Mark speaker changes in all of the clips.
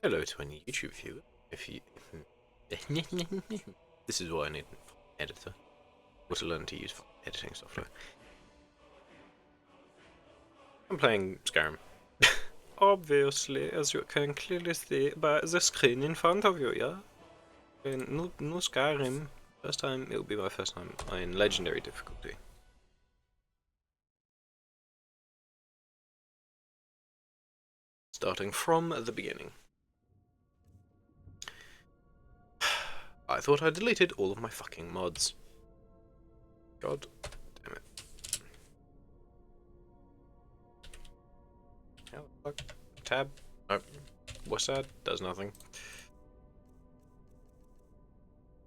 Speaker 1: Hello to any YouTube viewer. If you, this is why I need an editor, or to learn to use editing software. I'm playing Skyrim. Obviously, as you can clearly see by the screen in front of you, yeah? No Skyrim. First time, it'll be my first time in Legendary difficulty. Starting from the beginning. I thought I deleted all of my fucking mods. God damn it. How the fuck? Tab? Nope. What's that? Does nothing.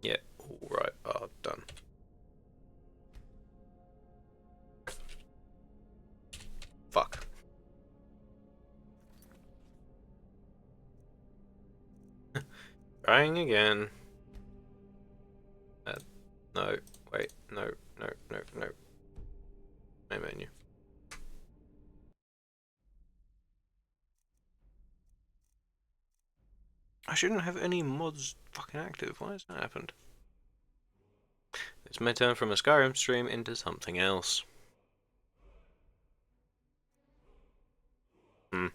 Speaker 1: Yeah, alright, done. Fuck. Trying again. No, wait, no. My menu. I shouldn't have any mods fucking active. Why has that happened? It's my turn from a Skyrim stream into something else. Hmm.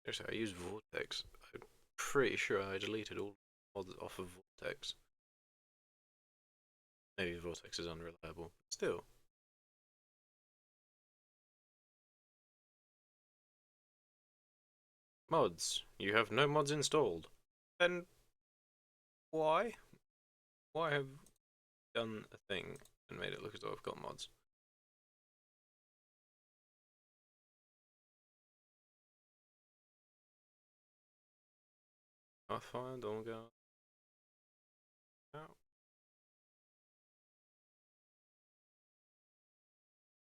Speaker 1: Seriously, I use Vortex. I'm pretty sure I deleted all mods off of Vortex. Maybe Vortex is unreliable. Still. Mods. You have no mods installed. Then why? Why have you done a thing and made it look as though I've got mods? I find don't go out.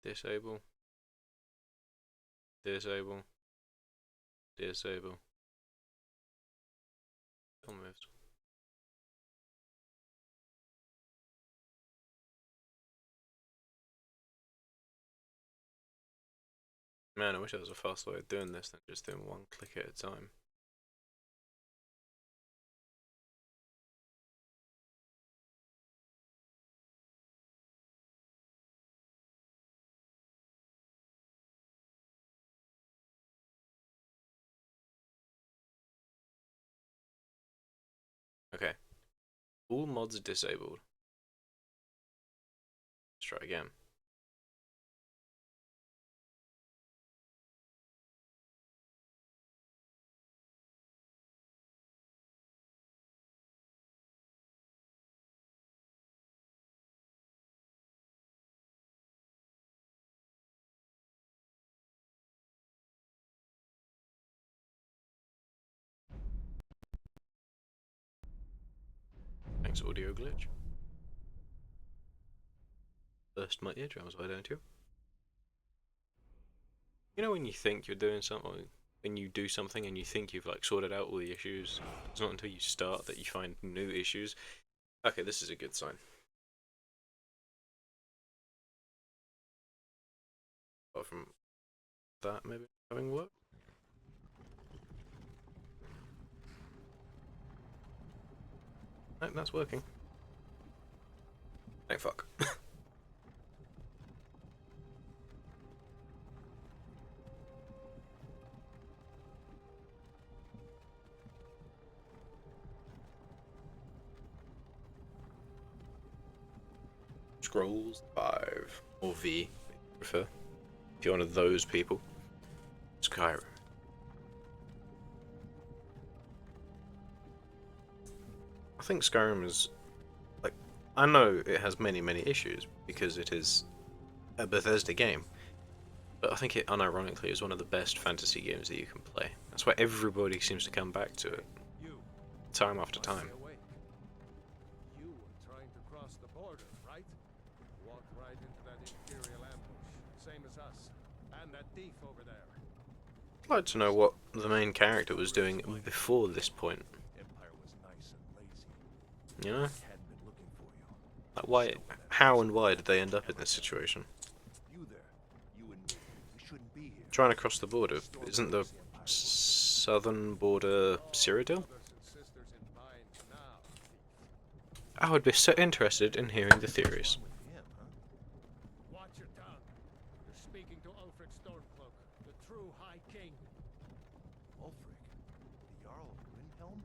Speaker 1: Disable. Disable. Disable. Almost. Man, I wish there was a faster way of doing this than just doing one click at a time. Okay. All mods disabled. Let's try again. Thanks, audio glitch. Burst my eardrums, why don't you? You know when you think you're doing something, when you do something and you think you've like sorted out all the issues, it's not until you start that you find new issues. Okay, this is a good sign. Apart from that, maybe having work. No, that's working. Oh fuck. Scrolls 5 or V, if you prefer. If you're one of those people. Skyrim. I think Skyrim is like, I know it has many issues because it is a Bethesda game, but I think it unironically is one of the best fantasy games that you can play. That's why everybody seems to come back to it, time after time.
Speaker 2: You were trying to cross the border, right? Walked right into that Imperial ambush, same as us, and that thief over there.
Speaker 1: I'd like to know what the main character was doing before this point.
Speaker 2: Empire was nice and lazy.
Speaker 1: You know?
Speaker 2: Hadn't been looking for you.
Speaker 1: Like why, how and why did they end up in this situation?
Speaker 2: You there, you and me. We shouldn't be here.
Speaker 1: Trying to cross the border. Isn't the southern border Cyrodiil? I would be so interested in hearing the theories.
Speaker 2: Watch your tongue. You're speaking to Ulfric Stormcloak, the true High King. Ulfric? The Jarl of Windhelm?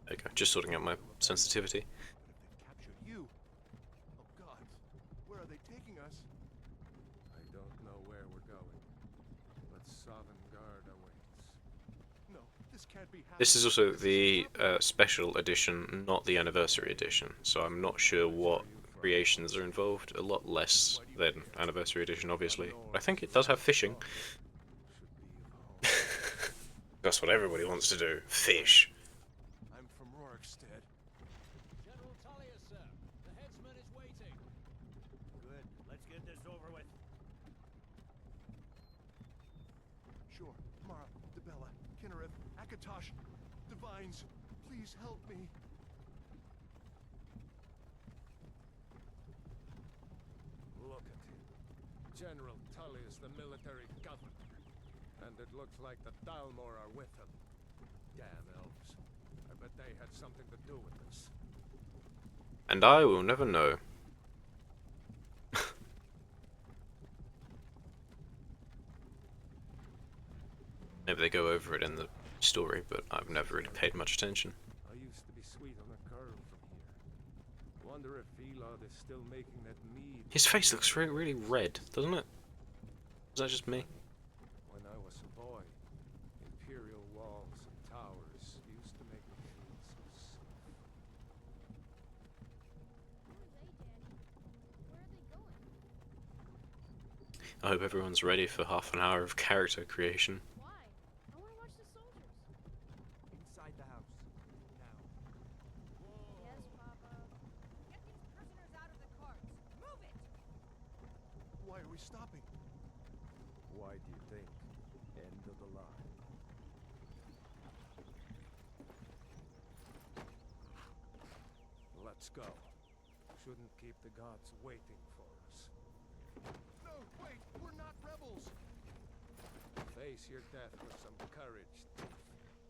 Speaker 1: There you go, just sorting out my sensitivity.
Speaker 2: What if they've captured you? Oh God, where are they taking us? I don't know where we're going, but Sovngarde awaits. No, this can't be happening.
Speaker 1: This is also the special edition, not the anniversary edition, so I'm not sure what creations are involved. A lot less than anniversary edition, obviously. I think it does have fishing. That's what everybody wants to do. Fish.
Speaker 2: I'm from Rorikstead.
Speaker 3: General Tullius, sir. The headsman is waiting.
Speaker 4: Good. Let's get this over with.
Speaker 2: Sure. Mara, Dibella, Kinnereth, Akatosh, Divines, please help me. Look at him. General Tullius, the military governor. And it looks like the Thalmor are with him. Damn elves. I bet they had something to do with this.
Speaker 1: And I will never know. Maybe they go over it in the story, but I've never really paid much attention.
Speaker 2: I used to be sweet on a curve from here. Wonder if Elod is still making that mead.
Speaker 1: His face looks really red, doesn't it? Is that just me?
Speaker 2: When I was a boy, imperial walls and towers used to make me feel so safe.
Speaker 5: Who are they, Danny? Where are they going?
Speaker 1: I hope everyone's ready for half an hour of character creation.
Speaker 5: Why? I want to watch the soldiers.
Speaker 4: Inside the house. Now.
Speaker 5: Yes, Papa.
Speaker 6: Get these prisoners out of the carts. Move it!
Speaker 2: Why are we stopping? Why do you think? End of the line. Let's go. Shouldn't keep the gods waiting for us. No, wait! We're not rebels! Face your death with some courage, thief.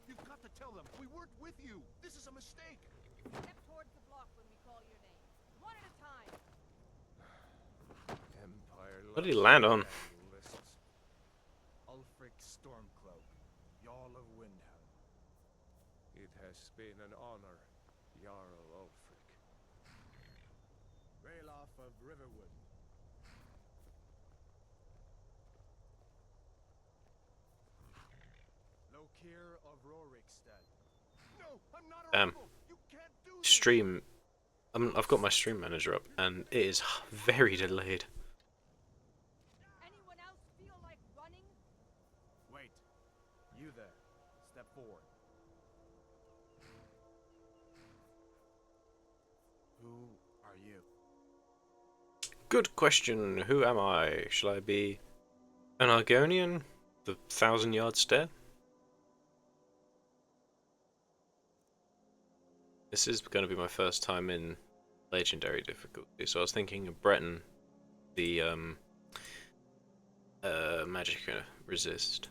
Speaker 2: You've got to tell them we weren't with you! This is a mistake!
Speaker 6: Step towards the block when we call your name. One at a time.
Speaker 2: Empire.
Speaker 1: What did he land on?
Speaker 2: Lists.
Speaker 4: Ulfric Stormcloak, Jarl of Windhelm.
Speaker 2: It has been an honor, Jarl Ulfric.
Speaker 4: Ralof of Riverwood, care of Rorikstead.
Speaker 2: No, I'm not a rebel. You can't do this.
Speaker 1: Stream. I've got my stream manager up, and it is very delayed.
Speaker 6: Anyone else feel like running?
Speaker 4: Wait. You there. Step forward. Who are you?
Speaker 1: Good question. Who am I? Shall I be an Argonian? The 1,000-yard stare? This is going to be my first time in legendary difficulty, so I was thinking of Breton, the magic resist.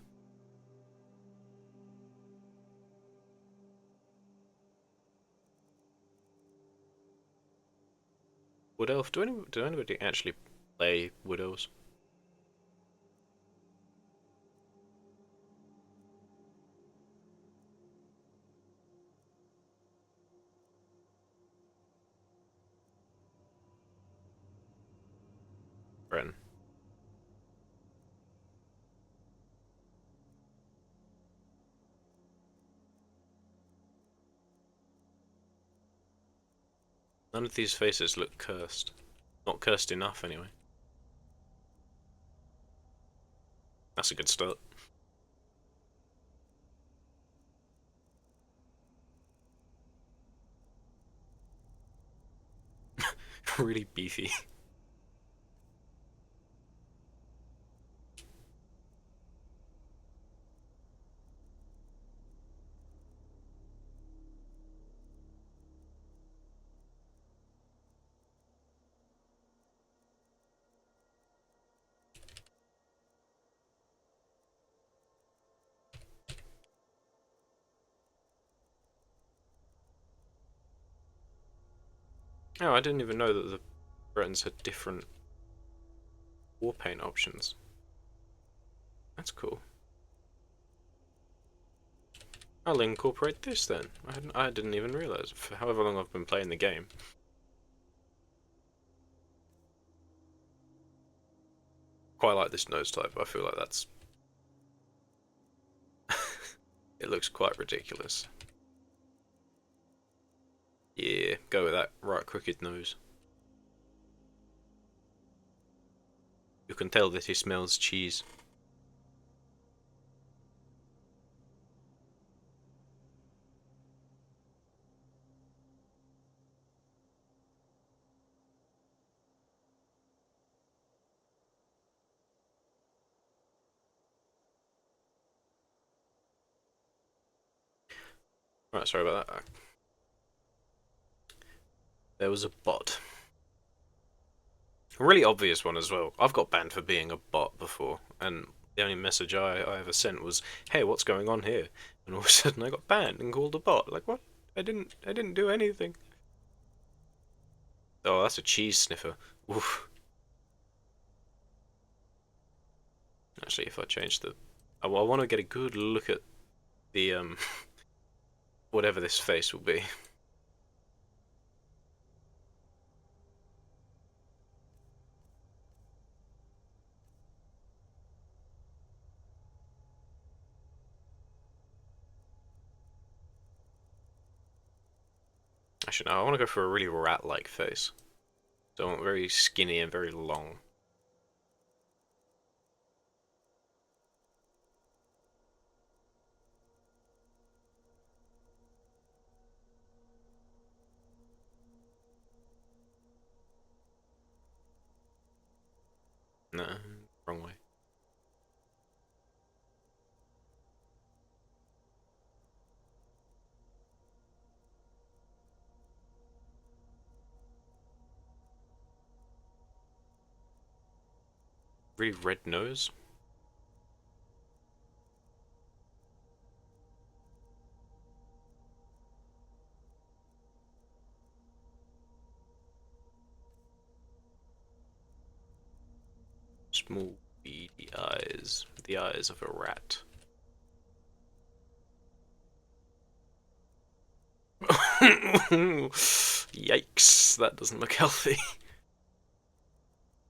Speaker 1: Wood Elf? Do anybody actually play Wood Elves? Bren. None of these faces look cursed. Not cursed enough, anyway. That's a good start. Really beefy. Oh, I didn't even know that the Bretons had different war paint options. That's cool. I'll incorporate this then. I didn't even realise for however long I've been playing the game. Quite like this nose type. I feel like that's it looks quite ridiculous. Yeah, go with that right crooked nose. You can tell that he smells cheese. Right, sorry about that. There was a bot. A really obvious one as well. I've got banned for being a bot before, and the only message I ever sent was, "Hey, what's going on here?" And all of a sudden I got banned and called a bot. Like, what? I didn't do anything. Oh, that's a cheese sniffer. Oof. Actually, if I change the... I want to get a good look at the, whatever this face will be. Actually, no, I want to go for a really rat-like face. So I want very skinny and very long. No, wrong way. Really red nose. Small beady eyes. The eyes of a rat. Yikes, that doesn't look healthy.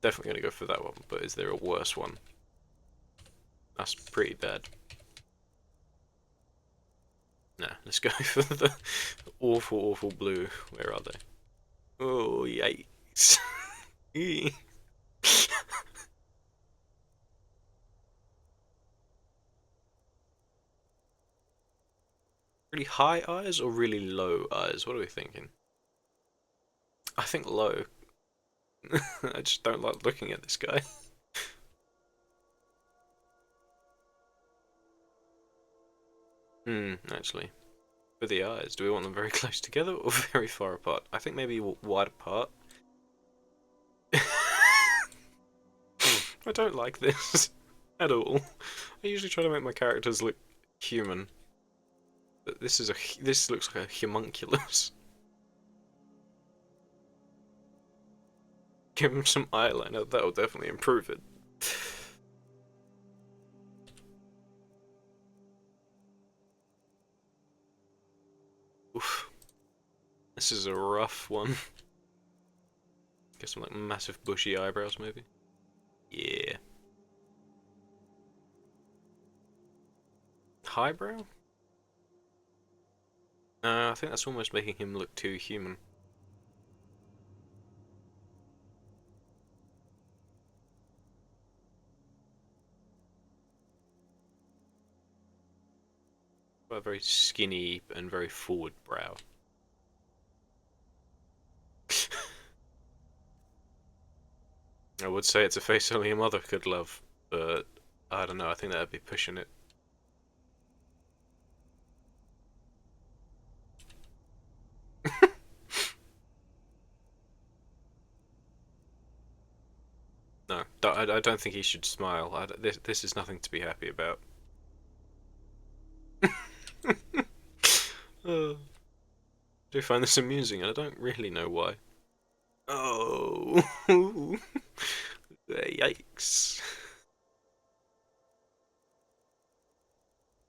Speaker 1: Definitely gonna go for that one, but is there a worse one? That's pretty bad. Nah, let's go for the awful, awful blue. Where are they? Oh, yikes. Eee. Really high eyes or really low eyes? What are we thinking? I think low. I just don't like looking at this guy. Actually. For the eyes, do we want them very close together or very far apart? I think maybe wide apart. I don't like this at all. I usually try to make my characters look human, but this looks like a homunculus. Give him some eyeliner, that'll definitely improve it. Oof. This is a rough one. Get some like massive bushy eyebrows maybe. Yeah. Highbrow? I think that's almost making him look too human. A very skinny and very forward brow. I would say it's a face only a mother could love, but I don't know, I think that'd be pushing it. No, I don't think he should smile. This is nothing to be happy about. I do find this amusing, and I don't really know why. Oh, yikes!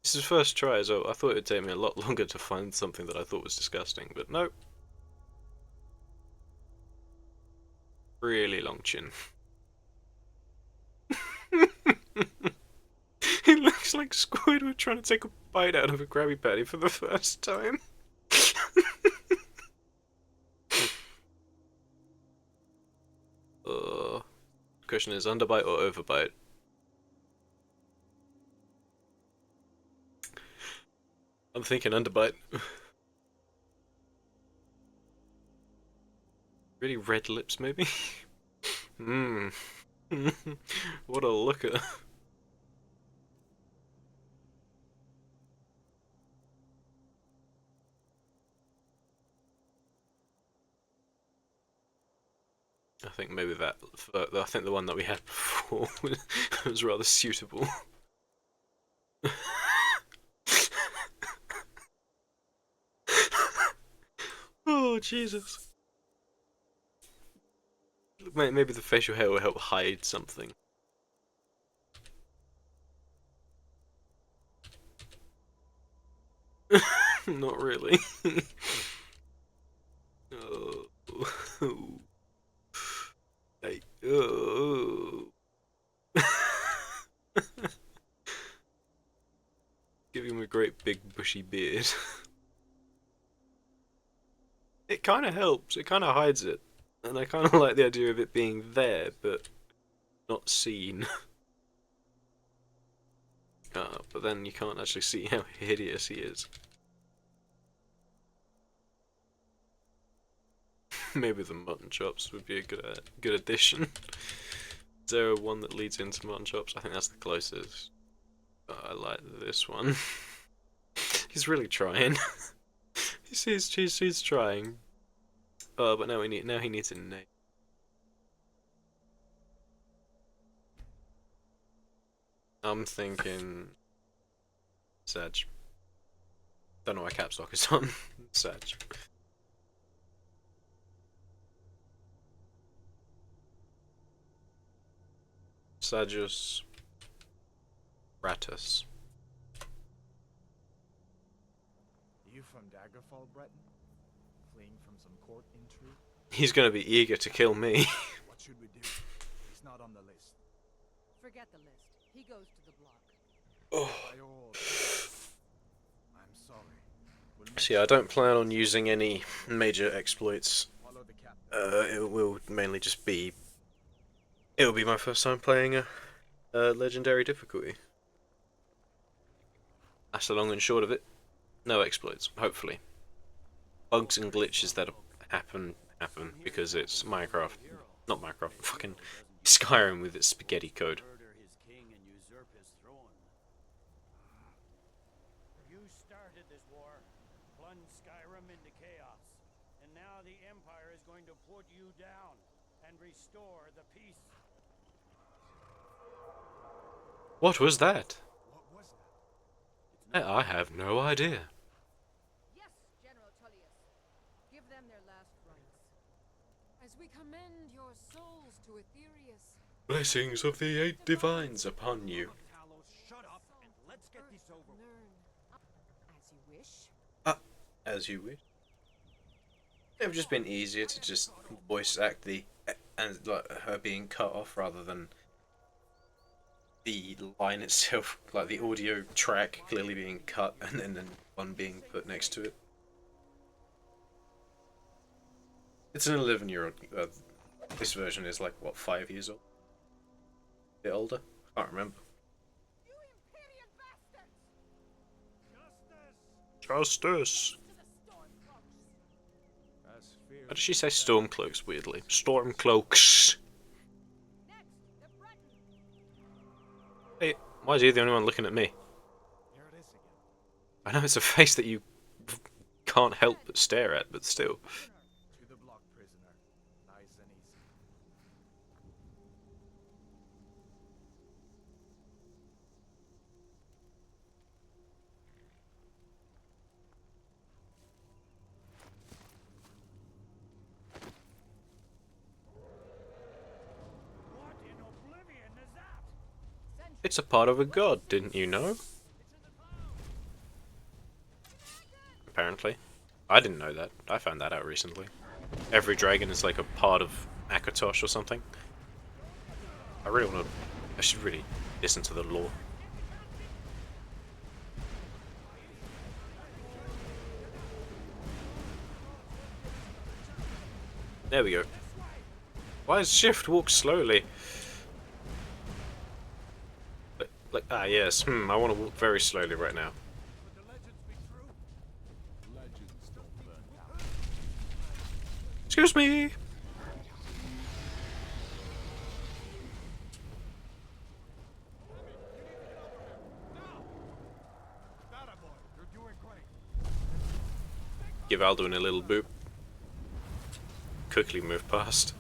Speaker 1: This is first try, so I thought it would take me a lot longer to find something that I thought was disgusting, but nope. Really long chin. It looks like Squidward trying to take a bite out of a Krabby Patty for the first time. Question is underbite or overbite? I'm thinking underbite. Really red lips, maybe? Mmm. What a looker. I think maybe I think the one that we had before was rather suitable. Oh, Jesus. Maybe the facial hair will help hide something. Not really. Oh. Hey. Oh. Give him a great big bushy beard. It kind of helps. It kind of hides it. And I kind of like the idea of it being there, but not seen. But then you can't actually see how hideous he is. Maybe the mutton chops would be a good addition. Is there one that leads into mutton chops? I think that's the closest. I like this one. He's really trying. he's trying. Oh, but now he needs a name. I'm thinking Sag. Don't know why caps lock is on. Sag. Sadgus Rattus.
Speaker 4: You from Daggerfall, Breton? Fleeing from some court intrigue?
Speaker 1: He's gonna be eager to kill me.
Speaker 4: What should we do? He's not on the list.
Speaker 6: Forget the list. He goes to the block.
Speaker 1: Oh.
Speaker 4: By all. I'm sorry.
Speaker 1: So yeah, I don't plan on using any major exploits.
Speaker 4: Follow the captain.
Speaker 1: It will mainly just be... It'll be my first time playing a legendary difficulty. That's the long and short of it. No exploits, hopefully. Bugs and glitches that happen because it's Minecraft. Not Minecraft, fucking Skyrim with its spaghetti code.
Speaker 3: Murder his king and usurp his throne. You started this war, plunged Skyrim into chaos, and now the Empire is going to put you down and restore the peace.
Speaker 1: What was that?
Speaker 4: What was that?
Speaker 1: I have no idea.
Speaker 6: Yes, General Tullius. Give them their last rites.
Speaker 7: As we commend your souls to Aetherius,
Speaker 1: Blessings of the 8 divines upon you.
Speaker 3: Talos, shut up and let's get this over with.
Speaker 7: learn. As you wish.
Speaker 1: As you wish. It would have just been easier to just voice act the and like her being cut off rather than the line itself, like the audio track clearly being cut and then one being put next to it. It's an 11-year-old. This version is like what, 5 years old? A bit older? Can't remember.
Speaker 6: You Imperial bastards!
Speaker 1: Justice.
Speaker 6: To the Stormcloaks!
Speaker 2: As fear
Speaker 1: How does she say Stormcloaks weirdly? Stormcloaks.
Speaker 6: Next, the Breton!
Speaker 1: Hey, why is he the only one looking at me?
Speaker 4: Here it is again.
Speaker 1: I know it's a face that you can't help but stare at, but still.
Speaker 4: To the block, prisoner. Nice and easy.
Speaker 3: What in oblivion is that?
Speaker 1: It's a part of a god, didn't you know? Apparently. I didn't know that. I found that out recently. Every dragon is like a part of Akatosh or something. I should really listen to the lore. There we go. Why does Shift walk slowly? Ah yes, I want to walk very slowly right now.
Speaker 2: Would the legends be true? Legends don't burn down.
Speaker 1: Excuse me!
Speaker 2: That boy, you're doing great.
Speaker 1: Give Alduin a little boop. Quickly move past.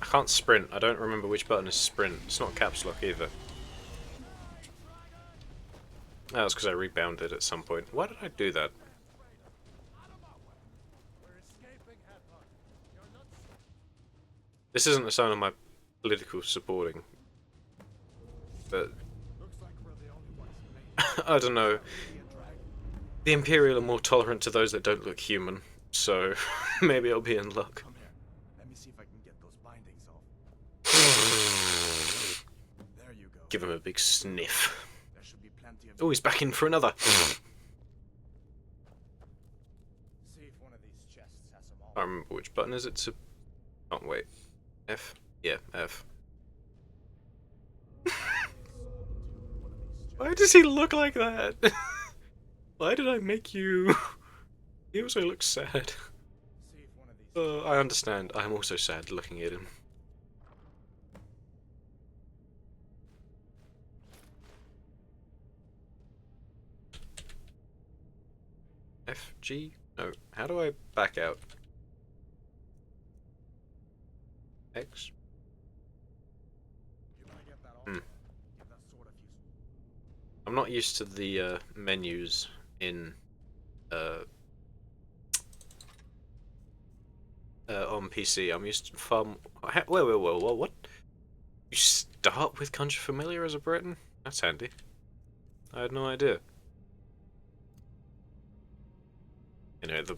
Speaker 1: I can't sprint. I don't remember which button is sprint. It's not caps lock either. Oh, that's because I rebounded at some point. Why did I do that?
Speaker 2: We're escaping Headhunt. You're not
Speaker 1: This isn't a sign of my political supporting. But
Speaker 4: Looks like we're the only ones who made it.
Speaker 1: I don't know.
Speaker 4: Be a dragon.
Speaker 1: The Imperial are more tolerant to those that don't look human. So maybe I'll be in luck.
Speaker 4: Come here. Let me see if I can get those bindings off. There you go.
Speaker 1: Give him a big sniff.
Speaker 4: There should be plenty of.
Speaker 1: Oh, he's back in for another.
Speaker 4: See if one of these chests has them all.
Speaker 1: I don't remember which button is it to... Oh, wait. F? Yeah, F. Why does he look like that? Why did I make you... He also looks sad.
Speaker 4: See if one of these.
Speaker 1: I understand. I'm also sad looking at him. F, G? No. How do I back out? X?
Speaker 4: You wanna get that off?
Speaker 1: Hmm.
Speaker 4: Give that sword a few.
Speaker 1: I'm not used to the menus in on PC. I'm used to far. Whoa, what? You start with Conjure Familiar as a Briton? That's handy. I had no idea. You know, the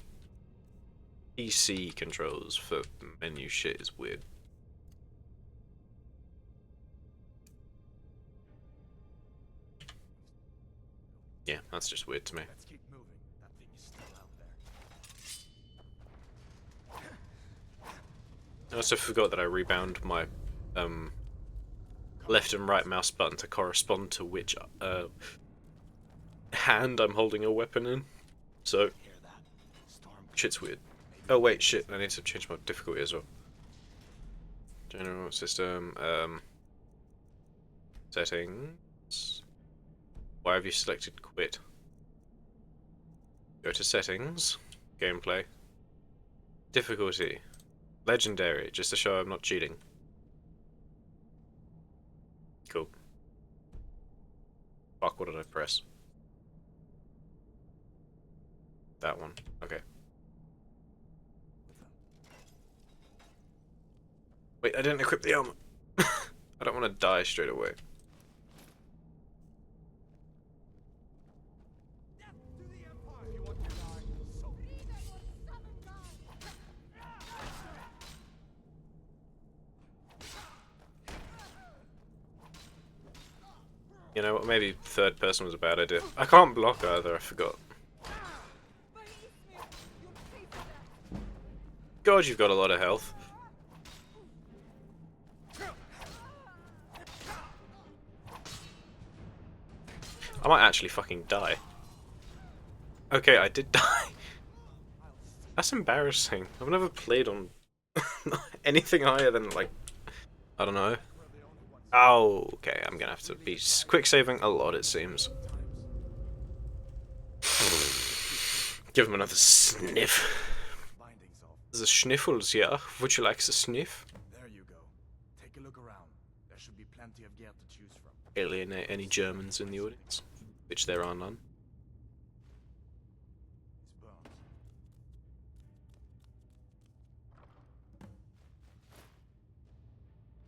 Speaker 1: PC controls for menu shit is weird. Yeah, that's just weird to me.
Speaker 4: Let's keep moving. That thing is still out there.
Speaker 1: I also forgot that I rebound my left and right mouse button to correspond to which hand I'm holding a weapon in. So
Speaker 4: Hear that? Storm
Speaker 1: shit's weird. Oh wait, shit! I need to change my difficulty as well. General system, settings. Why have you selected quit? Go to settings, gameplay, difficulty, legendary, just to show I'm not cheating. Cool. Fuck, what did I press? That one, okay. Wait, I didn't equip the armor. I don't want to die straight away. You know what, maybe third person was a bad idea. I can't block either, I forgot. God, you've got a lot of health. I might actually fucking die. Okay, I did die. That's embarrassing. I've never played on anything higher than, like, I don't know. Oh, okay, I'm gonna have to be quick saving a lot, it seems. Give him another sniff.
Speaker 4: bindings off.
Speaker 1: The schniffles, yeah. Would you like to sniff?
Speaker 4: There you go. Take a look around. There should be plenty of gear to choose from.
Speaker 1: Alienate any Germans in the audience, which there are none.
Speaker 4: It's bones.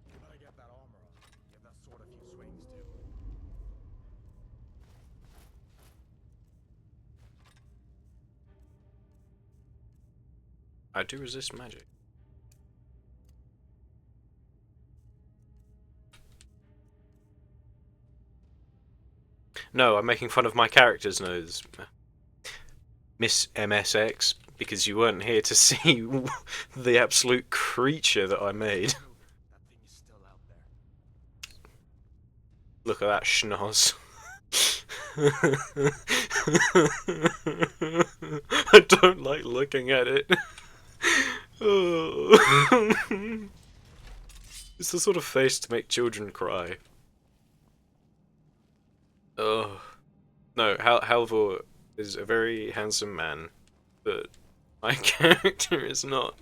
Speaker 4: You better get that armor on. Give that sword a few swings too.
Speaker 1: I do resist magic. No, I'm making fun of my character's nose, Miss MSX, because you weren't here to see the absolute creature that I made.
Speaker 4: That thing is still out there.
Speaker 1: Look at that schnoz. I don't like looking at it. Oh. It's the sort of face to make children cry. Oh. No, Halvor is a very handsome man, but my character is not.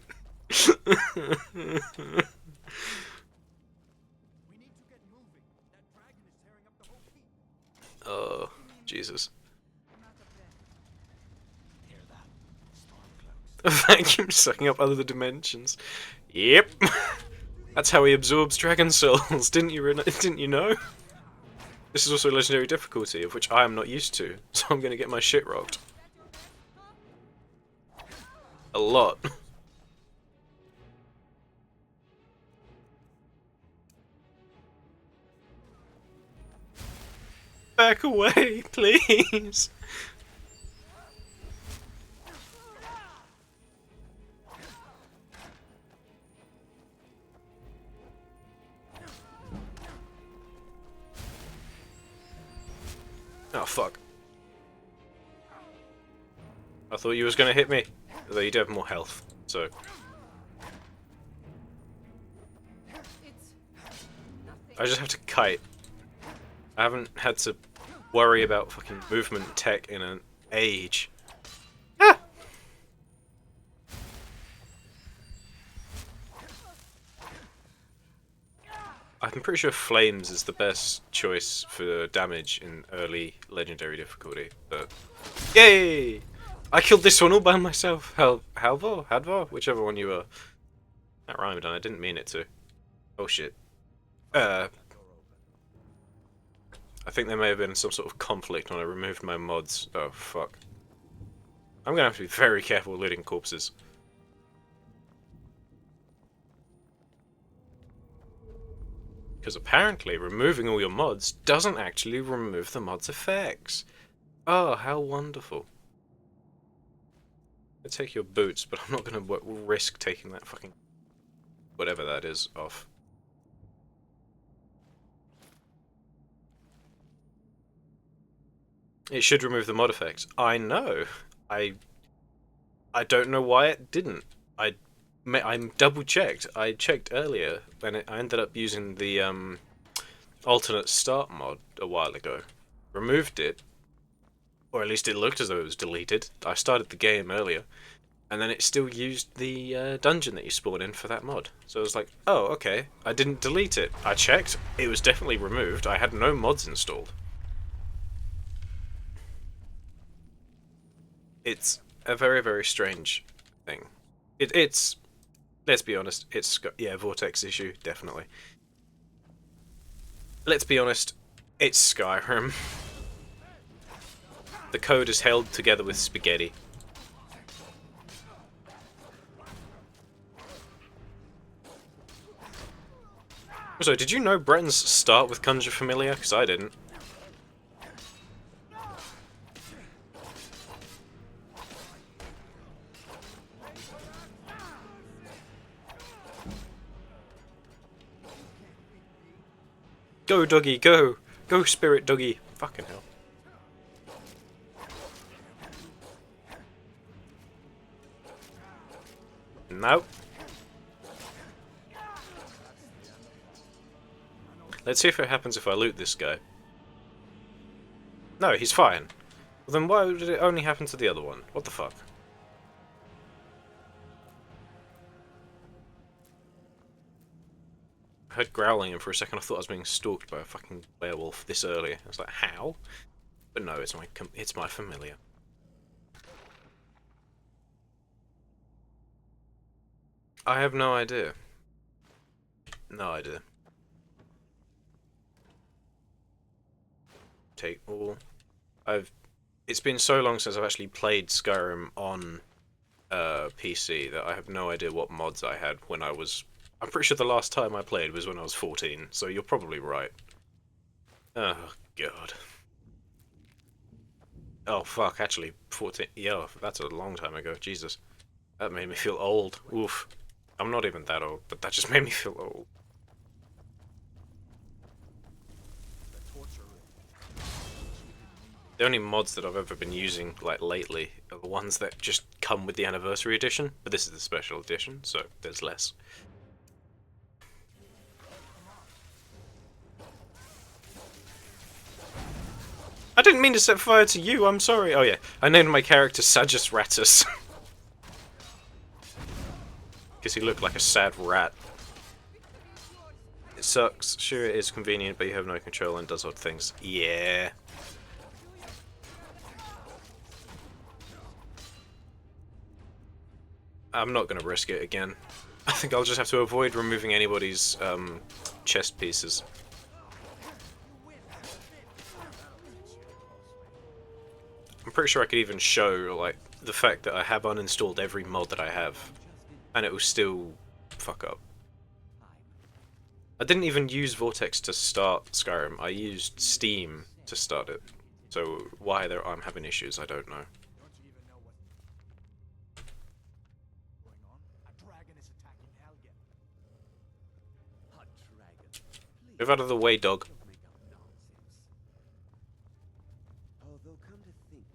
Speaker 2: We need to get moving. That dragon is tearing up the whole keep.
Speaker 1: Oh, Jesus.
Speaker 4: Hear that? Storm cloaks.
Speaker 1: A vacuum sucking up other dimensions. Yep. That's how he absorbs dragon souls. Didn't you know? This is also a legendary difficulty, of which I am not used to, so I'm gonna get my shit rocked. A lot. Back away, please. Oh, fuck. I thought you was gonna hit me. Although you do have more health, so...
Speaker 6: It's nothing.
Speaker 1: I just have to kite. I haven't had to worry about fucking movement tech in an age. Ah! I'm pretty sure Flames is the best choice for damage in early legendary difficulty, but... Yay! I killed this one all by myself. Hadvar? Whichever one you were. That rhymed and I didn't mean it to. Oh shit. I think there may have been some sort of conflict when I removed my mods. Oh fuck. I'm gonna have to be very careful looting corpses. Because apparently removing all your mods doesn't actually remove the mod's effects. Oh, how wonderful. I'll take your boots, but I'm not going to risk taking that fucking... whatever that is off. It should remove the mod effects. I know. I don't know why it didn't. I'm double checked. I checked earlier, and I ended up using the alternate start mod a while ago. Removed it, or at least it looked as though it was deleted. I started the game earlier, and then it still used the dungeon that you spawn in for that mod. So I was like, oh, okay. I didn't delete it. I checked. It was definitely removed. I had no mods installed. It's a very, very strange thing. It's, let's be honest, yeah, Vortex issue, definitely. Let's be honest, it's Skyrim. The code is held together with spaghetti. So, did you know Bretons start with Conjure Familiar? Because I didn't. Go, doggy, go! Go, spirit doggy! Fucking hell. Nope. Let's see if it happens if I loot this guy. No, he's fine. Well, then why did it only happen to the other one? What the fuck? I heard growling, and for a second I thought I was being stalked by a fucking werewolf this early. I was like, how? But no, it's my familiar. I have no idea. No idea. Take all. It's been so long since I've actually played Skyrim on PC that I have no idea what mods I had when I was... I'm pretty sure the last time I played was when I was 14, so you're probably right. Oh, God. Oh, fuck, actually, 14... Yeah, that's a long time ago, Jesus. That made me feel old. Oof. I'm not even that old, but that just made me feel old. The only mods that I've ever been using, like, lately, are the ones that just come with the Anniversary Edition, but this is the Special Edition, so there's less. I didn't mean to set fire to you, I'm sorry. Oh yeah, I named my character Sadgus Rattus. Because he looked like a sad rat. It sucks. Sure, it is convenient, but you have no control and does odd things. Yeah. I'm not going to risk it again. I think I'll just have to avoid removing anybody's chest pieces. I'm pretty sure I could even show, like, the fact that I have uninstalled every mod that I have, and it will still fuck up. I didn't even use Vortex to start Skyrim, I used Steam to start it. So why I'm having issues, I don't know. Move out of the way, dog.
Speaker 8: Although come to think,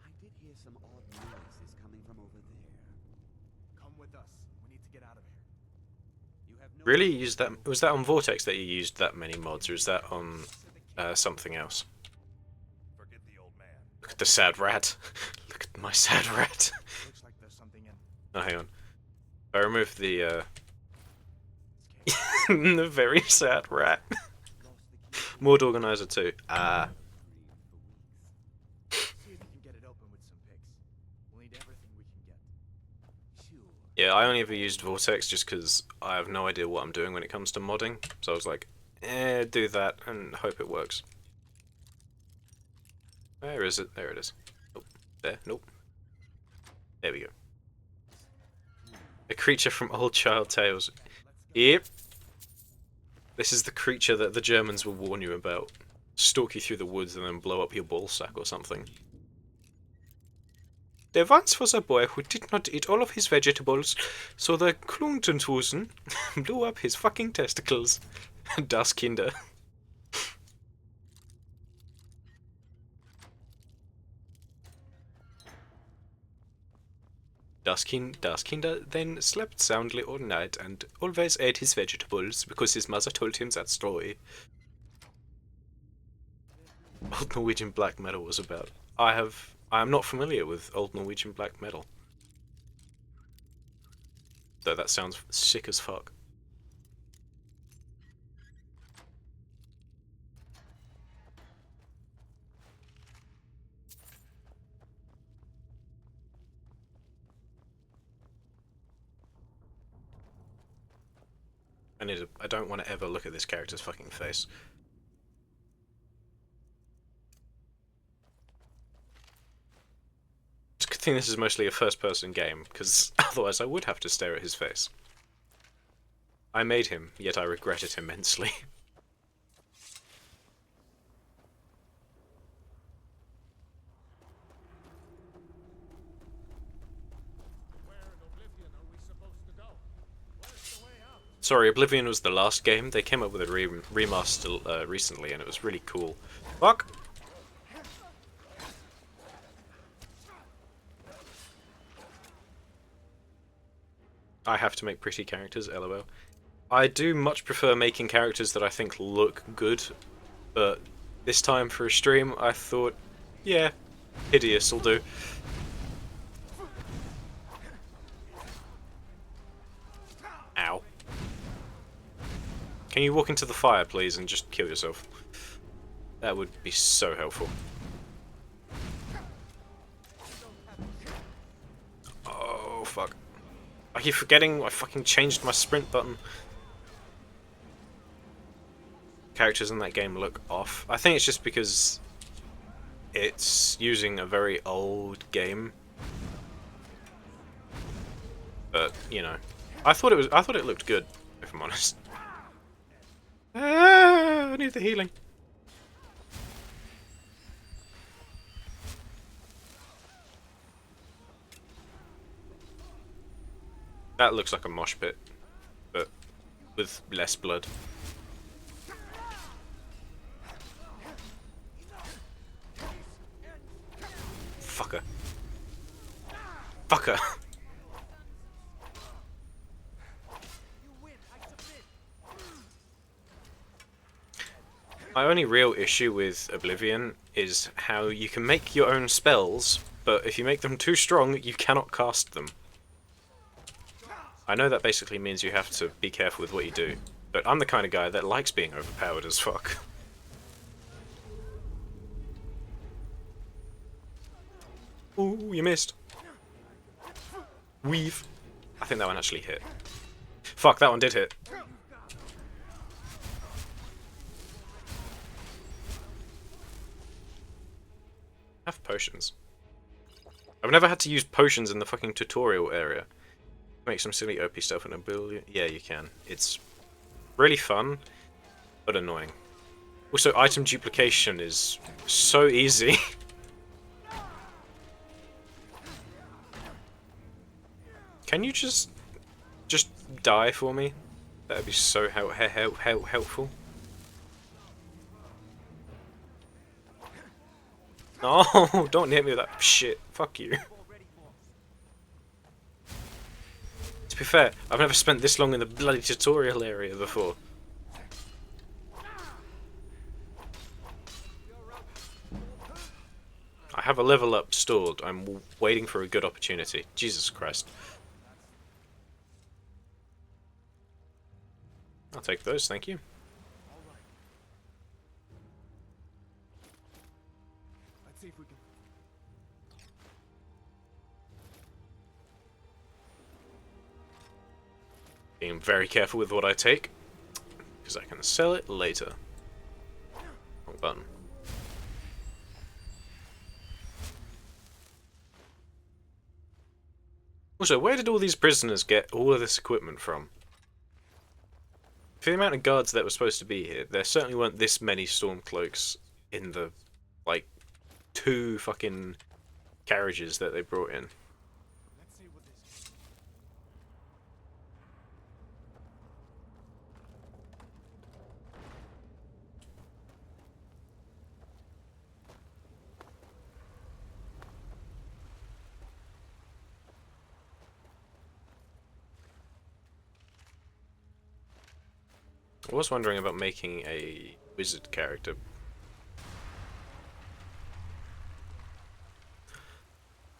Speaker 8: I did hear some odd noises coming from over there.
Speaker 4: Come with us. We need to get out of here.
Speaker 8: You have no
Speaker 1: Really? You used that? Was that on Vortex that you used that many mods, or is that on something else?
Speaker 4: Forget the old man.
Speaker 1: Look at the sad rat. Look at my sad rat.
Speaker 4: Looks like there's something in.
Speaker 1: Oh, hang on. I removed the the very sad rat. Mod Organizer 2. Ah.
Speaker 4: See if we can get it open with some picks. We'll need everything we can get.
Speaker 8: Sure.
Speaker 1: Yeah, I only ever used Vortex just because I have no idea what I'm doing when it comes to modding. So I was like, do that and hope it works. Where is it? There it is. Nope. There. Nope. There we go. A creature from Old Child Tales. Yep. This is the creature that the Germans will warn you about. stalk you through the woods and then blow up your ball sack or something. There once was a boy who did not eat all of his vegetables, so the Kluntentusen blew up his fucking testicles. Das Kinder. Das Kinder then slept soundly all night and always ate his vegetables because his mother told him that story. Old Norwegian black metal was about. I am not familiar with old Norwegian black metal. Though that sounds sick as fuck. I don't want to ever look at this character's fucking face. It's a good thing this is mostly a first-person game, because otherwise I would have to stare at his face. I made him, yet I regret it immensely. Sorry, Oblivion was the last game. They came up with a remaster recently, and it was really cool. Fuck! I have to make pretty characters, lol. I do much prefer making characters that I think look good, but this time for a stream I thought, yeah, hideous will do. Ow. Can you walk into the fire, please, and just kill yourself? That would be so helpful. Oh, fuck. I keep forgetting I fucking changed my sprint button. Characters in that game look off. I think it's just because it's using a very old game. But, you know. I thought it looked good, if I'm honest. Ah, I need the healing. That looks like a mosh pit, but with less blood. Fucker. Fucker. My only real issue with Oblivion is how you can make your own spells, but if you make them too strong, you cannot cast them. I know that basically means you have to be careful with what you do, but I'm the kind of guy that likes being overpowered as fuck. Ooh, you missed. Weave. I think that one actually hit. Fuck, that one did hit. Have potions. I've never had to use potions in the fucking tutorial area. Make some silly OP stuff in a billion. Yeah, you can. It's really fun, but annoying. Also, item duplication is so easy. Can you just die for me? That would be so helpful. No, don't hit me with that shit. Fuck you. To be fair, I've never spent this long in the bloody tutorial area before. I have a level up stalled. I'm waiting for a good opportunity. Jesus Christ. I'll take those, thank you.
Speaker 4: Let's see if we can.
Speaker 1: Being very careful with what I take, because I can sell it later. Wrong button. Also, where did all these prisoners get all of this equipment from? For the amount of guards that were supposed to be here, there certainly weren't this many Stormcloaks in the, like, 2 fucking carriages that they brought in.
Speaker 4: Let's see what this is.
Speaker 1: I was wondering about making a wizard character.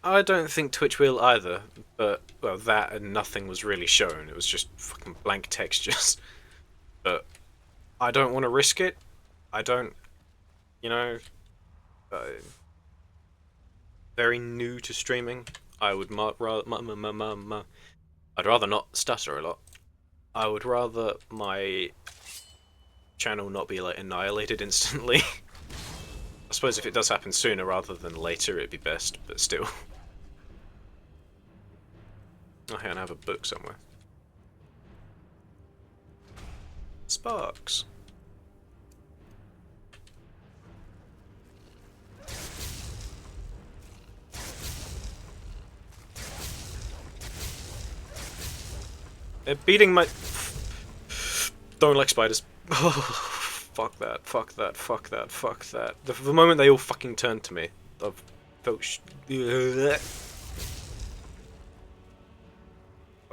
Speaker 1: I don't think Twitch will either, but, well, that and nothing was really shown. It was just fucking blank textures. But I don't want to risk it. I don't, you know, very new to streaming. I would I'd rather not stutter a lot. I would rather my channel not be, like, annihilated instantly. I suppose if it does happen sooner rather than later, it'd be best, but still. Oh, hang on, I have a book somewhere. Sparks. They're beating my... Don't like spiders. Oh, fuck that, fuck that, fuck that, fuck that. The moment they all fucking turned to me, I've felt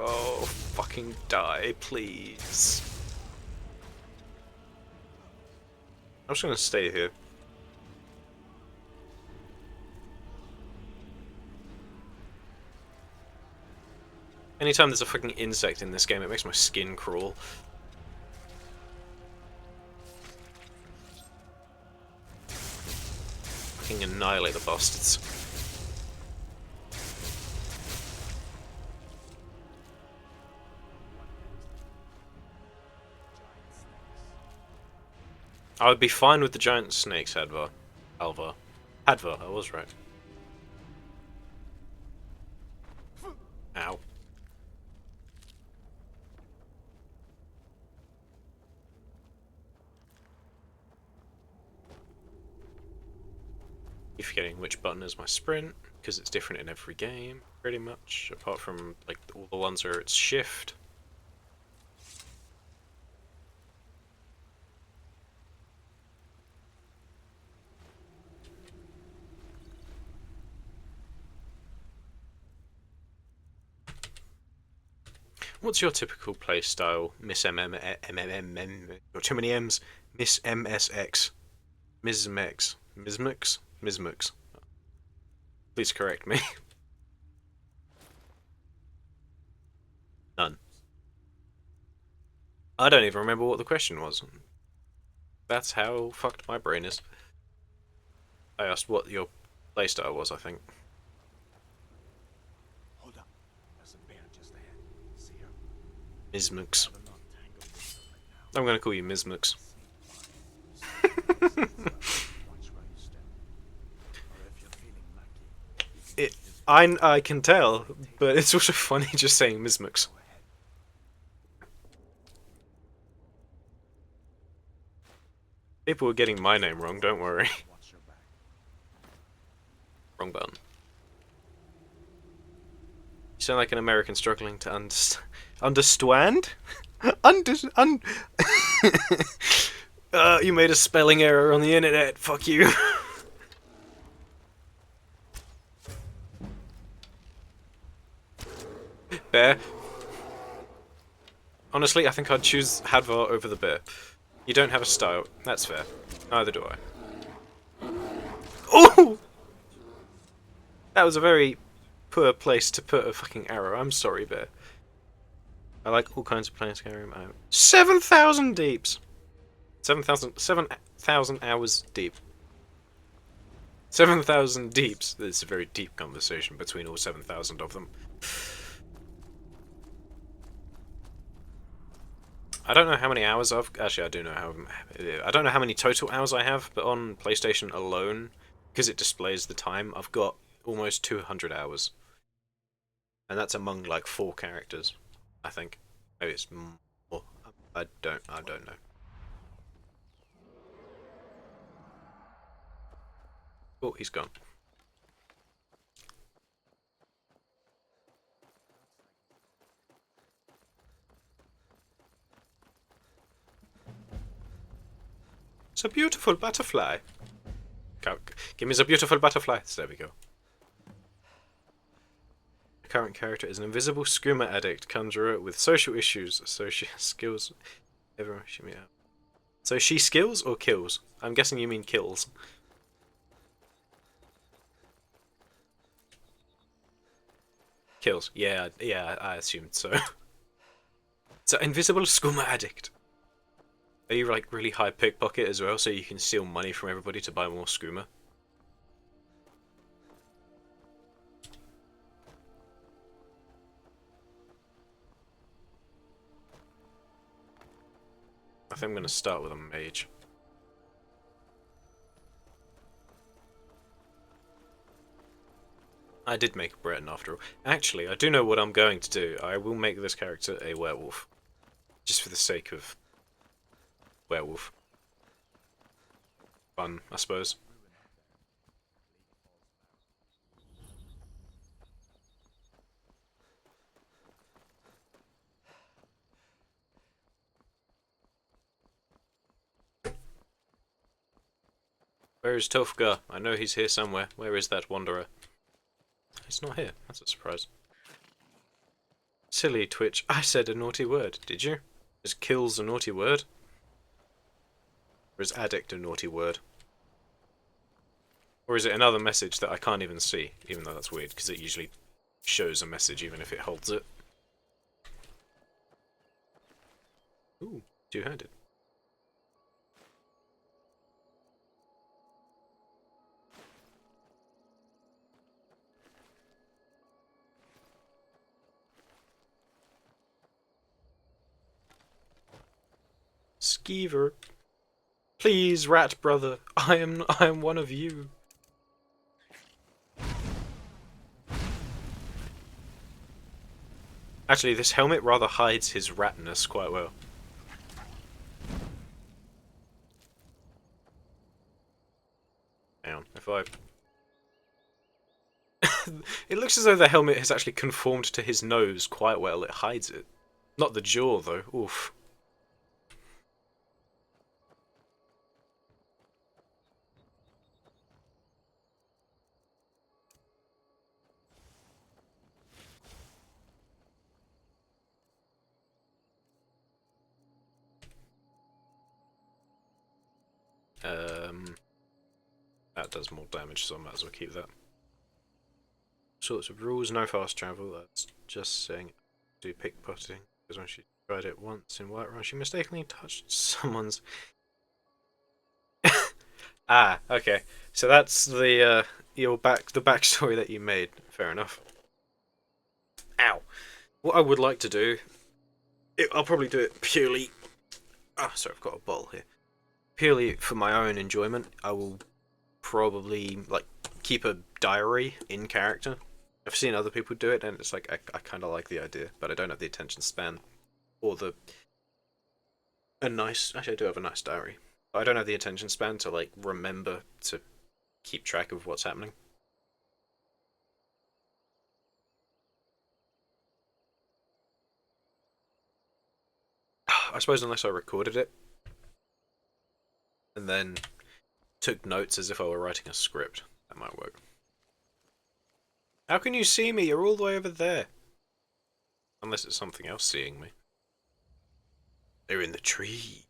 Speaker 1: Oh, fucking die, please. I'm just gonna stay here. Anytime there's a fucking insect in this game, it makes my skin crawl. Fucking annihilate the bastards. I would be fine with the giant snakes, Hadvar. Hadvar, I was right. Ow. Keep forgetting which button is my sprint, because it's different in every game, pretty much, apart from, like, all the ones where it's shift. What's your typical playstyle, Miss got too many M's, Miss MSX, Mismx, Mismux? Mismux. Please correct me. None. I don't even remember what the question was. That's how fucked my brain is. I asked what your playstyle was, I think.
Speaker 4: Hold up. There's a bear just ahead. See her?
Speaker 1: Mismux.
Speaker 4: Rather not tangle with her right now.
Speaker 1: I'm gonna call you Mismux.
Speaker 4: Watch where you step. Or if you're feeling lucky, you can
Speaker 1: It, I can tell, but it's also funny just saying Mismux.
Speaker 4: go ahead.
Speaker 1: People were getting my name wrong, don't worry.
Speaker 4: Watch your back.
Speaker 1: Wrong button. You sound like an American struggling to understand? You made a spelling error on the internet, fuck you. Bear. Honestly, I think I'd choose Hadvar over the bear. You don't have a style. That's fair. Neither do I. Oh! That was a very poor place to put a fucking arrow. I'm sorry, bear. I like all kinds of playing Skyrim. 7,000 deeps! 7,000 hours deep. 7,000 deeps. It's a very deep conversation between all 7,000 of them. I don't know how many hours I've... Actually, I do know how... I don't know how many total hours I have, but on PlayStation alone, because it displays the time, I've got almost 200 hours. And that's among, like, 4 characters, I think. Maybe it's more. I don't know. Oh, he's gone. It's a beautiful butterfly. Give me the beautiful butterfly. There we go. The current character is an invisible skooma addict, conjurer with social issues, social skills. Everyone should meet up. So she skills or kills? I'm guessing you mean kills. Kills. Yeah, I assumed so. So invisible skooma addict. Are you like really high pickpocket as well, so you can steal money from everybody to buy more skooma? I think I'm gonna start with a mage. I did make a Breton after all. Actually, I do know what I'm going to do. I will make this character a werewolf. Just for the sake of werewolf. Fun, I suppose. Where is Tofgar? I know he's here somewhere. Where is that wanderer? He's not here. That's a surprise. Silly Twitch. I said a naughty word. Did you? Is kills a naughty word? Or is addict a naughty word? Or is it another message that I can't even see? Even though that's weird, because it usually shows a message even if it holds it. Ooh, two-handed. Skeever. Please, rat brother, I am one of you. Actually, this helmet rather hides his ratness quite well. Hang on, if I... It looks as though the helmet has actually conformed to his nose quite well. It hides it. Not the jaw, though. Oof. That does more damage, so I might as well keep that. Sorts of rules, no fast travel, that's just saying do pickpocketing, because when she tried it once in Whiterun, she mistakenly touched someone's... Ah, okay. So that's the, the backstory that you made. Fair enough. Ow. What I would like to do... I'll probably do it purely... Ah, sorry, I've got a bottle here. Purely for my own enjoyment, I will probably like keep a diary in character. I've seen other people do it, and it's like I kind of like the idea, but I don't have the attention span or actually I do have a nice diary, but I don't have the attention span to like remember to keep track of what's happening. I suppose unless I recorded it and then took notes as if I were writing a script, that might work. How can you see me? You're all the way over there. Unless it's something else seeing me. They're in the trees.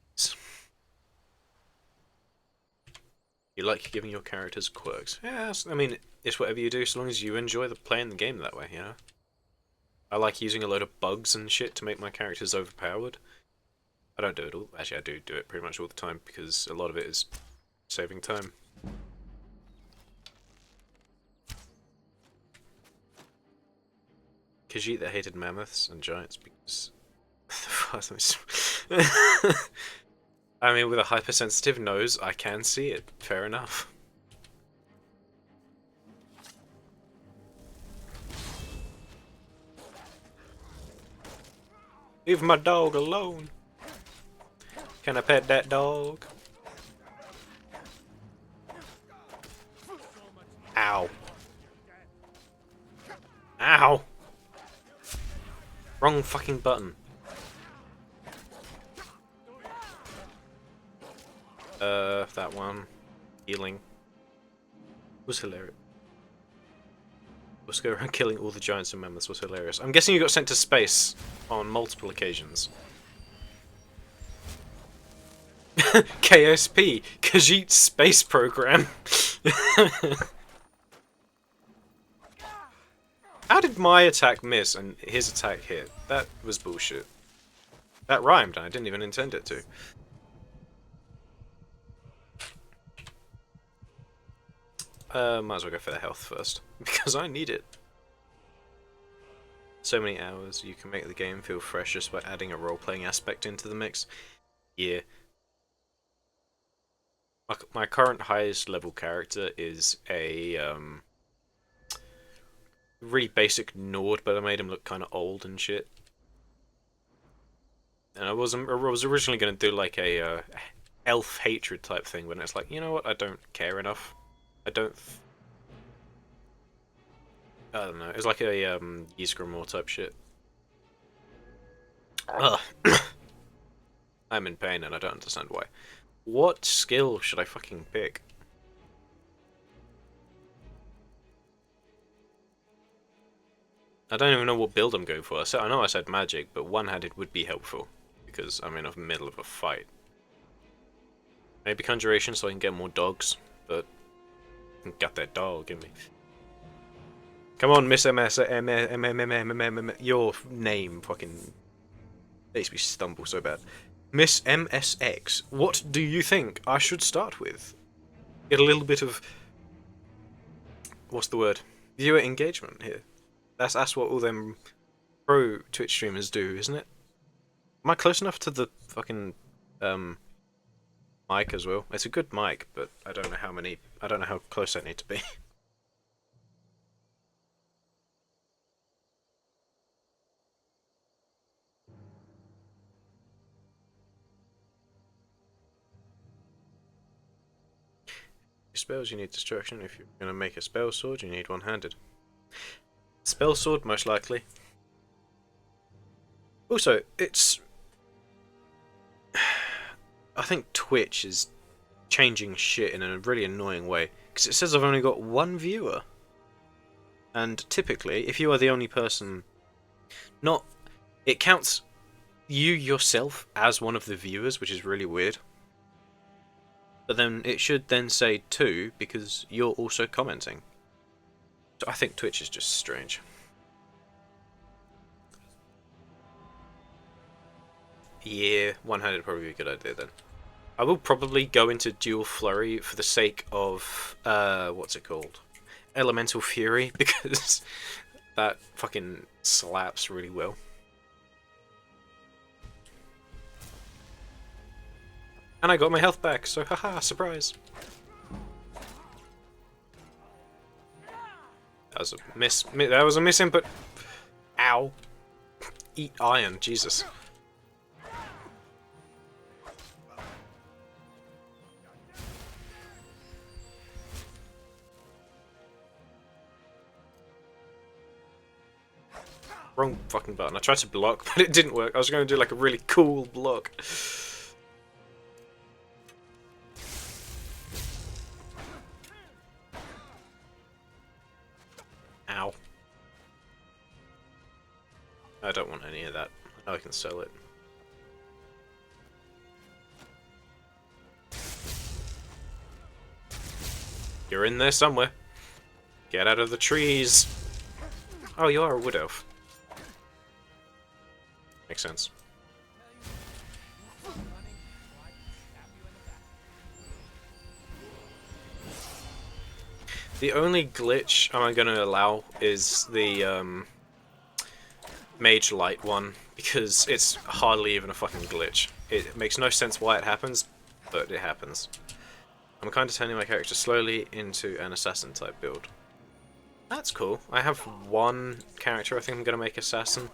Speaker 1: You like giving your characters quirks. Yeah, I mean, it's whatever you do, so long as you enjoy playing the game that way, you know? I like using a load of bugs and shit to make my characters overpowered. I don't do it all. Actually, I do it pretty much all the time, because a lot of it is saving time. Khajiit that hated mammoths and giants because... I mean, with a hypersensitive nose, I can see it. Fair enough. Leave my dog alone. Can I pet that dog? Ow. Ow! Wrong fucking button. That one. Healing. Was hilarious. Let's go around killing all the giants and mammoths was hilarious. I'm guessing you got sent to space on multiple occasions. KSP, Khajiit Space Program. How did my attack miss and his attack hit? That was bullshit. That rhymed and I didn't even intend it to. Might as well go for the health first, because I need it. So many hours, you can make the game feel fresh just by adding a role-playing aspect into the mix. Yeah. My current highest level character is a really basic Nord, but I made him look kind of old and shit. And I was originally going to do like a elf hatred type thing, but it's like, you know what, I don't care enough. I don't know. It's like a Ysgramor type shit. Ugh. I'm in pain and I don't understand why. What skill should I fucking pick? I don't even know what build I'm going for. I know I said magic, but one-handed would be helpful because I'm in the middle of a fight. Maybe conjuration so I can get more dogs, but got that dog in me. Come on, Miss MS, your name fucking makes me stumble so bad. Miss MSX, what do you think I should start with? Get a little bit of, what's the word? Viewer engagement here. That's what all them pro Twitch streamers do, isn't it? Am I close enough to the fucking mic as well? It's a good mic, but I don't know how close I need to be. Spells, you need destruction. If you're going to make a spell sword, you need one-handed. Spell sword, most likely. Also, it's... I think Twitch is changing shit in a really annoying way. Because it says I've only got one viewer. And typically, if you are the only person... It counts you yourself as one of the viewers, which is really weird. But then it should then say 2 because you're also commenting. So I think Twitch is just strange. Yeah, one-handed probably be a good idea then. I will probably go into dual flurry for the sake of what's it called? Elemental Fury, because that fucking slaps really well. And I got my health back, so haha, surprise. That was a that was a miss input. Ow. Eat iron, Jesus. Wrong fucking button. I tried to block, but it didn't work. I was going to do like a really cool block. Ow. I don't want any of that. I know I can sell it. You're in there somewhere. Get out of the trees. Oh, you are a wood elf. Makes sense. The only glitch I'm going to allow is the Mage Light one, because it's hardly even a fucking glitch. It makes no sense why it happens, but it happens. I'm kind of turning my character slowly into an assassin type build. That's cool. I have one character I think I'm going to make assassin,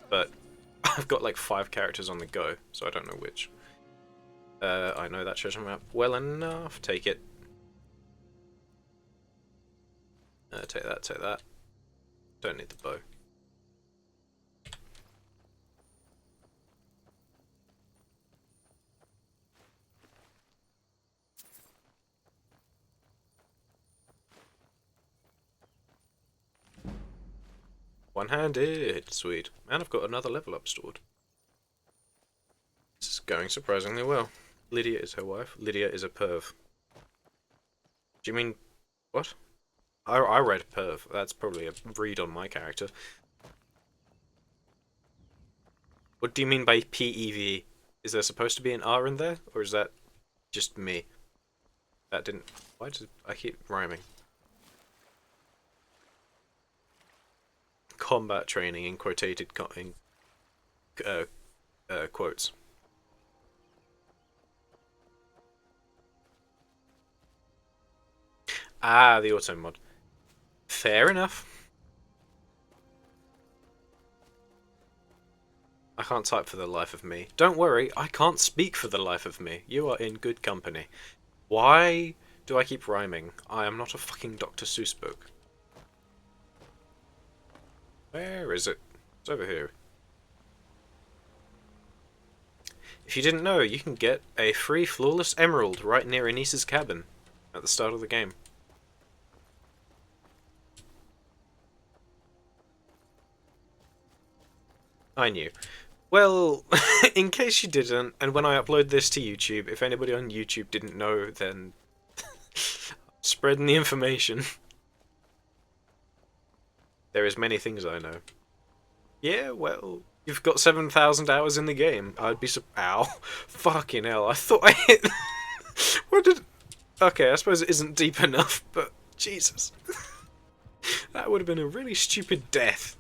Speaker 1: but I've got like 5 characters on the go, so I don't know which. I know that treasure map well enough. Take it. Take that, take that. Don't need the bow. One-handed! Sweet. And I've got another level up stored. This is going surprisingly well. Lydia is her wife. Lydia is a perv. Do you mean... what? I read perv. That's probably a read on my character. What do you mean by PEV? Is there supposed to be an R in there? Or is that just me? That didn't... why did I keep rhyming? Combat training in quotated quotes. Ah, the auto mod. Fair enough. I can't type for the life of me. Don't worry, I can't speak for the life of me. You are in good company. Why do I keep rhyming? I am not a fucking Dr. Seuss book. Where is it? It's over here. If you didn't know, you can get a free flawless emerald right near Anissa's cabin at the start of the game. I knew. Well, in case you didn't, and when I upload this to YouTube, if anybody on YouTube didn't know, then spreading the information. There is many things I know. Yeah, well, you've got 7,000 hours in the game. I'd be ow. Fucking hell, I thought I hit... What did... Okay, I suppose it isn't deep enough, but Jesus. That would have been a really stupid death.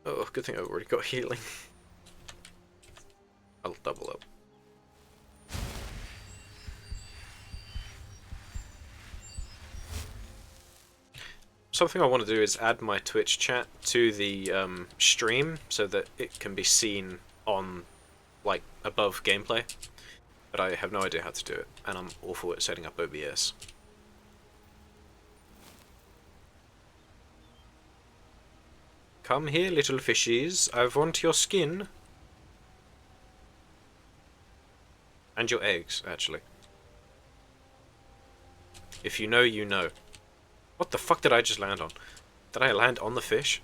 Speaker 1: Oh, good thing I've already got healing. I'll double up. Something I want to do is add my Twitch chat to the stream so that it can be seen on, like, above gameplay. But I have no idea how to do it, and I'm awful at setting up OBS. Come here, little fishies. I want your skin. And your eggs, actually. If you know, you know. What the fuck did I just land on? Did I land on the fish?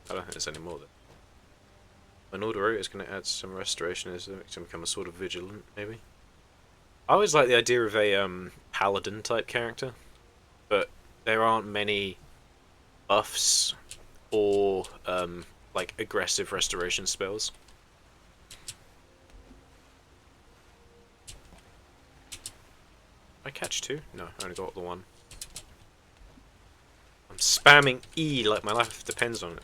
Speaker 1: I don't think there's any more there. An order is going to add some restoration as it makes him become a sort of vigilant, maybe. I always like the idea of a paladin type character, but there aren't many buffs or like aggressive restoration spells. I catch two? No, I only got the one. I'm spamming E like my life depends on it.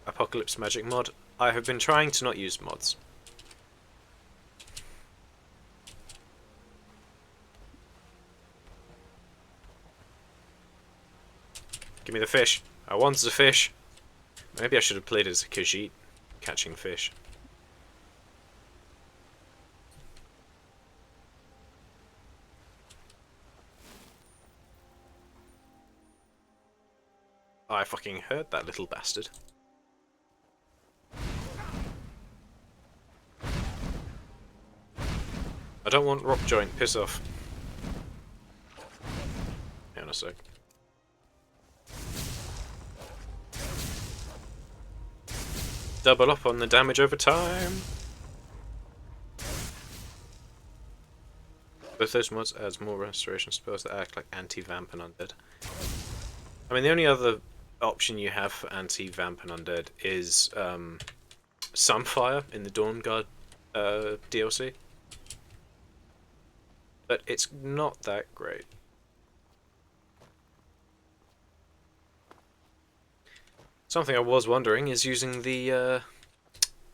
Speaker 1: Apocalypse magic mod. I have been trying to not use mods. Give me the fish. I want the fish. Maybe I should have played as a Khajiit, catching fish. I fucking heard that little bastard. I don't want rock joint, piss off. Hang on a sec. Double up on the damage over time. Both those mods adds more restoration spells that act like anti-vamp and undead. I mean, the only other option you have for anti-vamp and undead is Sunfire in the Dawnguard DLC. But it's not that great. Something I was wondering is using the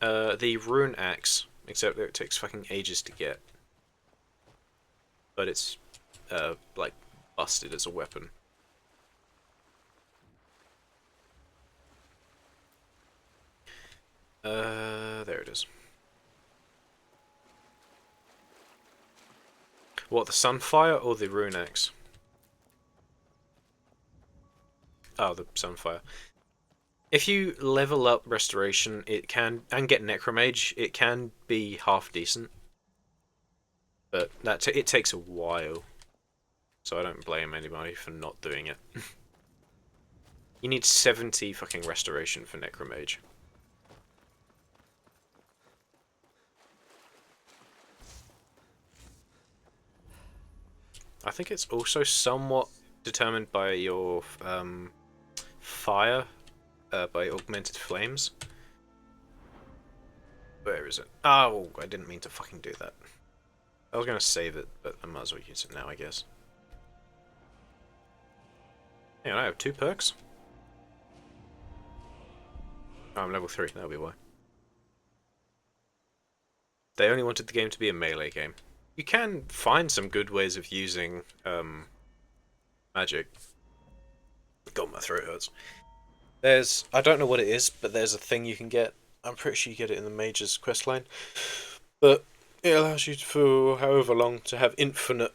Speaker 1: rune axe, except that it takes fucking ages to get. But it's like busted as a weapon. There it is. What, the Sunfire or the Rune Axe? Oh, the Sunfire. If you level up Restoration, it can, and get Necromage, it can be half decent. But it takes a while. So I don't blame anybody for not doing it. You need 70 fucking Restoration for Necromage. I think it's also somewhat determined by your fire, by augmented flames. Where is it? Oh, I didn't mean to fucking do that. I was gonna save it, but I might as well use it now, I guess. Hang on, I have 2 perks? Oh, I'm level 3, that'll be why. They only wanted the game to be a melee game. You can find some good ways of using magic. God, my throat hurts. I don't know what it is, but there's a thing you can get. I'm pretty sure you get it in the Mage's questline. But it allows you for however long to have infinite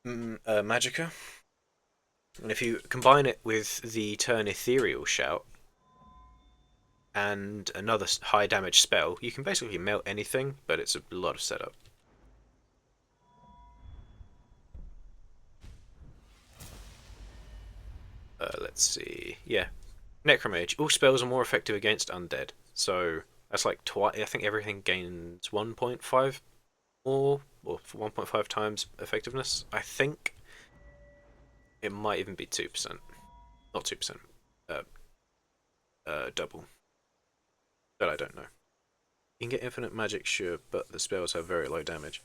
Speaker 1: magicka. And if you combine it with the turn Ethereal Shout and another high damage spell, you can basically melt anything, but it's a lot of setup. Let's see. Yeah. Necromage. All spells are more effective against undead. So that's like twice. I think everything gains 1.5 more, or 1.5 times effectiveness. I think it might even be 2%. Not 2%. Double. But I don't know. You can get infinite magic, sure, but the spells have very low damage.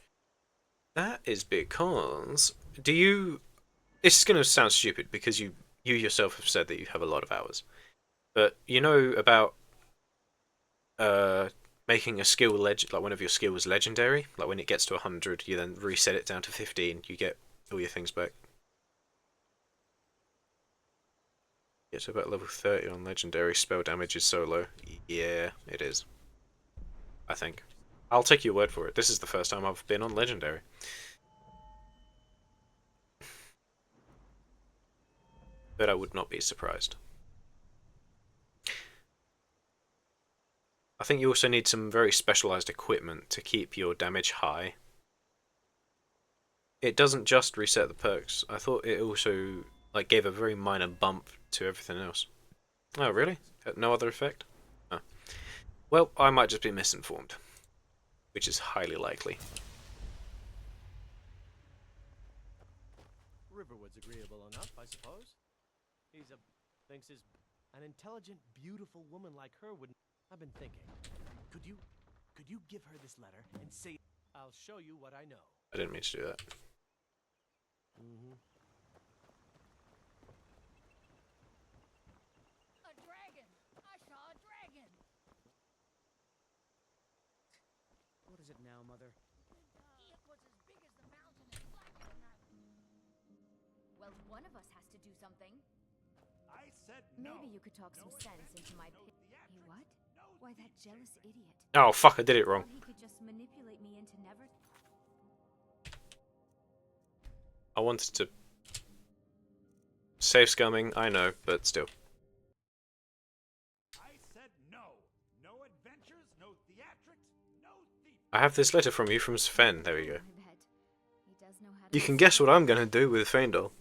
Speaker 1: That is because... Do you... This is going to sound stupid because you yourself have said that you have a lot of hours. But you know about making a skill like one of your skills legendary? Like when it gets to 100, you then reset it down to 15, you get all your things back. Get to about level 30 on legendary, spell damage is so low. Yeah, it is. I think. I'll take your word for it. This is the first time I've been on legendary. But I would not be surprised. I think you also need some very specialized equipment to keep your damage high. It doesn't just reset the perks. I thought it also like gave a very minor bump to everything else. Oh, really? No other effect? Oh. Well, I might just be misinformed. Which is highly likely.
Speaker 9: Riverwood's agreeable enough, I suppose. Thinks an intelligent, beautiful woman like her would... I've been thinking. Could you give her this letter and say... I'll show you what I know.
Speaker 1: I didn't mean to do that.
Speaker 6: A dragon! I saw a dragon!
Speaker 9: What is it now, Mother?
Speaker 6: It was as big as the mountain and blacker than that. Well, one of us has to do something.
Speaker 3: I said no.
Speaker 5: Maybe you could talk some sense into my pit. Hey, what? Why, that jealous idiot.
Speaker 1: Oh, fuck, I did it wrong.
Speaker 5: Thought he could just manipulate me into never...
Speaker 1: I wanted to... Save scumming, I know, but still.
Speaker 3: I said no. No adventures, no theatrics, no thief.
Speaker 1: I have this letter from you from Sven. There we go.
Speaker 5: I bet. He does know how to...
Speaker 1: You can guess what I'm gonna do with Feindal.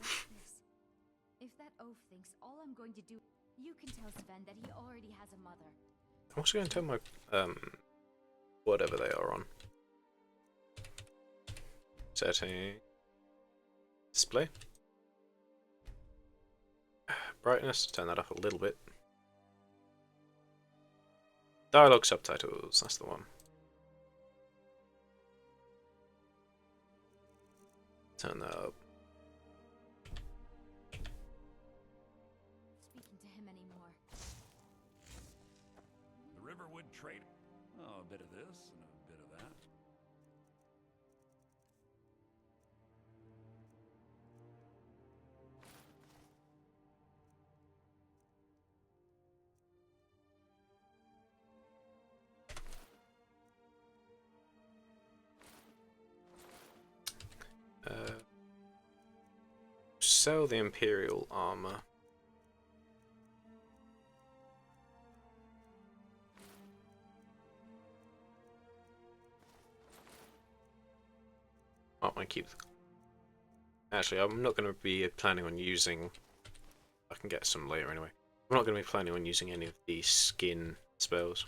Speaker 5: If that oaf thinks all I'm going to do... You can tell Sven that he already has a mother.
Speaker 1: I'm also gonna turn my, whatever they are on. Setting... Display. Brightness, turn that up a little bit. Dialogue subtitles, that's the one. Turn that up.
Speaker 5: Speaking to him anymore.
Speaker 4: The Riverwood trade. Oh, a bit of this and a bit of that.
Speaker 1: sell the Imperial armor. I might keep. Actually, I'm not going to be planning on using. I can get some later anyway. I'm not going to be planning on using any of the skin spells.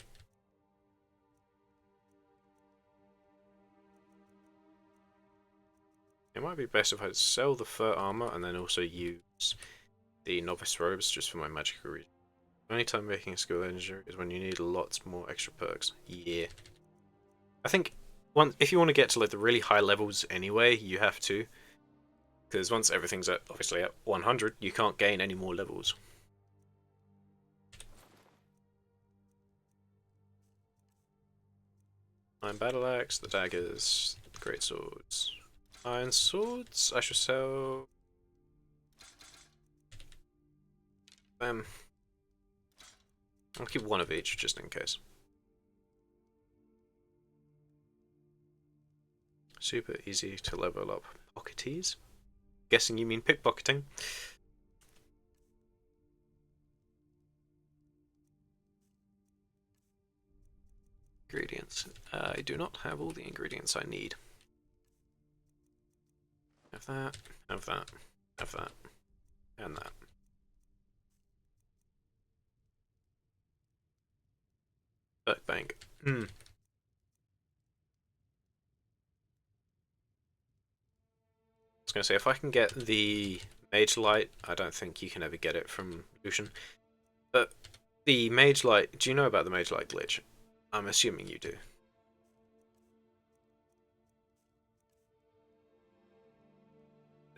Speaker 1: It might be best if I sell the fur armor and then also use the novice robes just for my magical reason. The only time making a skill injury is when you need lots more extra perks. Yeah. I think if you want to get to like the really high levels anyway, you have to. Because once everything's obviously at 100, you can't gain any more levels. Iron battle axe, the daggers, the great swords. Iron swords, I should sell them. I'll keep one of each just in case. Super easy to level up pocketies. Guessing you mean pickpocketing. Ingredients. I do not have all the ingredients I need. Have that, have that, have that, and that. Bank. I was going to say, if I can get the Mage Light, I don't think you can ever get it from Lucian. But the Mage Light, do you know about the Mage Light glitch? I'm assuming you do.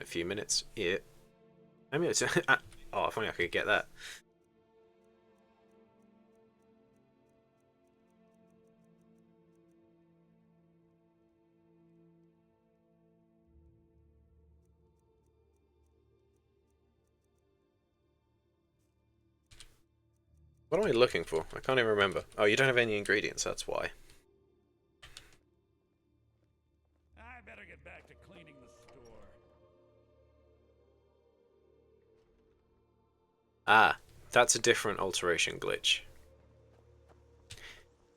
Speaker 1: A few minutes, yeah. I mean, it's oh, if only I could get that. What am I looking for? I can't even remember. Oh, you don't have any ingredients, that's why.
Speaker 3: I better get back to cleaning the store.
Speaker 1: Ah, that's a different alteration glitch.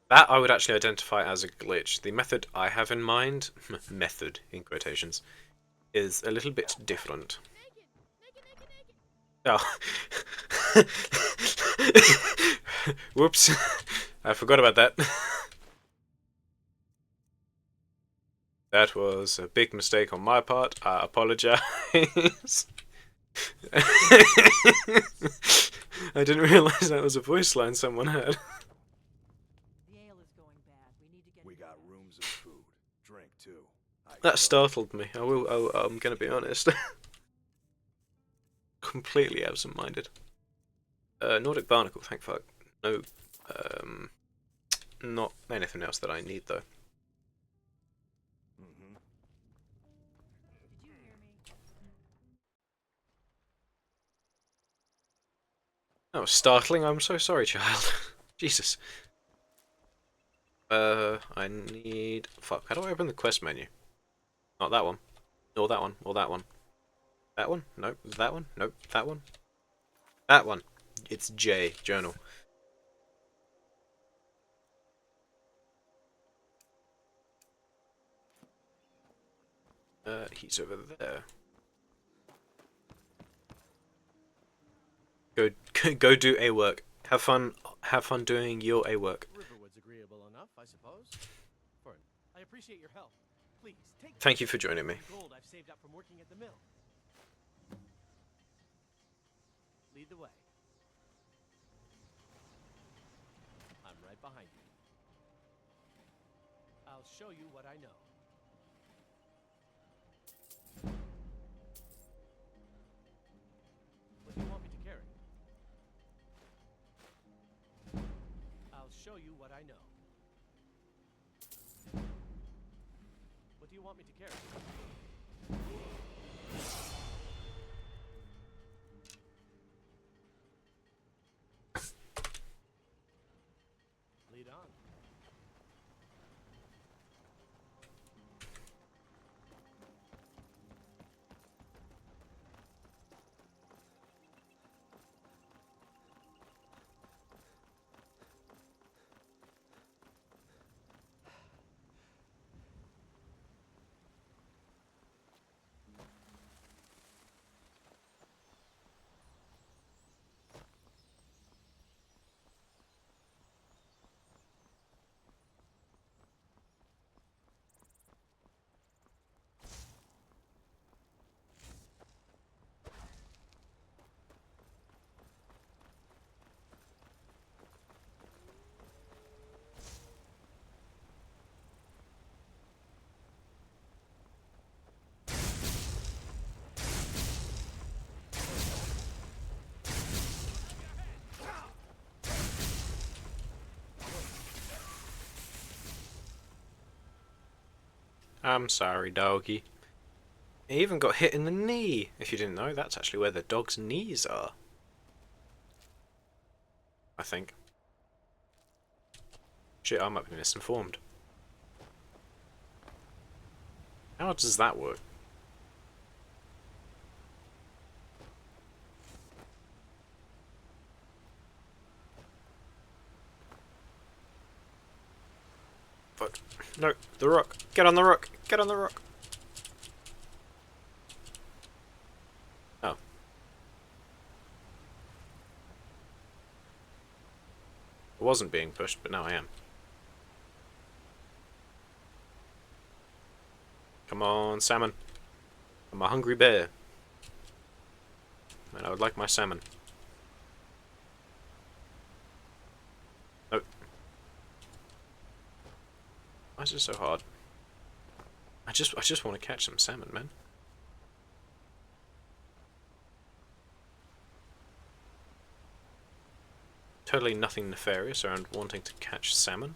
Speaker 1: That I would actually identify as a glitch. The method I have in mind, method in quotations, is a little bit different. Oh. Whoops. I forgot about that. That was a big mistake on my part. I apologize. I didn't realize that was a voice line someone had.
Speaker 10: The ale is going bad. We need to get.
Speaker 4: We got rooms of food, drink too.
Speaker 1: That startled me. I'm gonna be honest. Completely absent-minded. Nordic Barnacle, thank fuck. No, not anything else that I need though.
Speaker 10: Did you hear me?
Speaker 1: That was startling. I'm so sorry, child. Jesus. I need. Fuck. How do I open the quest menu? Not that one. Or that one. Or that one. That one? Nope. That one? Nope. That one? That one. It's J. Journal. He's over there. Go do A work. Have fun doing your A work.
Speaker 9: Riverwood's agreeable enough, I suppose. Fern, I appreciate your help. Please take.
Speaker 1: Thank you for joining me.
Speaker 9: Gold I've saved up from working at the mill. Lead the way. I'm right behind you. I'll show you what I know. What do you want me to carry? I'll show you what I know. What do you want me to carry? Lead on.
Speaker 1: I'm sorry, doggy. He even got hit in the knee. If you didn't know, that's actually where the dog's knees are. I think. Shit, I might be misinformed. How does that work? Fuck. No, the rock. Get on the rock. Get on the rock. Oh. I wasn't being pushed, but now I am. Come on, salmon. I'm a hungry bear. And I would like my salmon. Oh. Why is it so hard? I just want to catch some salmon, man. Totally nothing nefarious around wanting to catch salmon.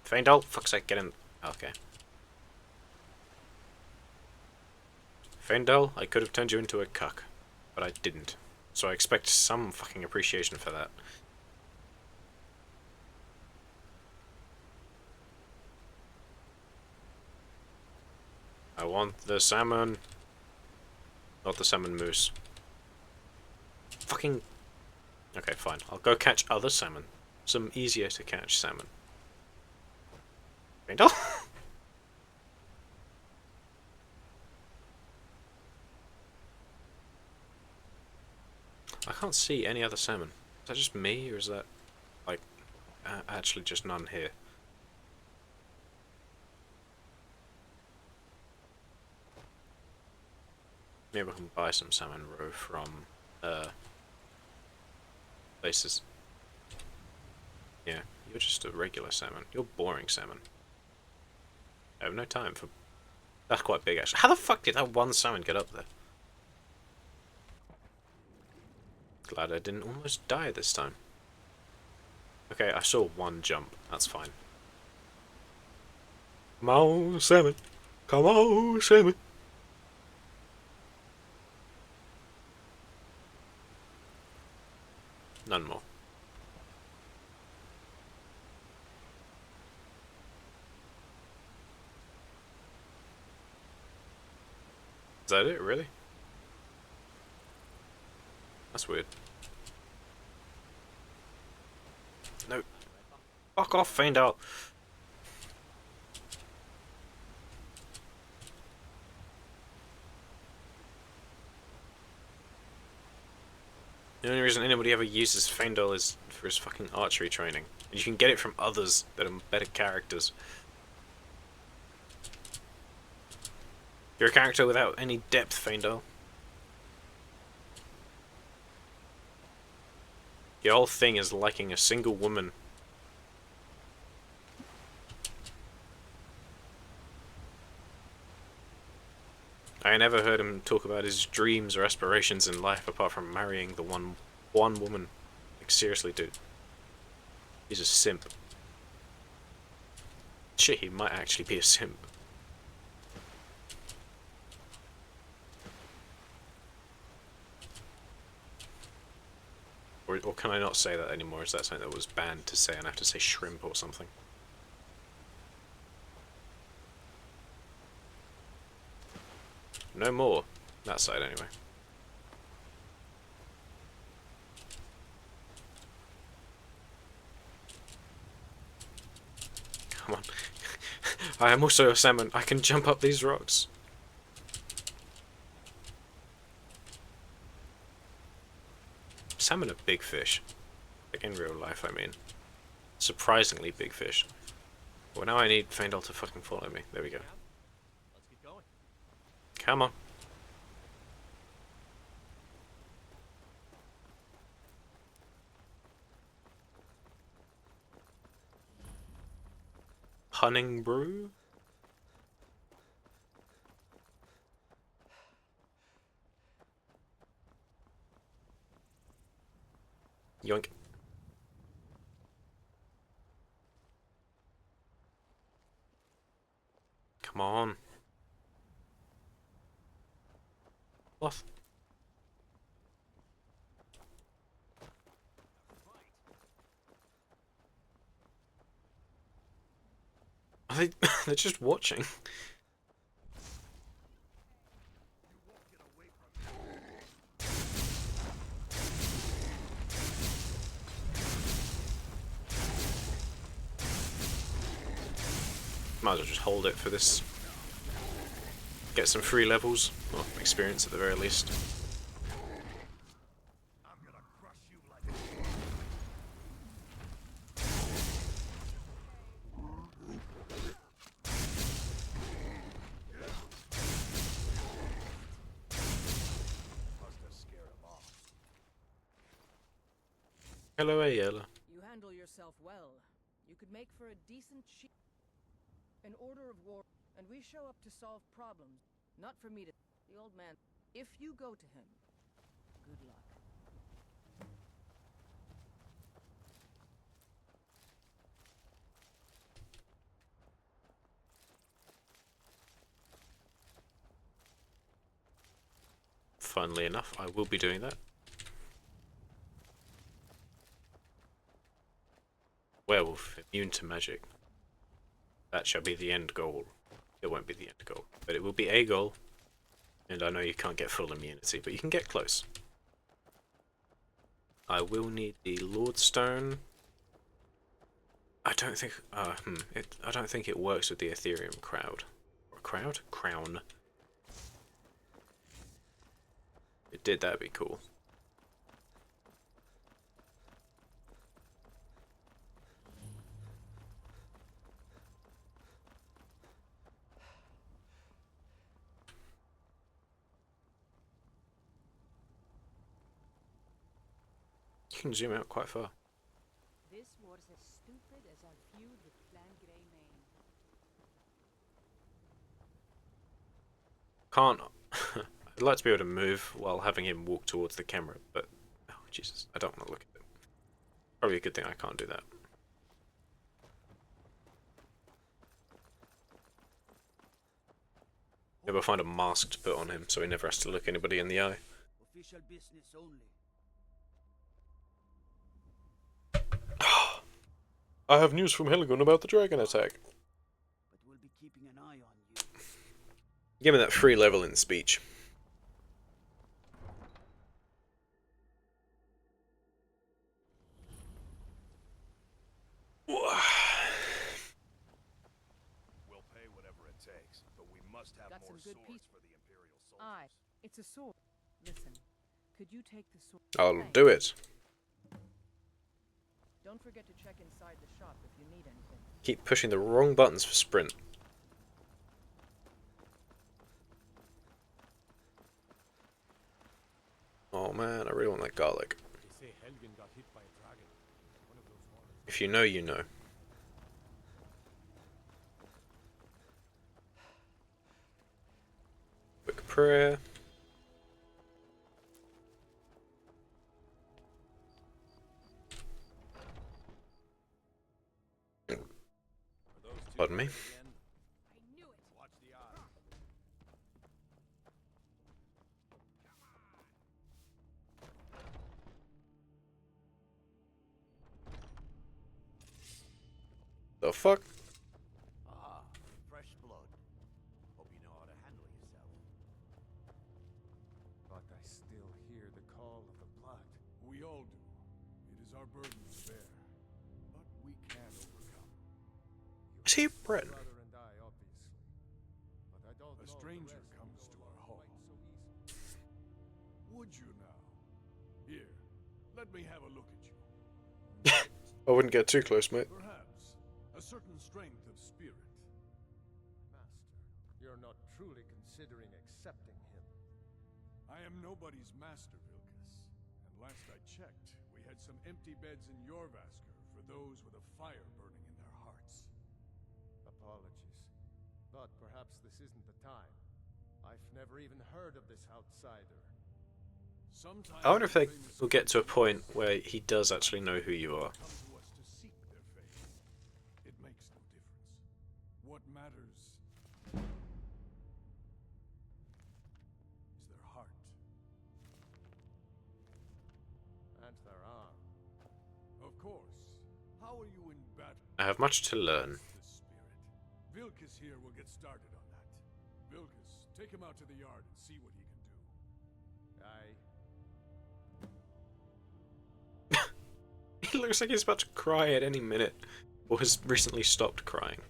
Speaker 1: Faendal, fuck's sake, get in. Okay. Faendal, I could have turned you into a cuck, but I didn't. So I expect some fucking appreciation for that. I want the salmon. Not the salmon moose. Fucking... Okay, fine. I'll go catch other salmon. Some easier to catch salmon. Faendal? I can't see any other salmon. Is that just me, or is that, like, actually just none here? Maybe I can buy some salmon roe from, places. Yeah, you're just a regular salmon. You're boring salmon. I have no time for... That's quite big, actually. How the fuck did that one salmon get up there? Glad I didn't almost die this time. Okay, I saw one jump. That's fine. Come on, salmon. Come on, salmon. None more. Is that it, really? That's weird. No. Fuck off, Faendal. The only reason anybody ever uses Faendal is for his fucking archery training. And you can get it from others that are better characters. You're a character without any depth, Faendal. Your whole thing is liking a single woman. I never heard him talk about his dreams or aspirations in life apart from marrying the one woman. Like, seriously, dude. He's a simp. Shit, he might actually be a simp. Or can I not say that anymore? Is that something that was banned to say and I have to say shrimp or something? No more. That side, anyway. Come on. I am also a salmon. I can jump up these rocks. Salmon are big fish. Like in real life, I mean. Surprisingly big fish. Well, now I need Faendal to fucking follow me. There we go.
Speaker 9: Let's get going.
Speaker 1: Come on. Hunning brew? Yoink. Are they, they're just watching. Might as well just hold it for this. Get some free levels, or experience at the very least.
Speaker 2: I'm gonna crush you like must have scared him off.
Speaker 1: Hello, Ayala.
Speaker 10: You handle yourself well. You could make for a decent chief. An order of war, and we show up to solve problems. Not for me to... The old man... If you go to him, good luck.
Speaker 1: Funnily enough, I will be doing that. Werewolf, immune to magic. That shall be the end goal. It won't be the end goal, but it will be a goal. And I know you can't get full immunity, but you can get close. I will need the Lordstone. I don't think. I don't think it works with the Ethereum crowd. Or crowd? Crown. If it did, that'd be cool. You can zoom out quite far.
Speaker 6: This was as stupid as our feud with Clan Greymane.
Speaker 1: Can't. I'd like to be able to move while having him walk towards the camera, but oh Jesus, I don't want to look at it. Probably a good thing I can't do that. Maybe I'll find a mask to put on him so he never has to look anybody in the eye.
Speaker 8: Official business only.
Speaker 1: I have news from Helgon about the dragon attack.
Speaker 8: But we'll be keeping an eye on you.
Speaker 1: Give me that free level in speech.
Speaker 2: We'll pay whatever it takes, but we must have
Speaker 10: Got
Speaker 2: more
Speaker 10: some good
Speaker 2: swords
Speaker 10: piece-
Speaker 2: for the Imperial soldiers.
Speaker 10: Aye, it's a sword. Listen, could you take the sword?
Speaker 1: I'll
Speaker 10: Thanks.
Speaker 1: do it.
Speaker 10: Don't forget to check inside the shop if you need anything.
Speaker 1: Keep pushing the wrong buttons for sprint. Oh man, I really want that garlic.
Speaker 2: They say Helgen got hit by a dragon. One of those ones.
Speaker 1: If you know, you know. Quick prayer.
Speaker 2: Are those two
Speaker 1: Pardon me.
Speaker 2: again?
Speaker 6: I knew it!
Speaker 2: Watch the eye.
Speaker 1: The fuck?
Speaker 8: Ah, fresh blood. Hope you know how to handle yourself.
Speaker 2: But I still hear the call of the blood. We all do. It is our burden to bear. But we can overcome.
Speaker 1: Is he Breton?
Speaker 2: Brother and I, obviously. But I don't know. A stranger comes to our hall. Would you now? Here, let me have a look at you.
Speaker 1: I wouldn't get too close, mate.
Speaker 2: Perhaps a certain strength of spirit. Master, you're not truly considering accepting him. I am nobody's master, Vilkas. And last I checked, we had some empty beds in your Vasker for those with a fire burning in their hearts. Apologies. But perhaps this isn't the time. I've never even heard of this outsider. Sometimes
Speaker 1: I wonder if they
Speaker 2: famous
Speaker 1: will get to a point where he does actually know who you are.
Speaker 2: come to us to seek their fate. It makes no difference. What matters is their heart. And their arm. Of course. How are you in battle?
Speaker 1: I have much to learn.
Speaker 2: The spirit. here, we'll get started on that. Vilkas, take him out to the yard and see what he can do. Aye.
Speaker 1: He looks like he's about to cry at any minute, or has recently stopped crying.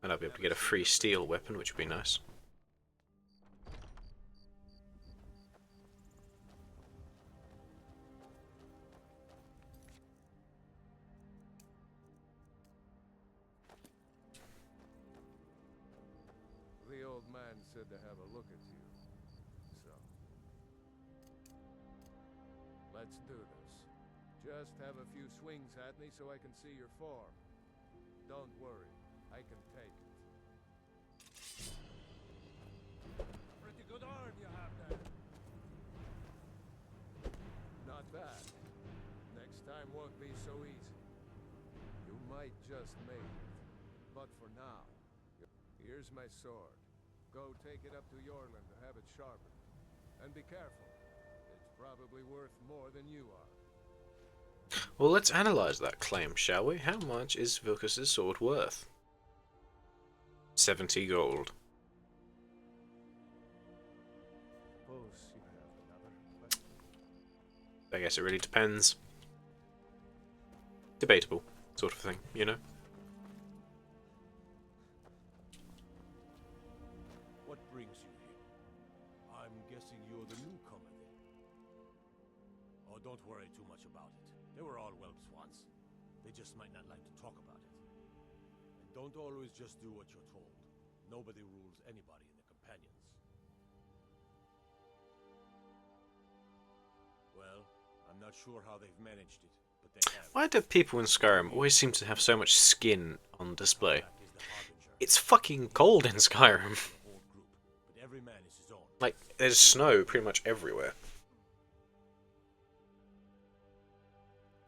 Speaker 1: And I'll be able to get a free steel weapon, which would be nice.
Speaker 2: The old man said to have a look at you. So. Let's do this. Just have a few swings at me so I can see your form. Don't worry, I can take it. Pretty good arm you have there. Not bad. Next time won't be so easy. You might just make it. But for now, here's my sword. Go take it up to Yorland to have it sharpened. And be careful. It's probably worth more than you are.
Speaker 1: Well, let's analyze that claim, shall we? How much is Vilkas' sword worth? 70 gold.
Speaker 2: Suppose you have another question?
Speaker 1: I guess it really depends. Debatable, sort of thing, you know?
Speaker 9: What brings you here? I'm guessing you're the newcomer then. Oh, don't worry too much about it. They were all whelps once. They just might not like to talk about it. And don't always just do what you're told. Nobody rules anybody in the companions. Well, I'm not sure how they've managed it, but they have.
Speaker 1: Why do people in Skyrim always seem to have so much skin on display? It's fucking cold in Skyrim.
Speaker 9: But every man is his own.
Speaker 1: Like, there's snow pretty much everywhere.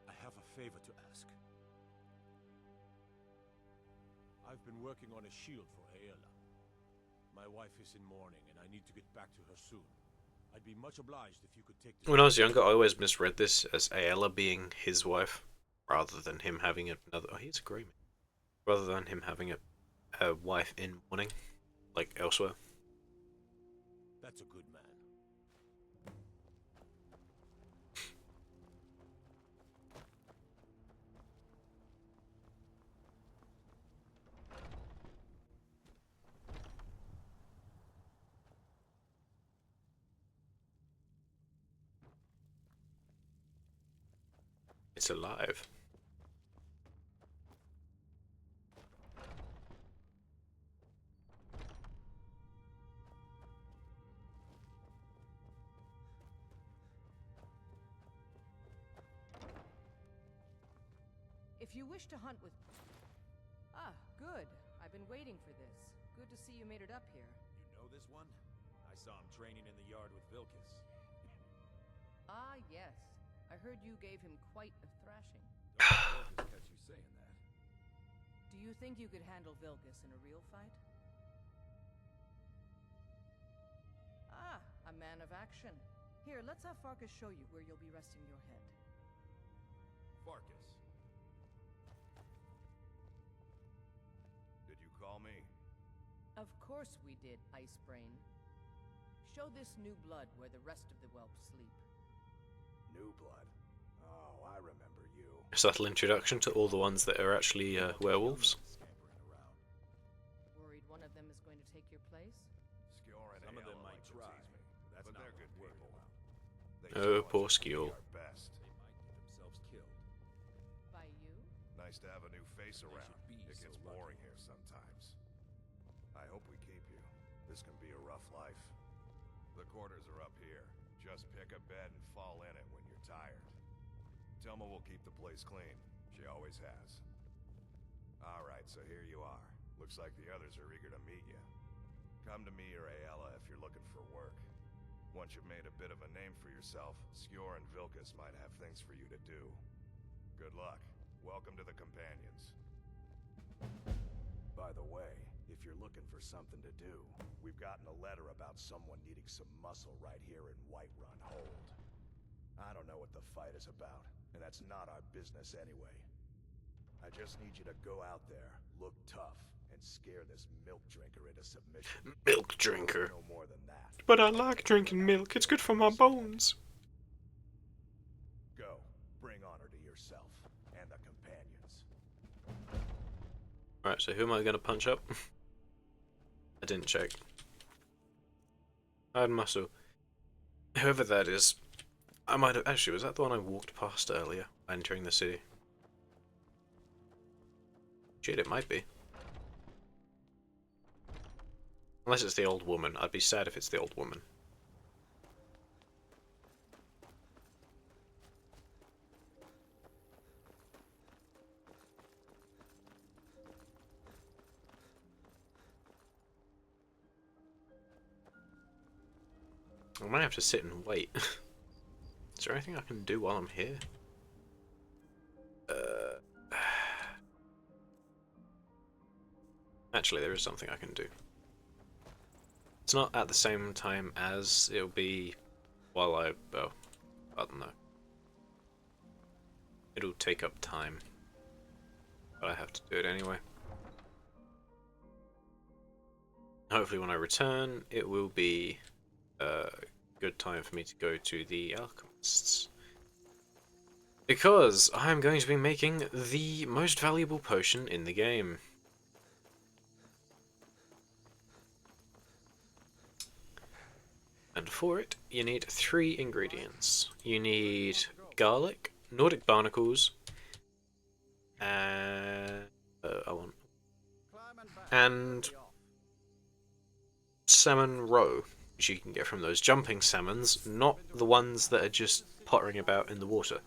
Speaker 9: I have a favor to ask. I've been working on a shield for Aela. My wife is in mourning, and I need to get back to her soon. I'd be much obliged if you could take this.
Speaker 1: When I was younger, I always misread this as Aela being his wife, rather than him having another. Oh, he's a grey man. Rather than him having a wife in mourning, like elsewhere.
Speaker 9: That's a good man.
Speaker 1: It's alive.
Speaker 10: If you wish to hunt with... Ah, good. I've been waiting for this. Good to see you made it up here.
Speaker 4: You know this one? I saw him training in the yard with Vilkas.
Speaker 10: Ah, yes. I heard you gave him quite a thrashing.
Speaker 4: Vilkas catch you saying that.
Speaker 10: Do you think you could handle Vilkas in a real fight? Ah, a man of action. Here, let's have Farkas show you where you'll be resting your head.
Speaker 4: Farkas. Did you call me?
Speaker 10: Of course we did, Icebrain. Show this new blood where the rest of the whelps sleep.
Speaker 4: New blood. Oh, I remember you.
Speaker 1: A subtle introduction to all the ones that are actually werewolves.
Speaker 4: Scampering around.
Speaker 10: Worried one of them is going to take your place?
Speaker 4: Skjor and
Speaker 2: Some of them
Speaker 4: Aela
Speaker 2: might
Speaker 4: like to
Speaker 2: try,
Speaker 4: tease me,
Speaker 2: but
Speaker 4: but they're good
Speaker 2: worth
Speaker 4: people. They
Speaker 1: Oh,
Speaker 4: show
Speaker 1: poor
Speaker 4: us we
Speaker 1: Skjor.
Speaker 4: are best.
Speaker 2: They might get themselves killed.
Speaker 10: By you?
Speaker 4: Nice to have a new face
Speaker 2: They
Speaker 4: around.
Speaker 2: should be
Speaker 4: It
Speaker 2: so
Speaker 4: gets
Speaker 2: lucky.
Speaker 4: boring here sometimes. I hope we keep you. This can be a rough life. The quarters are up here. Just pick a bed and fall in it when you're tired. Telma will keep the place clean. She always has. Alright, so here you are. Looks like the others are eager to meet you. Come to me or Aela if you're looking for work. Once you've made a bit of a name for yourself, Skjor and Vilkas might have things for you to do. Good luck. Welcome to the Companions. By the way, If you're looking for something to do, we've gotten a letter about someone needing some muscle right here in Whiterun Hold. I don't know what the fight is about, and that's not our business anyway. I just need you to go out there, look tough, and scare this milk drinker into submission.
Speaker 1: Milk drinker.
Speaker 4: No more than that.
Speaker 1: But I like drinking milk. It's good for my bones.
Speaker 4: Go. Bring honor to yourself and the companions.
Speaker 1: Alright, so who am I going to punch up? I didn't check. I had muscle. Whoever that is, I might have... Actually, was that the one I walked past earlier, entering the city? Shit, it might be. Unless it's the old woman. I'd be sad if it's the old woman. I might have to sit and wait. Is there anything I can do while I'm here? Actually, there is something I can do. It's not at the same time as it'll be while I don't know. It'll take up time. But I have to do it anyway. Hopefully when I return, it will be a good time for me to go to the alchemists. Because I'm going to be making the most valuable potion in the game. And for it, you need 3 ingredients. You need garlic, Nordic barnacles, and salmon roe, which you can get from those jumping salmons, not the ones that are just pottering about in the water.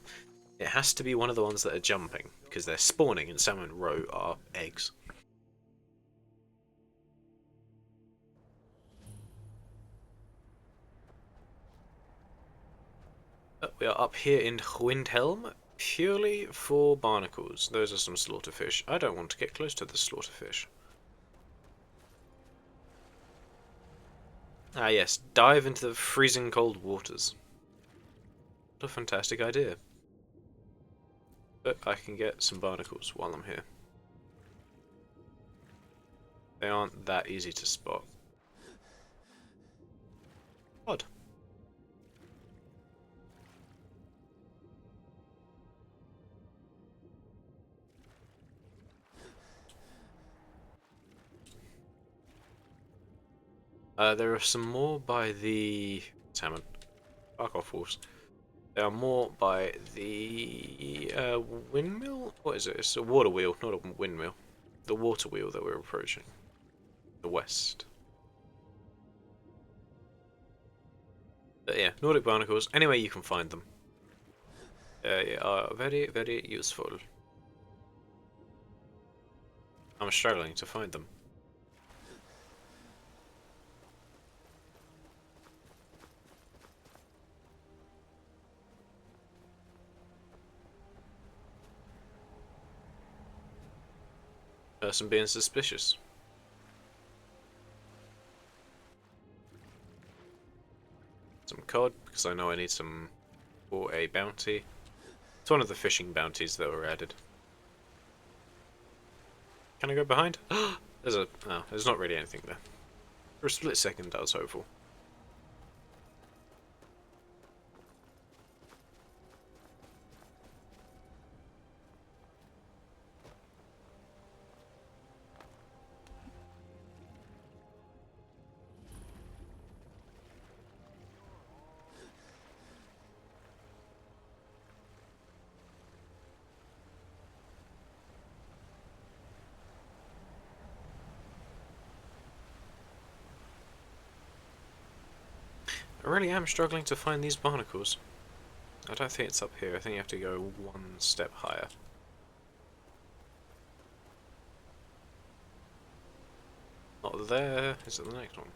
Speaker 1: It has to be one of the ones that are jumping, because they're spawning, and salmon roe are eggs. We are up here in Windhelm, purely for barnacles. Those are some slaughterfish. I don't want to get close to the slaughterfish. Ah yes, dive into the freezing cold waters. What a fantastic idea. But I can get some barnacles while I'm here. They aren't that easy to spot. Odd. There are some more by the salmon. Fuck off, wolves. There are more by the windmill? What is it? It's a water wheel, not a windmill. The water wheel that we're approaching. The west. But yeah, Nordic barnacles. Anyway, you can find them. They are very, very useful. I'm struggling to find them. Person being suspicious. Some cod, because I know I need some for a bounty. It's one of the fishing bounties that were added. Can I go behind? There's not really anything there. For a split second I was hopeful. I really am struggling to find these barnacles. I don't think it's up here. I think you have to go one step higher. Not there. Is it the next one?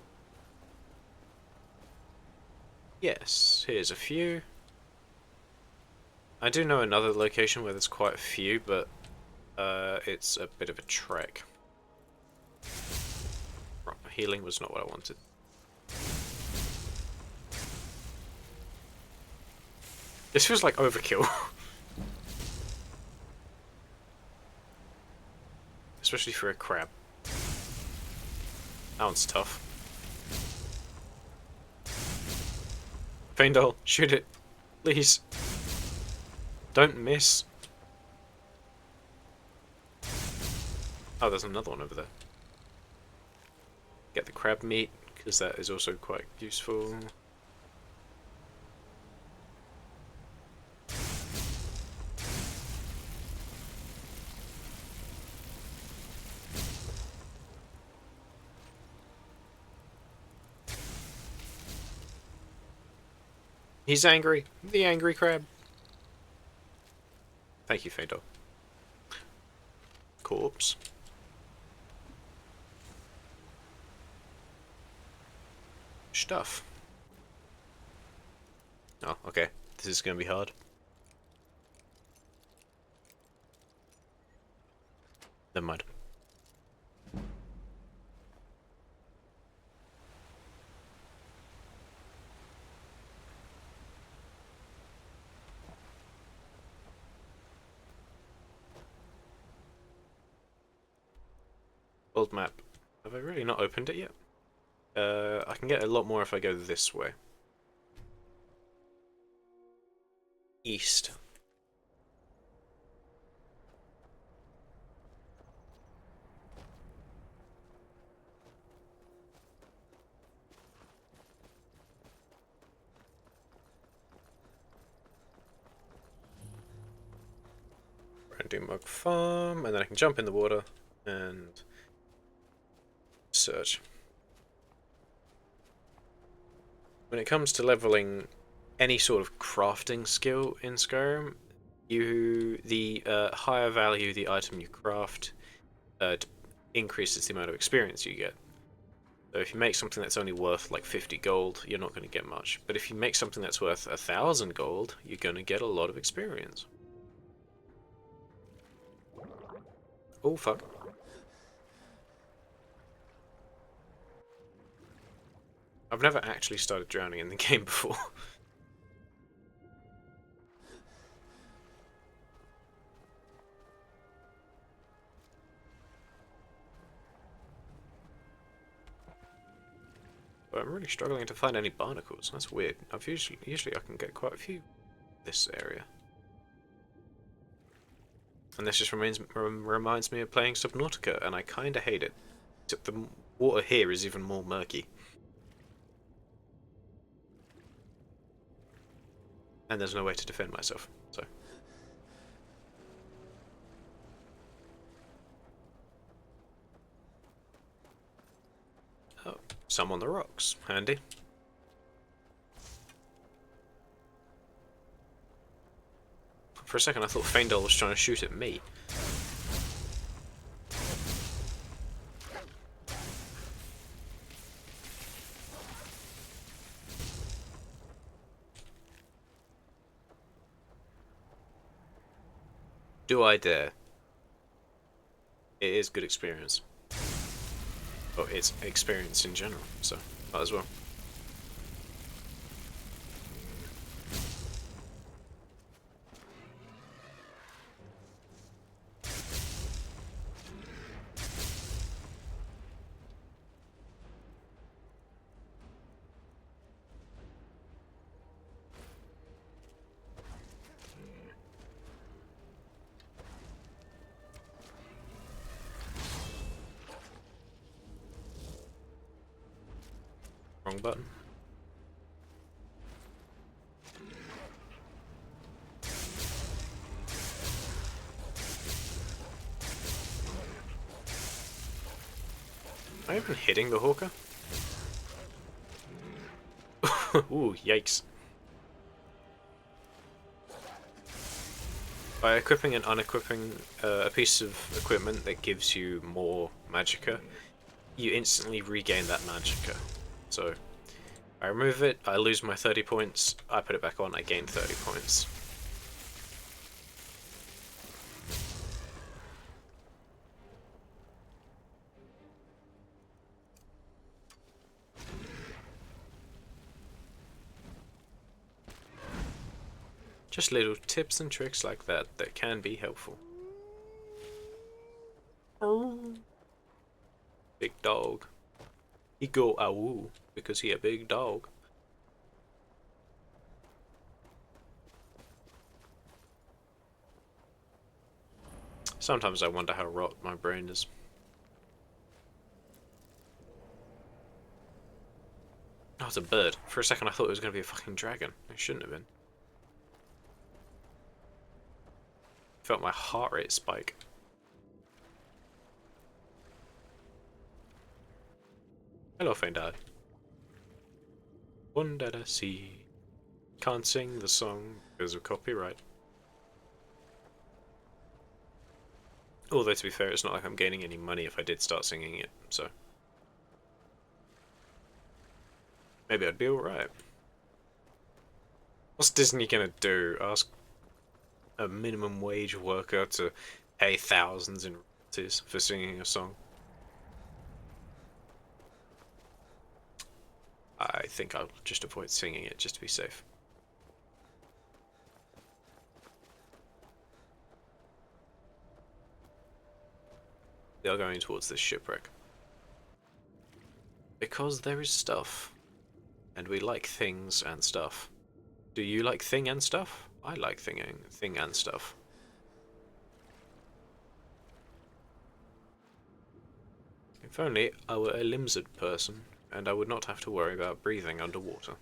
Speaker 1: Yes, here's a few. I do know another location where there's quite a few, but it's a bit of a trek. healing was not what I wanted. This feels like overkill. Especially for a crab. That one's tough. Faendal, shoot it. Please. Don't miss. Oh, there's another one over there. Get the crab meat, because that is also quite useful. He's angry. The angry crab. Thank you, Faendal. Corpse. Stuff. Oh, okay. This is gonna be hard. Never mind. Old map. Have I really not opened it yet? I can get a lot more if I go this way. East. Brandy Mug Farm, and then I can jump in the water and search. When it comes to leveling any sort of crafting skill in Skyrim, the higher value the item you craft increases the amount of experience you get. So if you make something that's only worth like 50 gold, you're not going to get much. But if you make something that's worth 1,000 gold, you're going to get a lot of experience. Oh fuck. I've never actually started drowning in the game before. But I'm really struggling to find any barnacles. That's weird. Usually I can get quite a few this area. And this just reminds me of playing Subnautica, and I kinda hate it. Except the water here is even more murky. And there's no way to defend myself, so. Oh, some on the rocks. Handy. For a second I thought Faendal was trying to shoot at me. Do I dare? It is good experience. Well, it's experience in general, so might as well. Wrong button. Am I even hitting the hawker? Ooh, yikes. By equipping and unequipping a piece of equipment that gives you more magicka, you instantly regain that magicka. So, I remove it, I lose my 30 points, I put it back on, I gain 30 points. Just little tips and tricks like that that can be helpful. Big dog. He go awoo because he a big dog. Sometimes I wonder how rot my brain is. Oh, it's a bird. For a second I thought it was going to be a fucking dragon. It shouldn't have been. Felt my heart rate spike. Hello, Feindad. One that I see. Can't sing the song because of copyright. Although, to be fair, it's not like I'm gaining any money if I did start singing it, so... maybe I'd be alright. What's Disney gonna do? Ask a minimum wage worker to pay thousands in royalties for singing a song? I think I'll just avoid singing it just to be safe. They are going towards this shipwreck. Because there is stuff. And we like things and stuff. Do you like thing and stuff? I like thing and stuff. If only I were a lizard person, and I would not have to worry about breathing underwater.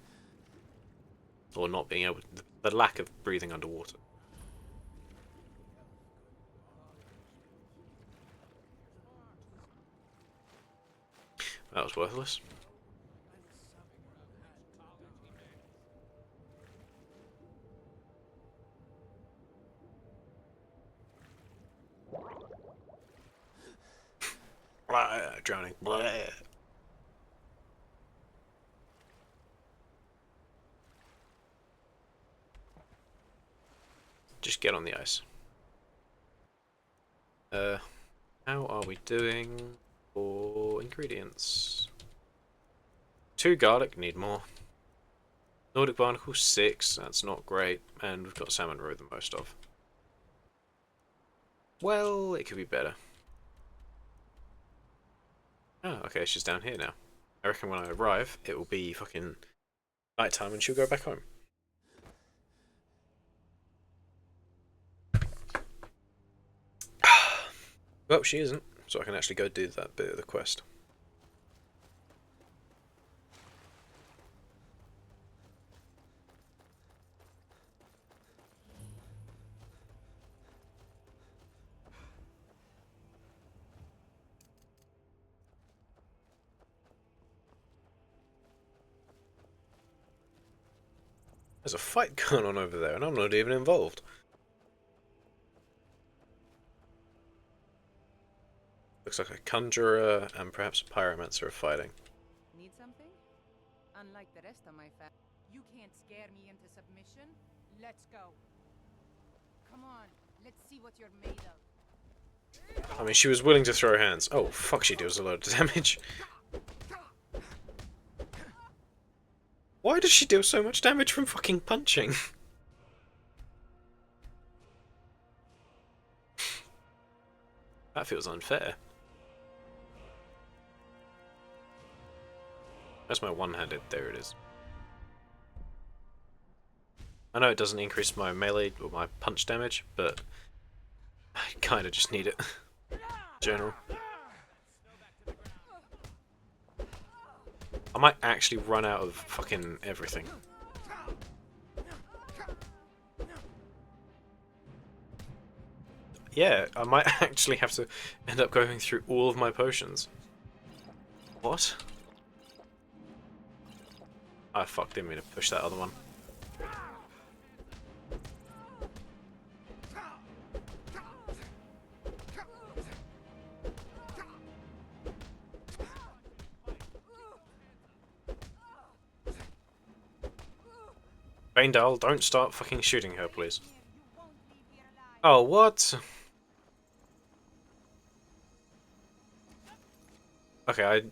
Speaker 1: Or not being able to, the lack of breathing underwater. That was worthless. Blah, drowning. Blah. Just get on the ice. How are we doing for ingredients? 2 garlic, need more. Nordic barnacle 6, that's not great, and we've got salmon roe the most of. Well, it could be better. Oh, okay, she's down here now. I reckon when I arrive, it will be fucking nighttime and she'll go back home. Well, she isn't, so I can actually go do that bit of the quest. There's a fight going on over there, and I'm not even involved. Looks like a conjurer and perhaps a pyromancer are fighting.
Speaker 10: Need something? Unlike the rest of my you can't scare me into submission. Let's go. Come on, let's see what you're made of.
Speaker 1: I mean, she was willing to throw hands. Oh, fuck, she deals a lot of damage. Why does she deal so much damage from fucking punching? That feels unfair. That's my one-handed. There it is. I know it doesn't increase my melee or my punch damage, but I kind of just need it. In general. I might actually run out of fucking everything. Yeah, I might actually have to end up going through all of my potions. What? Oh fuck, didn't mean to push that other one. Vaindal, don't start fucking shooting her, please. Oh, what? Okay,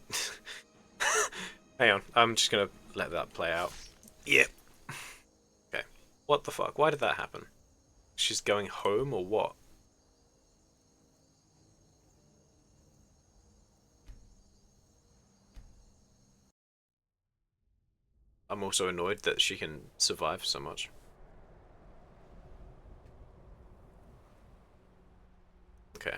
Speaker 1: hang on, I'm just gonna let that play out. Yep. Okay. What the fuck? Why did that happen? She's going home or what? I'm also annoyed that she can survive so much. Okay.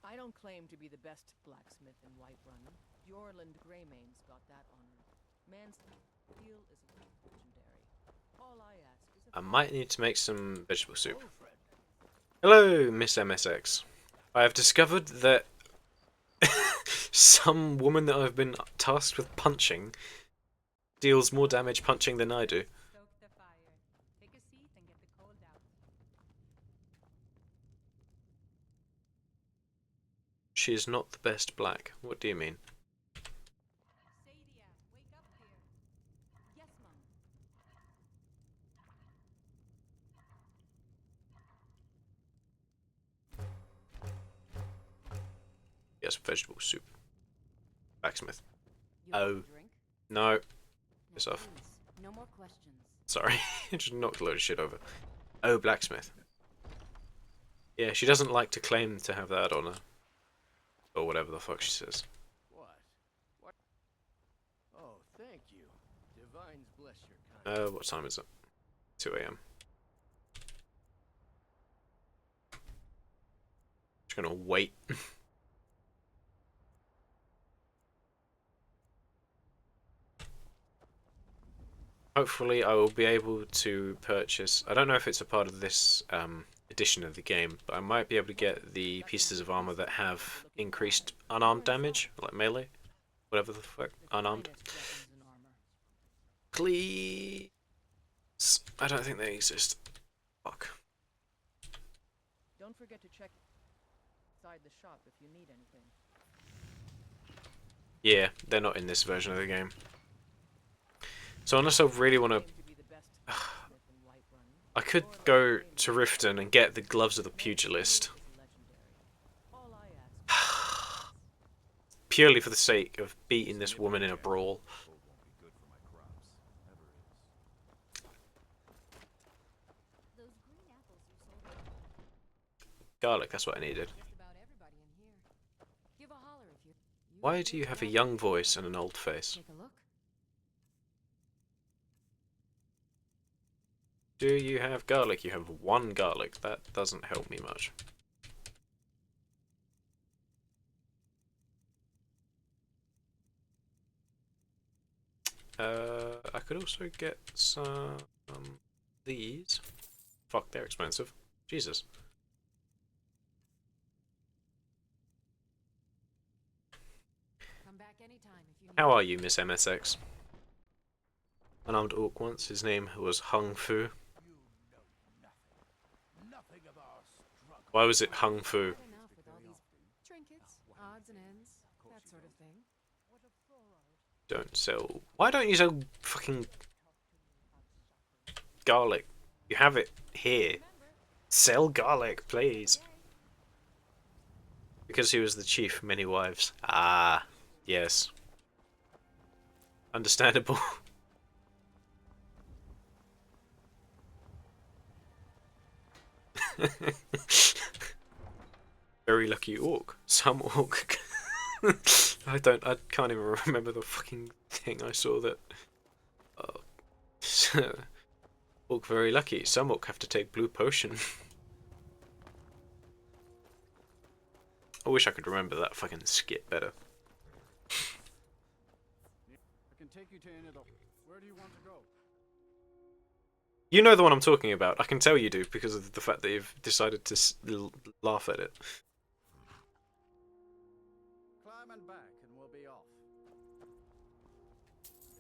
Speaker 10: I don't claim to be the best blacksmith in Whiterun. Bjorland Greymane's got that honor. Man's steel is legendary. All I ask is
Speaker 1: I might need to make some vegetable soup. Hello, Miss MSX. I have discovered that some woman that I've been tasked with punching deals more damage punching than I do.
Speaker 6: Stoke the fire. Take a seat and get the cold out.
Speaker 1: She is not the best black. What do you mean?
Speaker 6: Sadia, wake up here.
Speaker 10: Yes, Mum.
Speaker 1: Yes, vegetable soup. Blacksmith.
Speaker 5: You want
Speaker 1: Oh.
Speaker 5: a drink?
Speaker 1: No.
Speaker 5: Now,
Speaker 1: Piss off.
Speaker 5: please, no more questions.
Speaker 1: Sorry. Just knocked a load of shit over. Oh, blacksmith. Yeah, she doesn't like to claim to have that on her. Or whatever the fuck she says.
Speaker 9: What? Oh, thank you. Divines bless your kind.
Speaker 1: What time is it? 2 AM. Just gonna wait. Hopefully I will be able to purchase... I don't know if it's a part of this edition of the game, but I might be able to get the pieces of armor that have increased unarmed damage, like melee. Whatever the fuck, unarmed. Please. I don't think they exist. Fuck.
Speaker 10: Don't forget to check inside the shop if you need anything.
Speaker 1: Yeah, they're not in this version of the game. So unless I really want to... I could go to Riften and get the gloves of the pugilist. Purely for the sake of beating this woman in a brawl.
Speaker 5: Those green apples you sold.
Speaker 1: Garlic, that's what I needed.
Speaker 7: Just about everybody in here. Give a holler if you.
Speaker 1: Why do you have a young voice and an old face?
Speaker 5: Take a look.
Speaker 1: Do you have garlic? You have one garlic. That doesn't help me much. I could also get some these. Fuck, they're expensive. Jesus.
Speaker 7: Come back anytime if you need.
Speaker 1: How are you, Miss MSX? Unarmed orc once. His name was Hung Fu. Why was it Hung Fu?
Speaker 7: Enough with all these trinkets, odds and ends, that sort of thing.
Speaker 1: Don't sell. Why don't you sell fucking garlic? You have it here. Sell garlic, please. Because he was the chief of many wives. Ah, yes. Understandable. Very lucky orc. Some orc. I can't even remember the fucking thing I saw that. Orc very lucky. Some orc have to take blue potion. I wish I could remember that fucking skit better.
Speaker 2: I can take you to any of the... Where do you want to go?
Speaker 1: You know the one I'm talking about. I can tell you do because of the fact that you've decided to laugh at it.
Speaker 2: Climb and back and we'll be off.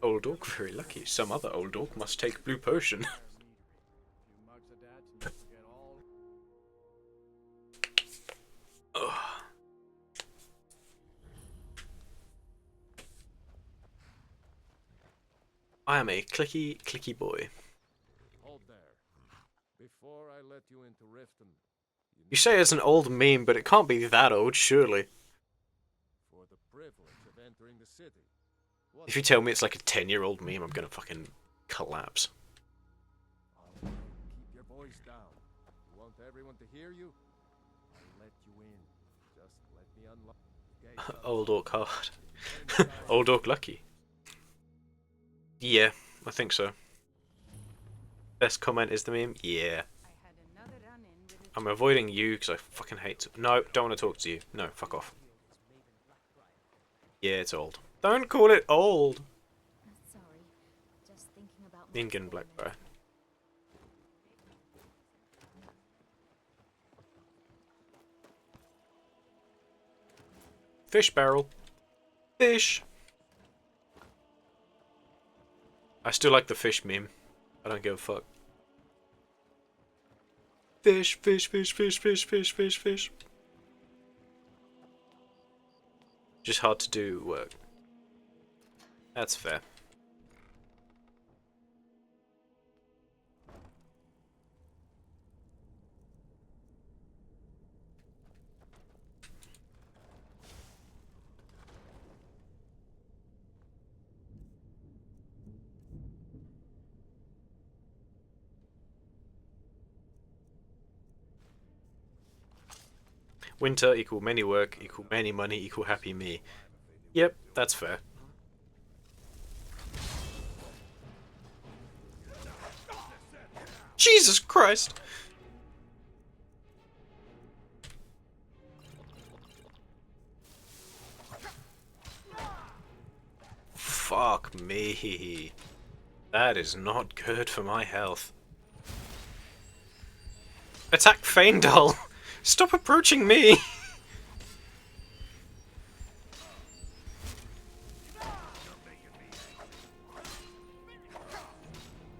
Speaker 1: Old orc very lucky. Some other old orc must take blue potion.
Speaker 2: You mugs of dads and you forget all...
Speaker 1: Ugh. I am a clicky boy.
Speaker 2: Hold there. Before I let you to Riften.
Speaker 1: You say it's an old meme, but it can't be that old, surely.
Speaker 2: For the privilege of entering the city.
Speaker 1: If you tell me it's like a 10-year-old meme, I'm gonna fucking collapse.
Speaker 2: All right, keep your voice down. You want everyone to hear you? I'll let you in. Just let me unlock the gate.
Speaker 1: Old Orc hard. Old Orc lucky. Yeah, I think so. Best comment is the meme? Yeah. I'm avoiding you because I fucking hate to... No, don't want to talk to you. No, fuck off. Yeah, it's old. Don't call it old!
Speaker 5: Sorry, just thinking about
Speaker 1: Ningen Blackbriar. Fish barrel. Fish! I still like the fish meme. I don't give a fuck. Fish, fish, fish, fish, fish, fish, fish, fish. Just hard to do work. That's fair. Winter equal many work equal many money equal happy me. Yep, that's fair. Jesus Christ! Fuck me. That is not good for my health. Attack Feindal! Stop approaching me!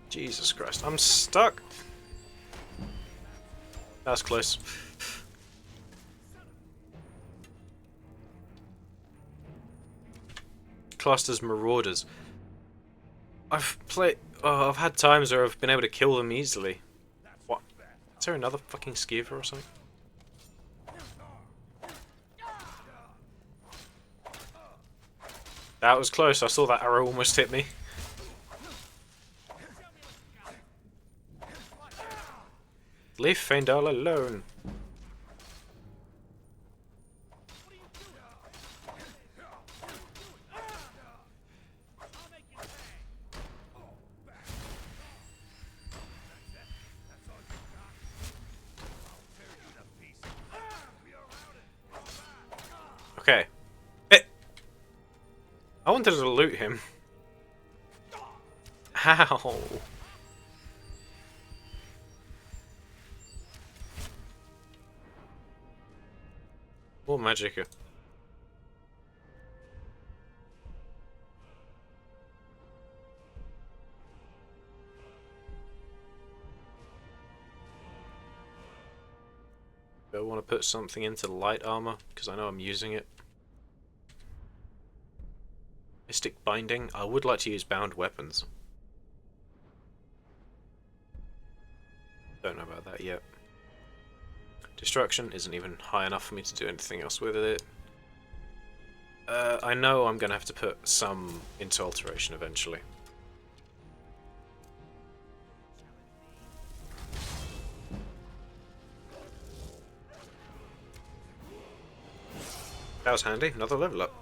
Speaker 1: Jesus Christ, I'm stuck! That was close. Classed as Marauders. I've had times where I've been able to kill them easily. What? Is there another fucking skeever or something? That was close, I saw that arrow almost hit me. Leave Feindal alone. Okay. I wanted to loot him. How? What magic? Do I want to put something into light armor? Because I know I'm using it. Mystic binding? I would like to use bound weapons. Don't know about that yet. Destruction isn't even high enough for me to do anything else with it. I know I'm going to have to put some into alteration eventually. That was handy, another level up.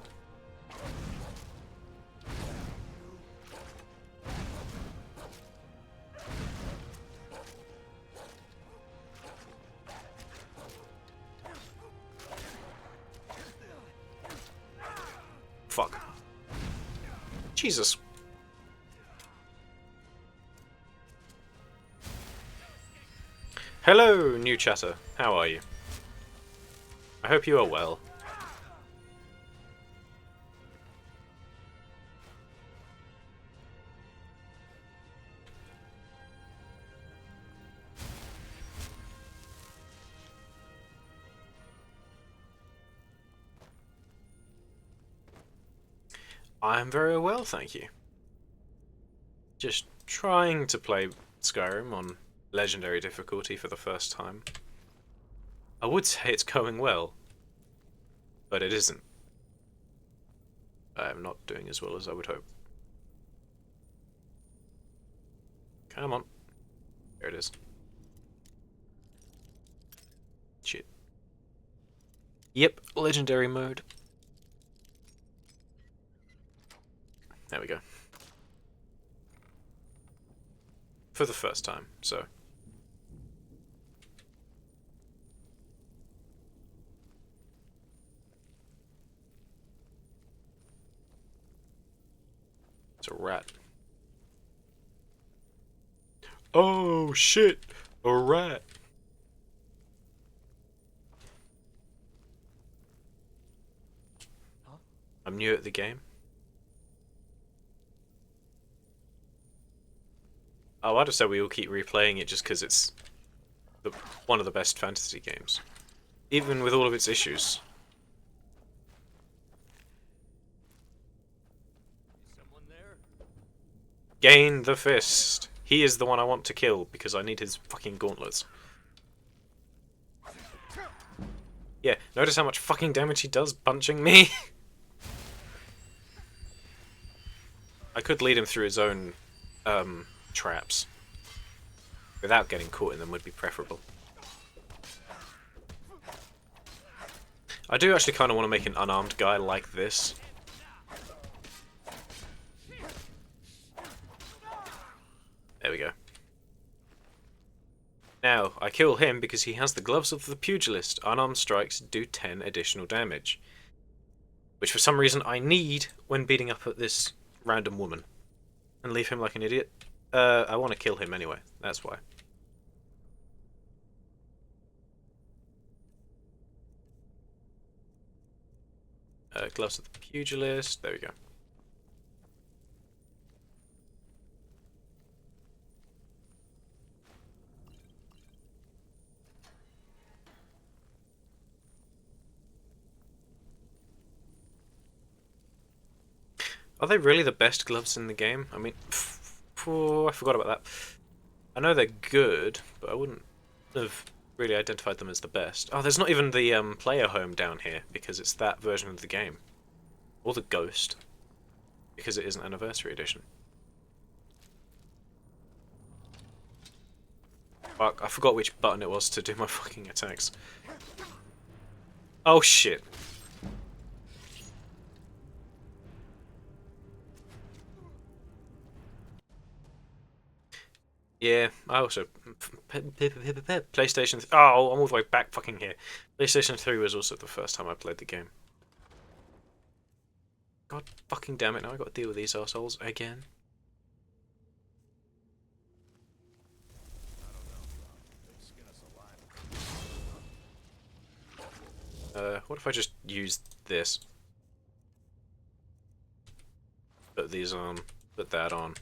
Speaker 1: Fuck. Jesus. Hello, new chatter. How are you? I hope you are well. I'm very well, thank you. Just trying to play Skyrim on legendary difficulty for the first time. I would say it's going well, but it isn't. I'm not doing as well as I would hope. Come on. There it is. Shit. Yep, legendary mode. There we go. For the first time, so. It's a rat. Oh shit! A rat!
Speaker 9: Huh?
Speaker 1: I'm new at the game. Oh, I just said we all keep replaying it just because it's one of the best fantasy games. Even with all of its issues.
Speaker 9: Is someone there?
Speaker 1: Gain the fist. He is the one I want to kill because I need his fucking gauntlets. Yeah, notice how much fucking damage he does punching me? I could lead him through his own, traps. Without getting caught in them would be preferable. I do actually kind of want to make an unarmed guy like this. There we go. Now, I kill him because he has the gloves of the pugilist. Unarmed strikes do 10 additional damage. Which for some reason I need when beating up at this random woman. And leave him like an idiot. I want to kill him anyway, that's why. Gloves of the pugilist, there we go. Are they really the best gloves in the game? I mean, I forgot about that. I know they're good, but I wouldn't have really identified them as the best. Oh, there's not even the player home down here, because it's that version of the game. Or the Ghost, because it is an Anniversary Edition. Fuck, I forgot which button it was to do my fucking attacks. Oh shit. Yeah, I also... PlayStation... Oh, I'm all the way back fucking here. PlayStation 3 was also the first time I played the game. God fucking damn it, now I gotta deal with these assholes again. What if I just use this? Put these on, put that on.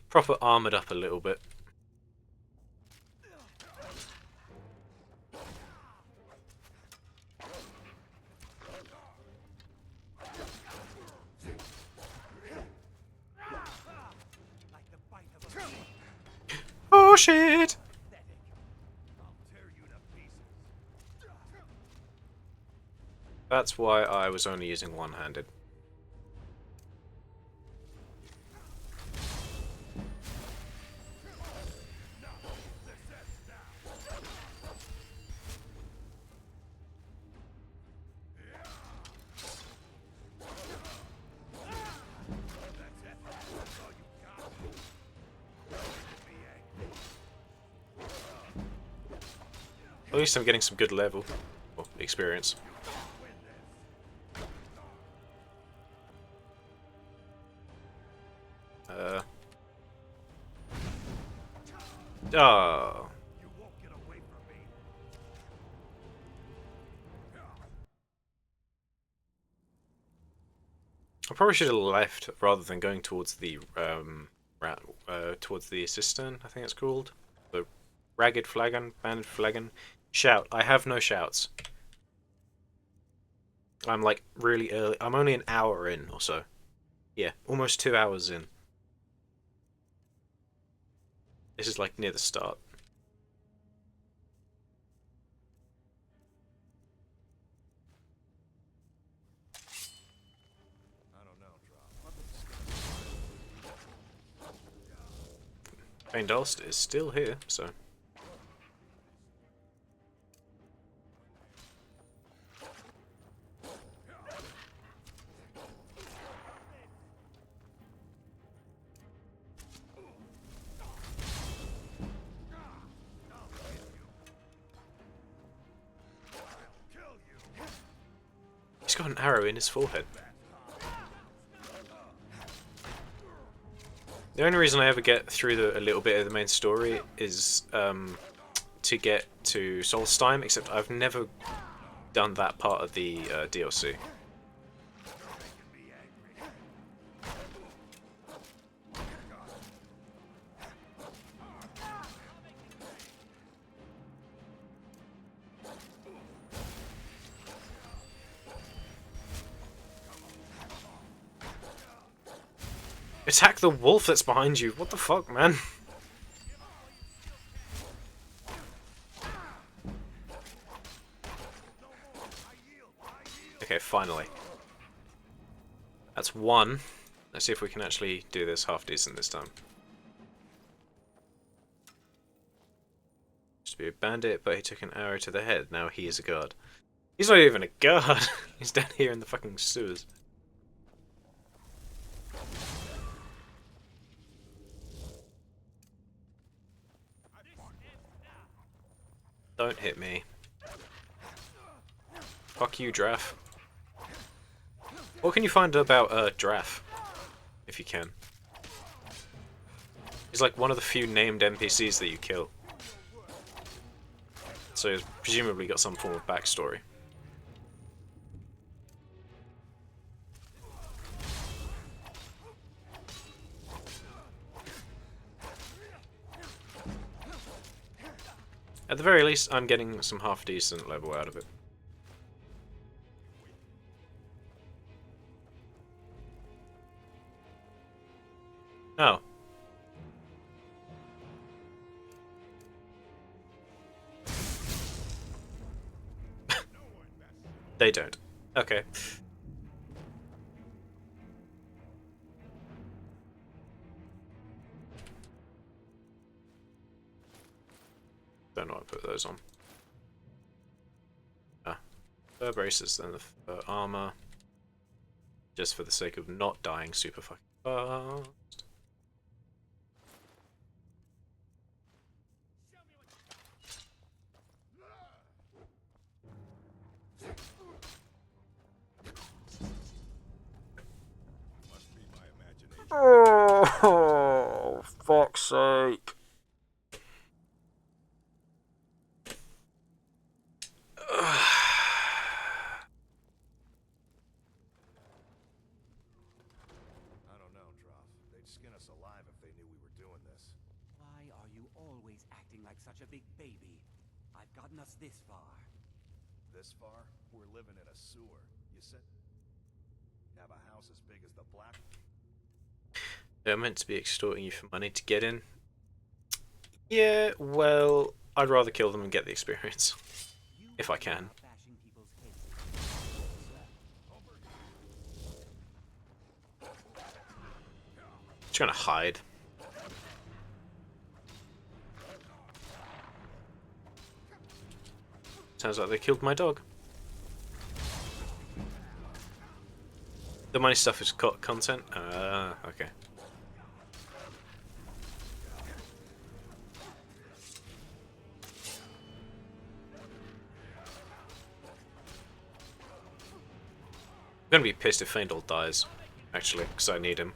Speaker 1: Proper armoured up a little bit. Oh shit! That's why I was only using one-handed. At least I'm getting some good level, or experience. Oh. I probably should have left rather than going towards the towards the cistern, I think it's called. The ragged flagon, banded flagon. Shout. I have no shouts. I'm like really early. I'm only an hour in or so. Yeah, almost 2 hours in. This is like near the start. Faindalst is still here, so. He's got an arrow in his forehead. The only reason I ever get through a little bit of the main story is to get to Solstheim, except I've never done that part of the DLC. Attack the wolf that's behind you. What the fuck, man? Okay, finally. That's one. Let's see if we can actually do this half decent this time. Used to be a bandit, but he took an arrow to the head. Now he is a guard. He's not even a guard. He's down here in the fucking sewers. Don't hit me. Fuck you, Draff. What can you find about Draff? If you can. He's like one of the few named NPCs that you kill. So he's presumably got some form of backstory. At the very least, I'm getting some half-decent level out of it. Oh. They don't. Okay. Don't know how to put those on. Ah. Fur braces, then the fur armor. Just for the sake of not dying super fucking fast. Oh, fuck's sake.
Speaker 4: I don't know, Droff. They'd skin us alive if they knew we were doing this.
Speaker 8: Why are you always acting like such a big baby? I've gotten us this far.
Speaker 4: This far? We're living in a sewer. You said... have a house as big as the Black...
Speaker 1: They're meant to be extorting you for money to get in. Yeah, well, I'd rather kill them and get the experience. If I can. Just gonna hide. Sounds like they killed my dog. The money stuff is content? Okay. I'm gonna be pissed if Faendal dies, actually, because I need him.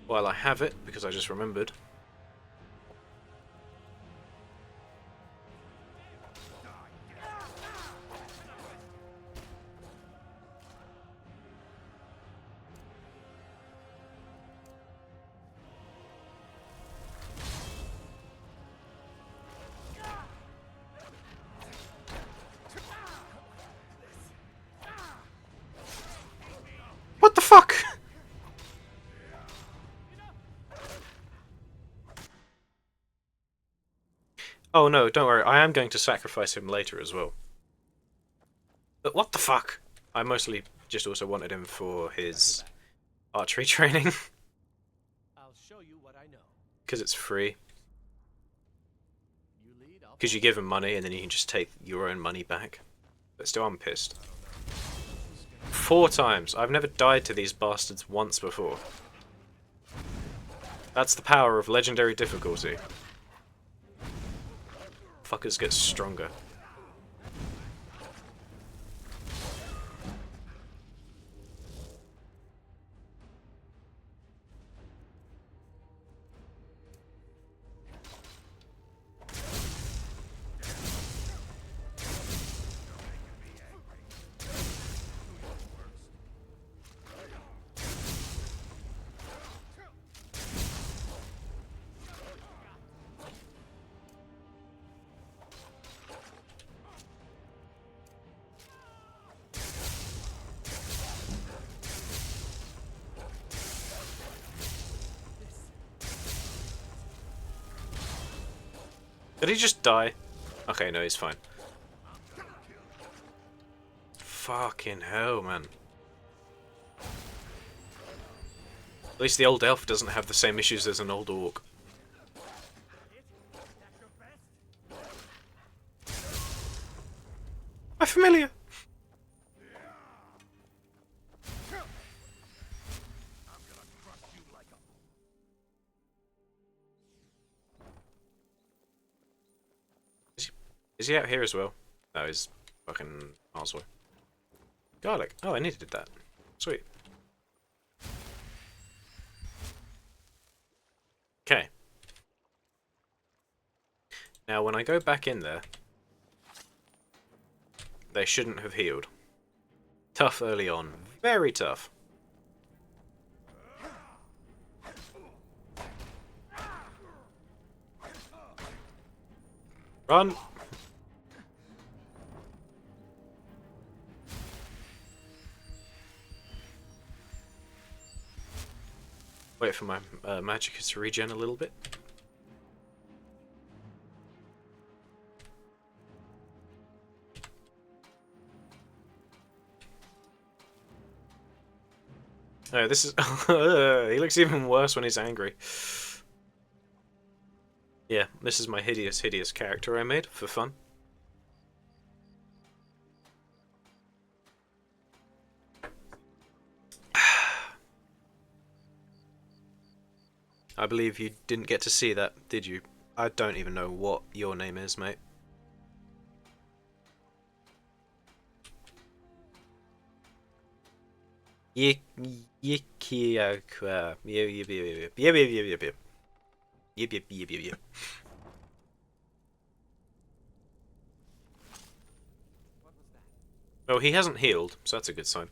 Speaker 1: While I have it, because I just remembered. What the fuck? Oh no, don't worry, I am going to sacrifice him later as well. But what the fuck? I mostly just also wanted him for his archery training.
Speaker 9: I'll show you what I know.
Speaker 1: Because it's free.
Speaker 9: You lead, I'll
Speaker 1: Because you give him money and then you can just take your own money back. But still, I'm pissed. 4 times. I've never died to these bastards once before. That's the power of legendary difficulty. Fuckers get stronger. Did he just die? Okay, no, he's fine. Fucking hell, man. At least the old elf doesn't have the same issues as an old orc. I'm familiar. Is he out here as well? No, he's fucking miles away. Garlic. Oh, I needed that. Sweet. Okay. Now, when I go back in there, they shouldn't have healed. Tough early on. Very tough. Run! Wait for my magic to regen a little bit. Oh, this is... he looks even worse when he's angry. Yeah, this is my hideous, hideous character I made for fun. I believe you didn't get to see that, did you? I don't even know what your name is, mate. Yep. Oh, he hasn't healed, so that's a good sign.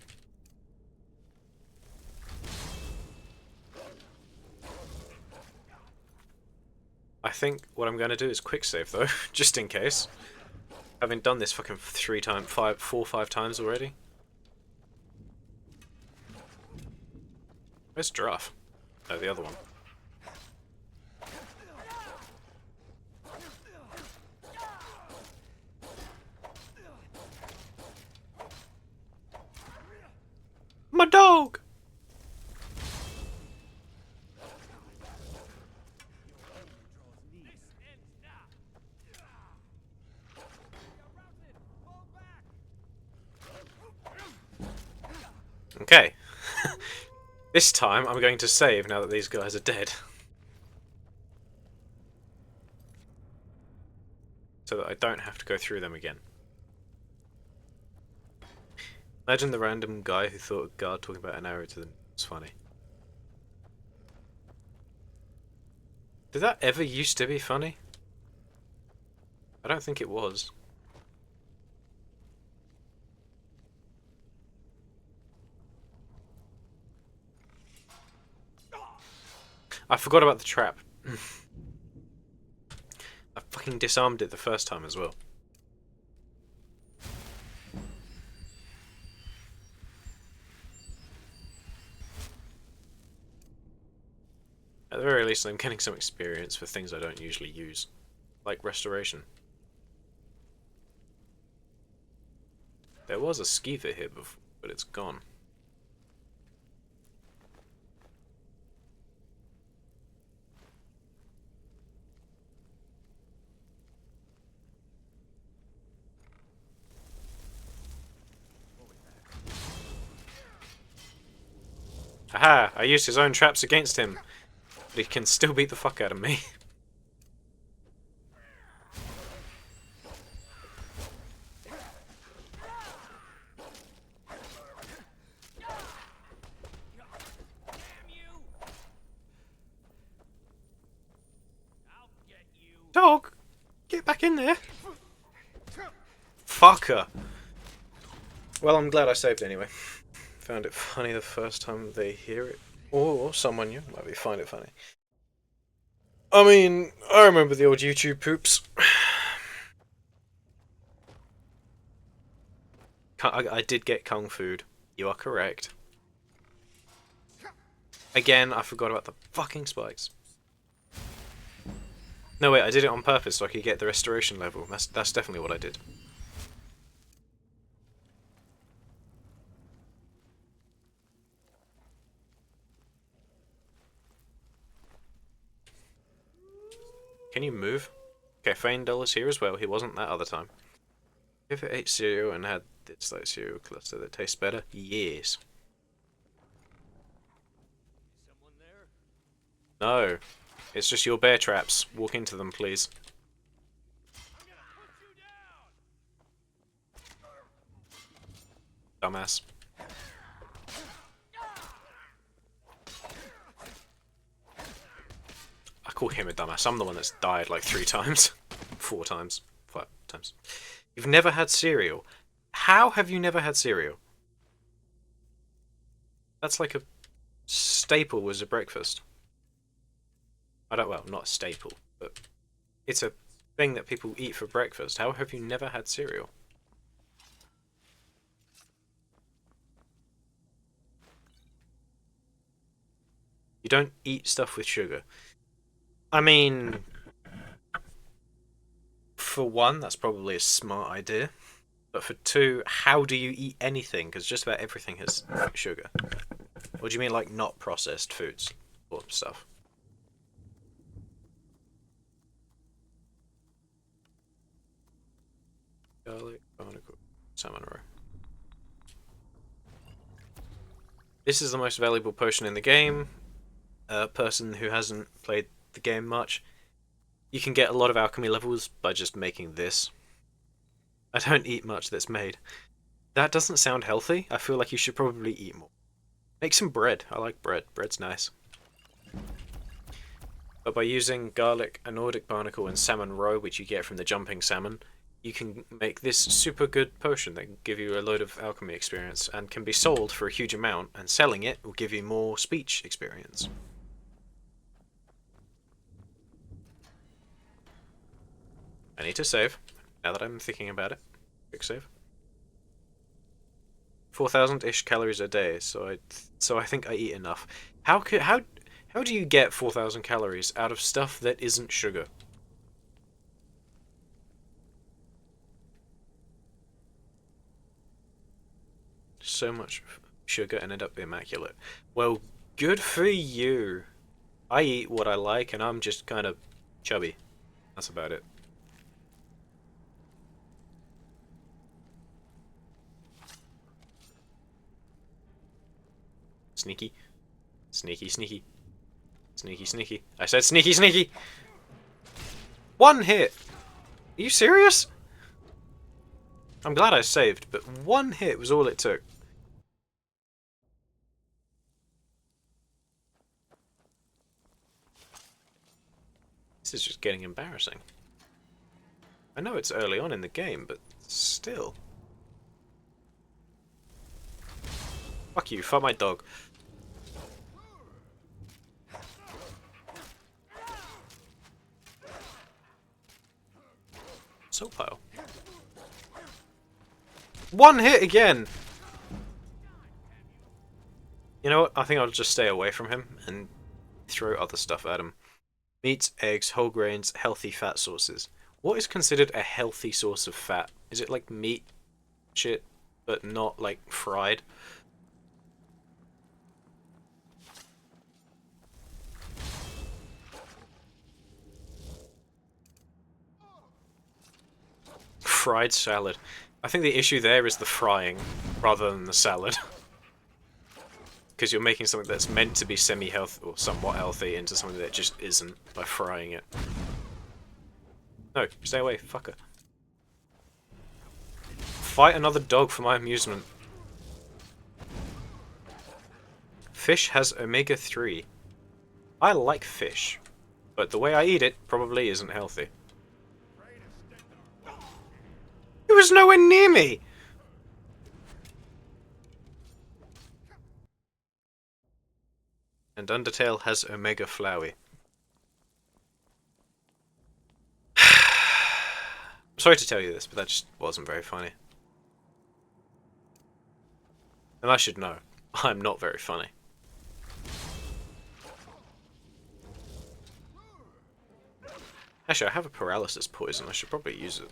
Speaker 1: I think what I'm going to do is quick save though, just in case. Having done this fucking 4 or 5 times already. Where's Druff? Oh, the other one. My dog! Okay. This time I'm going to save now that these guys are dead. So that I don't have to go through them again. Imagine the random guy who thought a guard talking about an arrow to them was funny. Did that ever used to be funny? I don't think it was. I forgot about the trap. I fucking disarmed it the first time as well. At the very least, I'm getting some experience for things I don't usually use, like restoration. There was a skeever here before, but it's gone. Aha! I used his own traps against him, but he can still beat the fuck out of me. Dog! Get back in there! Fucker! Well, I'm glad I saved anyway. Found it funny the first time they hear it. Or someone new might find it funny. I mean, I remember the old YouTube poops. I did get kung food. You are correct. Again, I forgot about the fucking spikes. No wait, I did it on purpose so I could get the restoration level. That's definitely what I did. Can you move? Okay, Faendal is here as well. He wasn't that other time. If it ate cereal and had this like cereal cluster that tastes better, yes.
Speaker 9: Someone there?
Speaker 1: No, it's just your bear traps. Walk into them, please. Dumbass. I call him a dumbass. I'm the one that's died like 3 times. 4 times. 5 times. You've never had cereal. How have you never had cereal? That's like a staple as a breakfast. Well, not a staple, but it's a thing that people eat for breakfast. How have you never had cereal? You don't eat stuff with sugar. I mean, for one, that's probably a smart idea. But for 2, how do you eat anything? Because just about everything has sugar. What do you mean, like, not processed foods or stuff? Garlic, barnacle, salmon roe. This is the most valuable potion in the game. A person who hasn't played the game much, you can get a lot of alchemy levels by just making this. I don't eat much that's made. That doesn't sound healthy. I feel like you should probably eat more. Make some bread. I like bread. Bread's nice. But by using garlic, a Nordic barnacle, and salmon roe, which you get from the jumping salmon, you can make this super good potion that can give you a load of alchemy experience and can be sold for a huge amount, and selling it will give you more speech experience. I need to save, now that I'm thinking about it. Quick save. 4,000-ish calories a day, so I think I eat enough. How do you get 4,000 calories out of stuff that isn't sugar? So much sugar and end up immaculate. Well, good for you. I eat what I like and I'm just kind of chubby. That's about it. Sneaky. Sneaky, sneaky. Sneaky, sneaky. I said sneaky, sneaky! 1 hit! Are you serious? I'm glad I saved, but 1 hit was all it took. This is just getting embarrassing. I know it's early on in the game, but still. Fuck you, fuck my dog. Soap pile. 1 hit again! You know what? I think I'll just stay away from him and throw other stuff at them. Meats, eggs, whole grains, healthy fat sources. What is considered a healthy source of fat? Is it like meat shit, but not like fried? Fried salad. I think the issue there is the frying rather than the salad. Because you're making something that's meant to be semi-healthy or somewhat healthy into something that just isn't by frying it. No, stay away, fucker. Fight another dog for my amusement. Fish has omega-3. I like fish, but the way I eat it probably isn't healthy. He was nowhere near me! And Undertale has Omega Flowey. I'm sorry to tell you this, but that just wasn't very funny. And I should know, I'm not very funny. Actually, I have a paralysis poison, I should probably use it.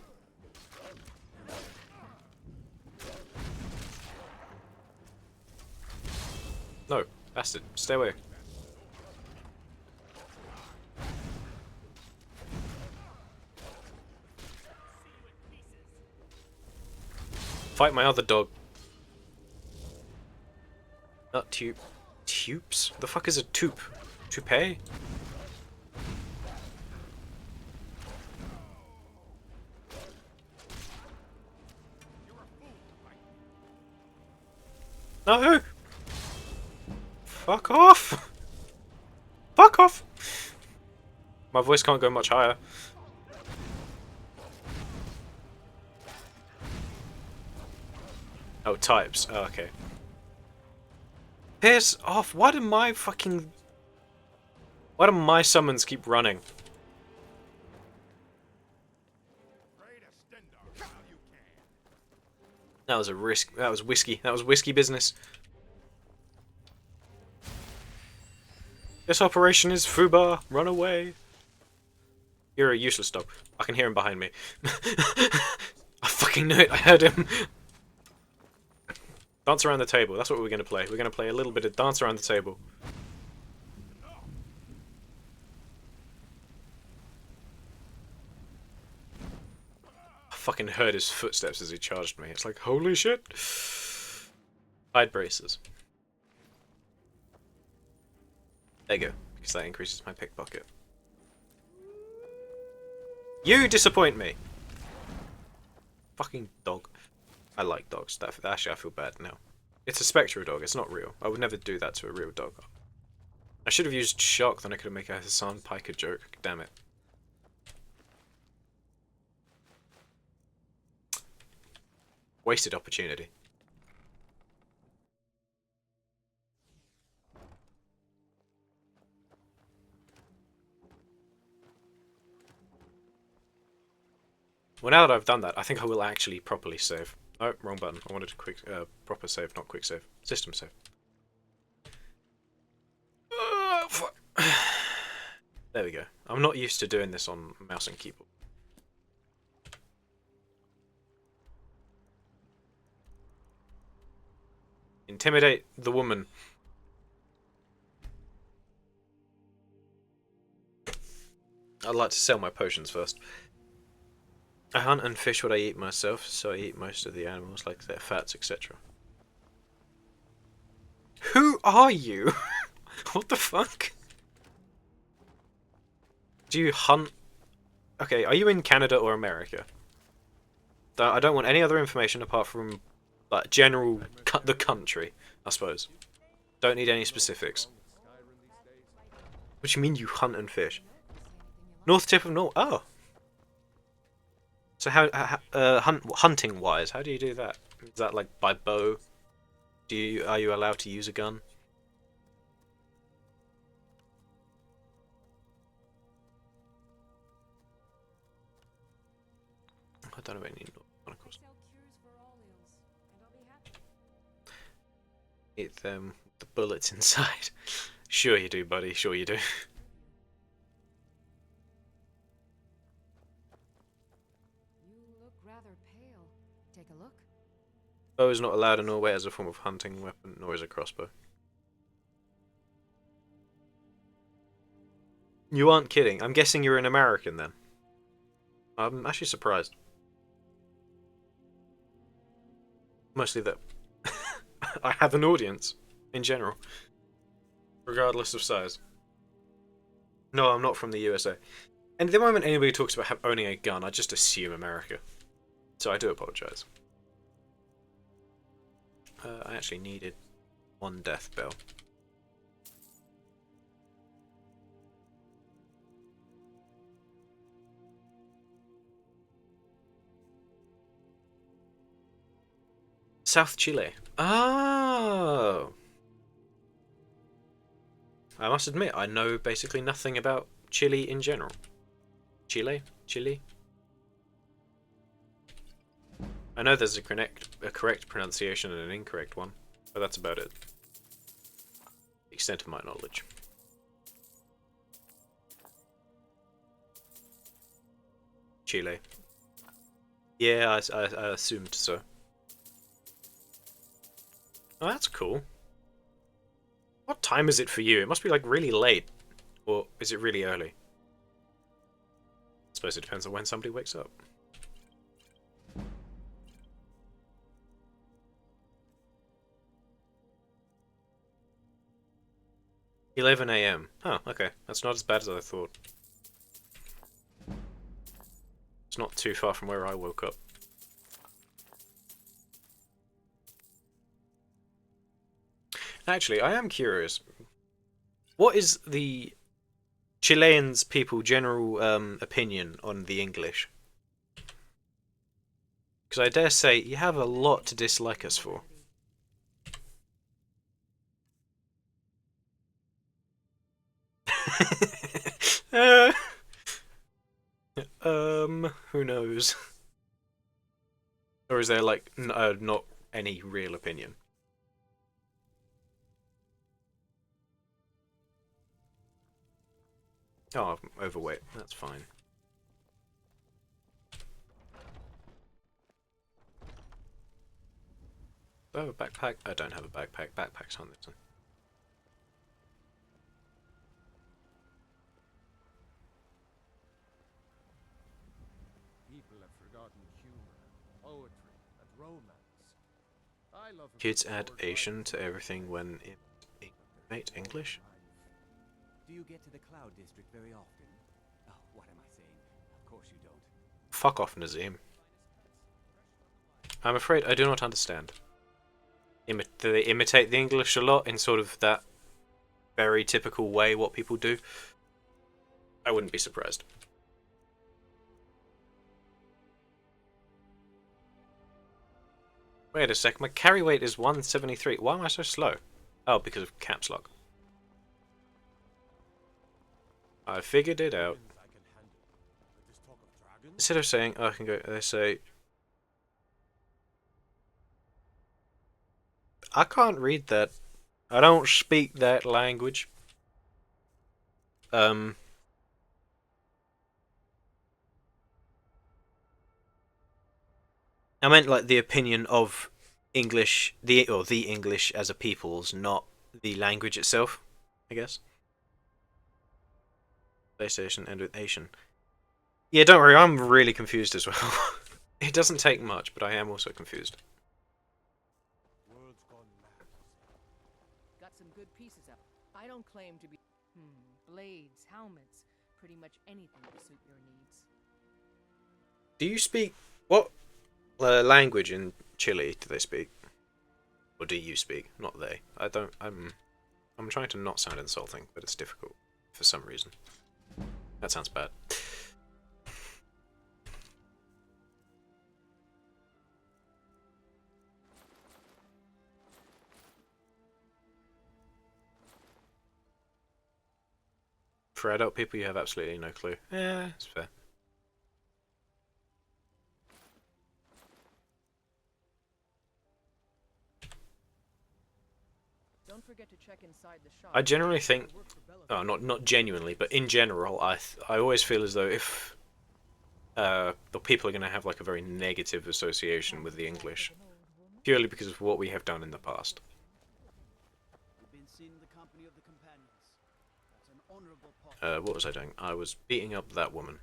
Speaker 1: No, bastard, stay away. Fight my other dog. Not tube. Tubes? The fuck is a tube? Toupee? No! Fuck off! Fuck off! My voice can't go much higher. Oh, types. Oh, okay. Piss off! Why do my summons keep running? That was a risk. That was whiskey. That was whiskey business. This operation is FUBAR. Run away. You're a useless dog. I can hear him behind me. I fucking knew it. I heard him. Dance around the table. That's what we're going to play. We're going to play a little bit of dance around the table. I fucking heard his footsteps as he charged me. It's like, holy shit. Hide braces. There you go. Because that increases my pickpocket. You disappoint me! Fucking dog. I like dogs. Actually, I feel bad now. It's a Spectro dog, it's not real. I would never do that to a real dog. I should have used shock, then I could have made a Hassan Piker joke. Damn it. Wasted opportunity. Well, now that I've done that, I think I will actually properly save. Oh, wrong button. I wanted a proper save, not quick save. System save. Fuck. There we go. I'm not used to doing this on mouse and keyboard. Intimidate the woman. I'd like to sell my potions first. I hunt and fish what I eat myself, so I eat most of the animals, like their fats, etc. Who are you? What the fuck? Do you hunt? Okay, are you in Canada or America? I don't want any other information apart from like general the country, I suppose. Don't need any specifics. What do you mean you hunt and fish? North tip of North. Oh. So hunting wise, how do you do that? Is that like by bow? Are you allowed to use a gun? I don't know any barnacles. Eat them, the bullets inside. Sure you do, buddy. Sure you do.
Speaker 7: You look rather pale. Take a look.
Speaker 1: Bow is not allowed in Norway as a form of hunting weapon, nor is a crossbow. You aren't kidding. I'm guessing you're an American then. I'm actually surprised. Mostly that I have an audience in general, regardless of size. No, I'm not from the USA. And the moment anybody talks about owning a gun, I just assume America. So I do apologise. I actually needed one death bell. South Chile. Oh! I must admit, I know basically nothing about Chile in general. Chile? Chile? I know there's a correct pronunciation and an incorrect one, but that's about it. The extent of my knowledge. Chile. Yeah, I assumed so. Oh, that's cool. What time is it for you? It must be like really late. Or is it really early? I suppose it depends on when somebody wakes up. $11 AM. Oh, okay. That's not as bad as I thought. It's not too far from where I woke up. Actually, I am curious. What is the Chileans' people general opinion on the English? Because I dare say you have a lot to dislike us for. Who knows? Or is there like not any real opinion? Oh, I'm overweight. That's fine. Do I have a backpack? I don't have a backpack. Backpacks on this one.
Speaker 2: People have forgotten humor, poetry, and romance. I love
Speaker 1: Kids add Asian to everything when it mate English.
Speaker 8: Do you get to the Cloud District very often? Oh, what am I saying? Of course you don't.
Speaker 1: Fuck off, Nazim. I'm afraid I do not understand. Do they imitate the English a lot in sort of that very typical way what people do? I wouldn't be surprised. Wait a sec, my carry weight is 173. Why am I so slow? Oh, because of caps lock. I figured it out. Instead of saying, oh, I can go, they say, I can't read that. I don't speak that language. I meant like the opinion of English, the English as a people's, not the language itself, I guess. PlayStation end with Asian. Yeah, don't worry, I'm really confused as well. It doesn't take much, but I am also confused.
Speaker 10: Got some good pieces out. I don't claim to be. Blades, helmets, pretty much anything to suit your needs.
Speaker 1: Do you speak what language in Chile do they speak? Or do you speak? Not they. I don't. I'm trying to not sound insulting, but it's difficult for some reason. That sounds bad. For adult people, you have absolutely no clue. Yeah, it's fair.
Speaker 10: Don't forget to check inside the shop.
Speaker 1: I generally think, oh, not genuinely, but in general, I always feel as though if the people are going to have like a very negative association with the English, purely because of what we have done in the past.
Speaker 8: You've been seen in the company of the companions. That's an honorable part.
Speaker 1: What was I doing? I was beating up that woman.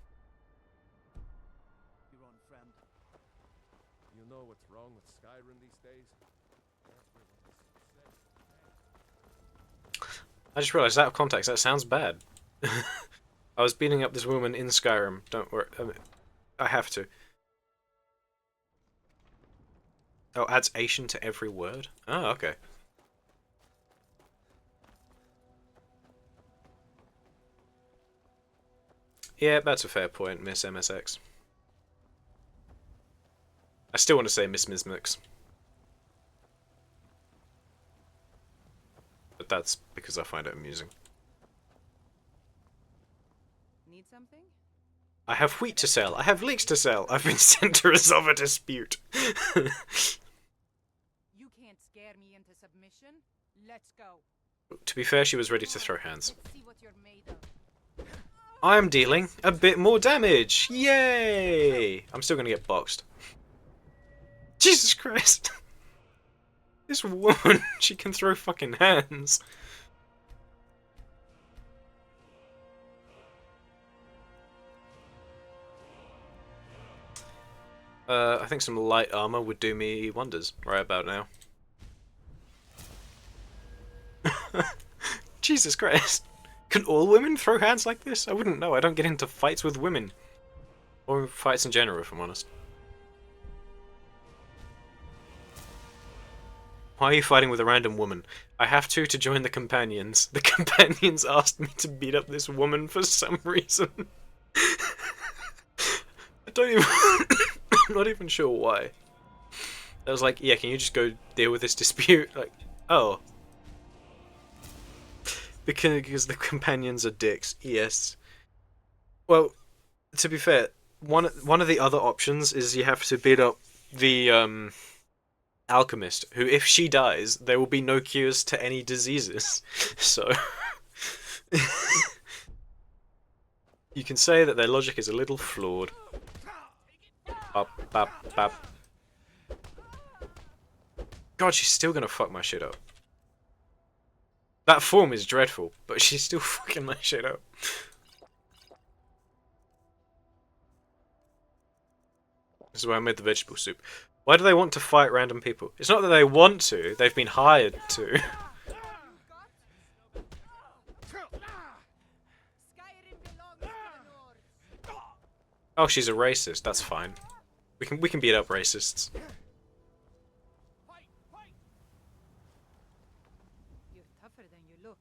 Speaker 8: Your own friend.
Speaker 2: You know what's wrong with Skyrim these days?
Speaker 1: I just realised, out of context, that sounds bad. I was beating up this woman in Skyrim. Don't worry. I have to. Oh, adds Asian to every word? Oh, okay. Yeah, that's a fair point, Miss MSX. I still want to say Miss Mismix. But that's because I find it amusing.
Speaker 10: Need something?
Speaker 1: I have wheat to sell. I have leeks to sell. I've been sent to resolve a dispute.
Speaker 10: You can't scare me into submission. Let's go.
Speaker 1: To be fair, she was ready to throw hands.
Speaker 10: Let's see what you're made of.
Speaker 1: I'm dealing a bit more damage. Yay! I'm still gonna get boxed. Jesus Christ. This woman, she can throw fucking hands. I think some light armor would do me wonders right about now. Jesus Christ. Can all women throw hands like this? I wouldn't know. I don't get into fights with women. Or fights in general, if I'm honest. Why are you fighting with a random woman? I have to join the companions. The companions asked me to beat up this woman for some reason. I don't even... I'm not even sure why. I was like, yeah, can you just go deal with this dispute? Like, oh. Because the companions are dicks. Yes. Well, to be fair, one of the other options is you have to beat up the alchemist, who, if she dies, there will be no cures to any diseases. So you can say that their logic is a little flawed. Bop, bop, bop. God, she's still gonna fuck my shit up. That form is dreadful, but she's still fucking my shit up. This is why I made the vegetable soup. Why do they want to fight random people? It's not that they want to, they've been hired to.
Speaker 10: Skyrim belongs to the Nords.
Speaker 1: Oh, she's a racist, that's fine. We can beat up racists.
Speaker 10: You're tougher than you look.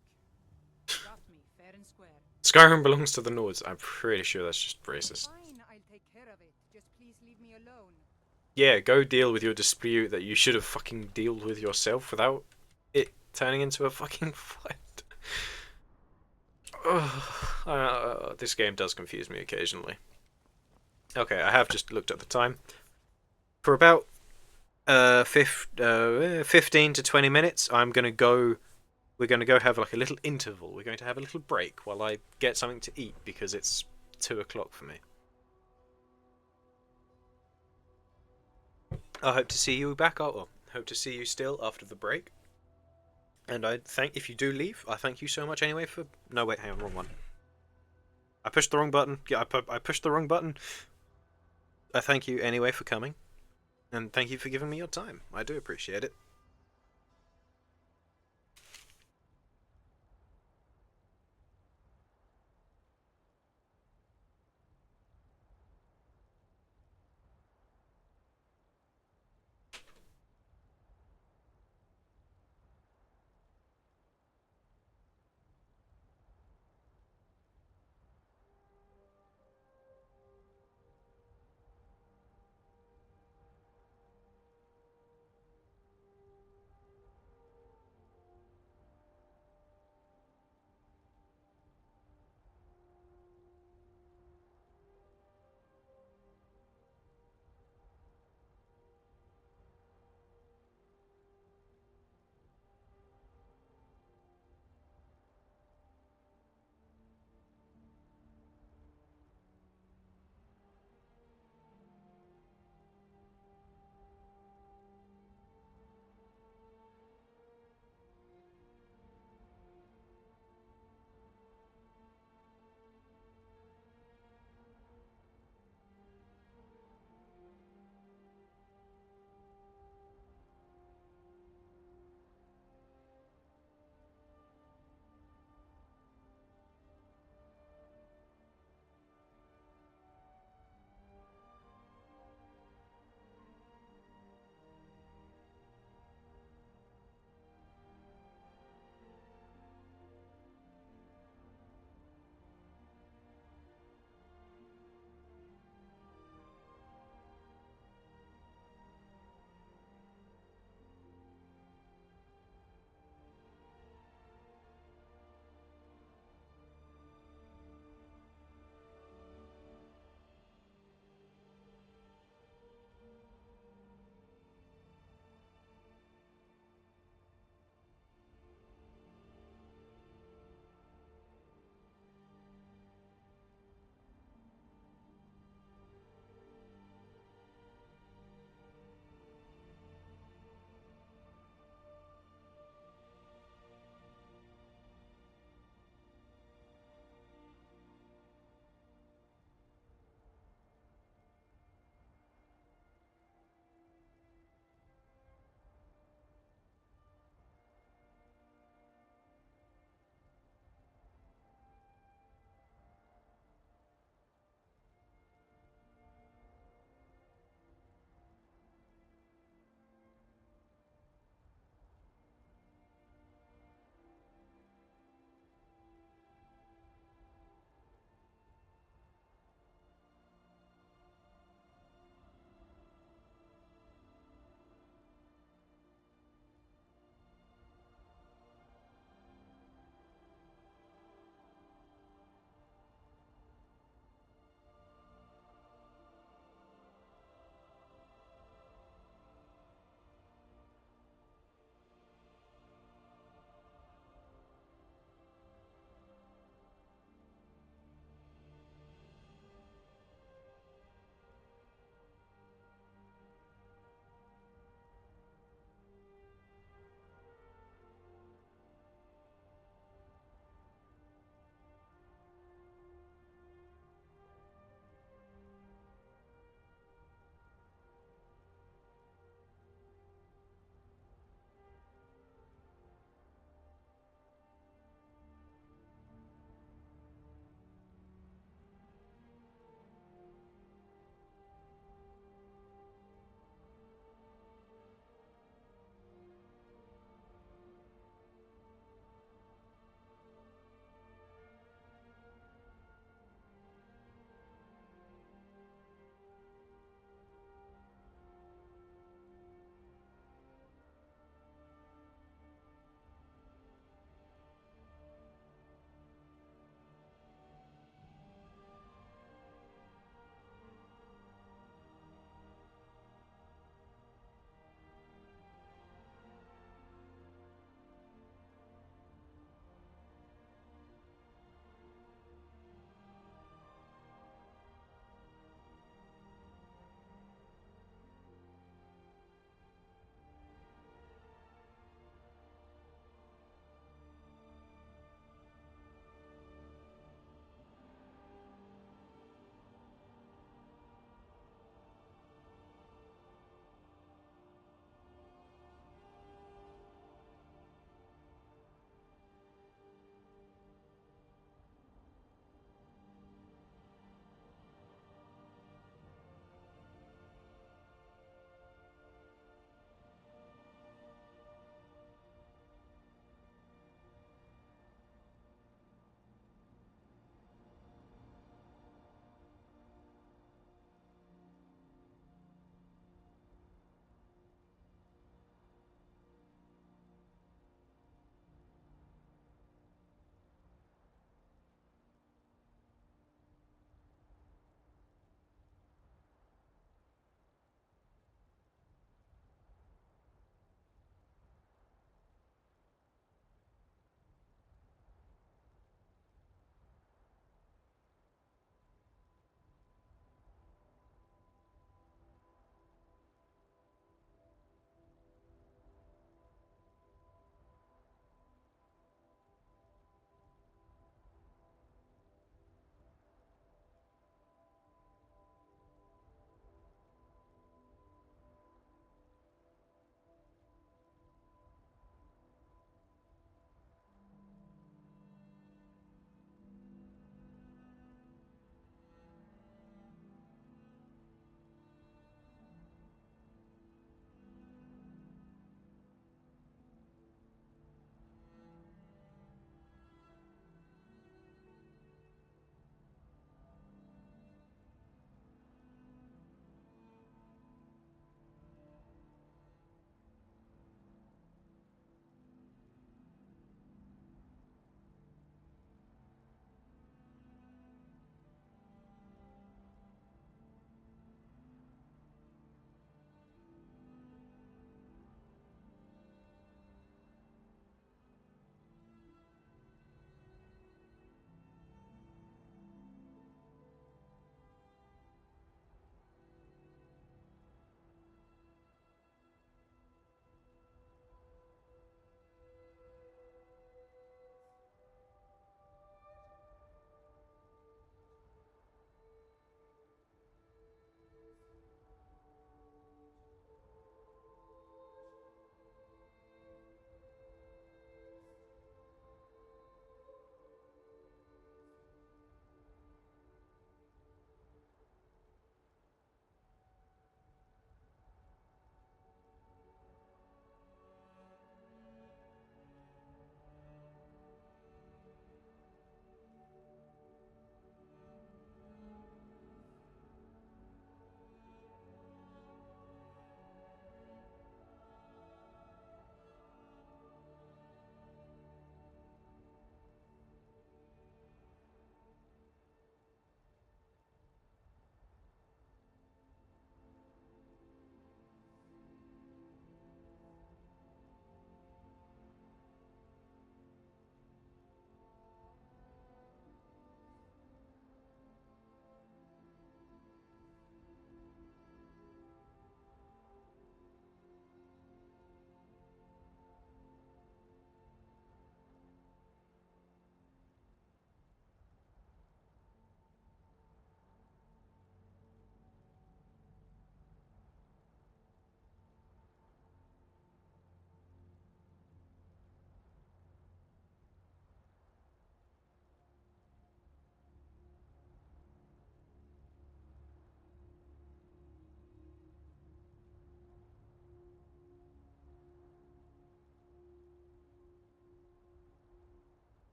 Speaker 10: Got me fair and square.
Speaker 1: Skyrim belongs to the Nords. I'm pretty sure that's just racist.
Speaker 10: Fine, I'll take care of it. Just please leave me alone.
Speaker 1: Yeah, go deal with your dispute that you should have fucking dealt with yourself without it turning into a fucking fight. This game does confuse me occasionally. Okay, I have just looked at the time. For about 15 to 20 minutes, we're going to go have like a little interval. We're going to have a little break while I get something to eat, because it's 2 o'clock for me. I hope to see you back, hope to see you still after the break. And if you do leave, I thank you so much anyway for... No, wait, hang on, wrong one. I pushed the wrong button. Yeah, I pushed the wrong button. I thank you anyway for coming. And thank you for giving me your time. I do appreciate it.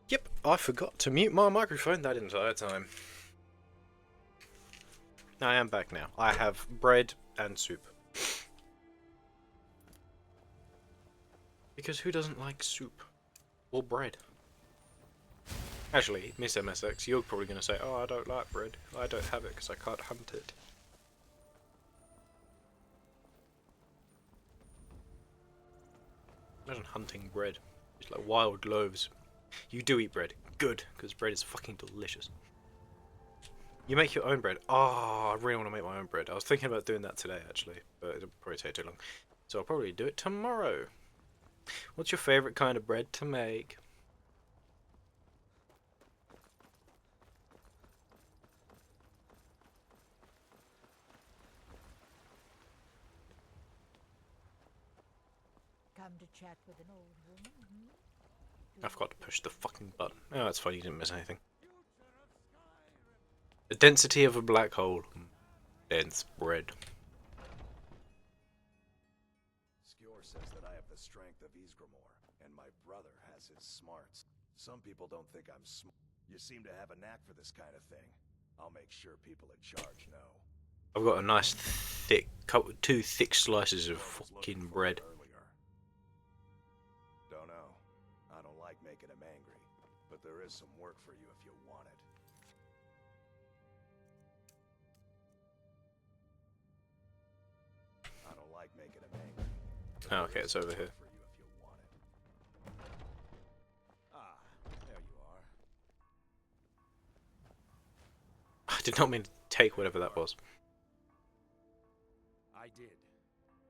Speaker 1: Yep, I forgot to mute my microphone that entire time. I am back now. I have bread and soup. Because who doesn't like soup? Or bread? Actually, Miss MSX, you're probably going to say, oh, I don't like bread. I don't have it because I can't hunt it. Imagine hunting bread. It's like wild loaves. You do eat bread. Good, because bread is fucking delicious. You make your own bread. Oh, I really want to make my own bread. I was thinking about doing that today, actually, but it'll probably take too long. So I'll probably do it tomorrow. What's your favourite kind of bread to make?
Speaker 6: Come to chat with an old woman,
Speaker 1: I forgot to push the fucking button. Oh, that's fine, you didn't miss anything. The density of a black hole. Dense bread.
Speaker 4: Skjor says that I have the strength of Ysgramor, and my brother has his smarts. Some people don't think I'm smart. You seem to have a knack for this kind of thing. I'll make sure people in charge know.
Speaker 1: I've got a nice thick, two thick slices of fucking bread.
Speaker 4: Don't know. I don't like making him angry, but there is some work for you if you want it. I don't like making him angry.
Speaker 1: Oh, okay, it's over here.
Speaker 4: Ah, there you are.
Speaker 1: I did not mean to take whatever that was.
Speaker 8: I did.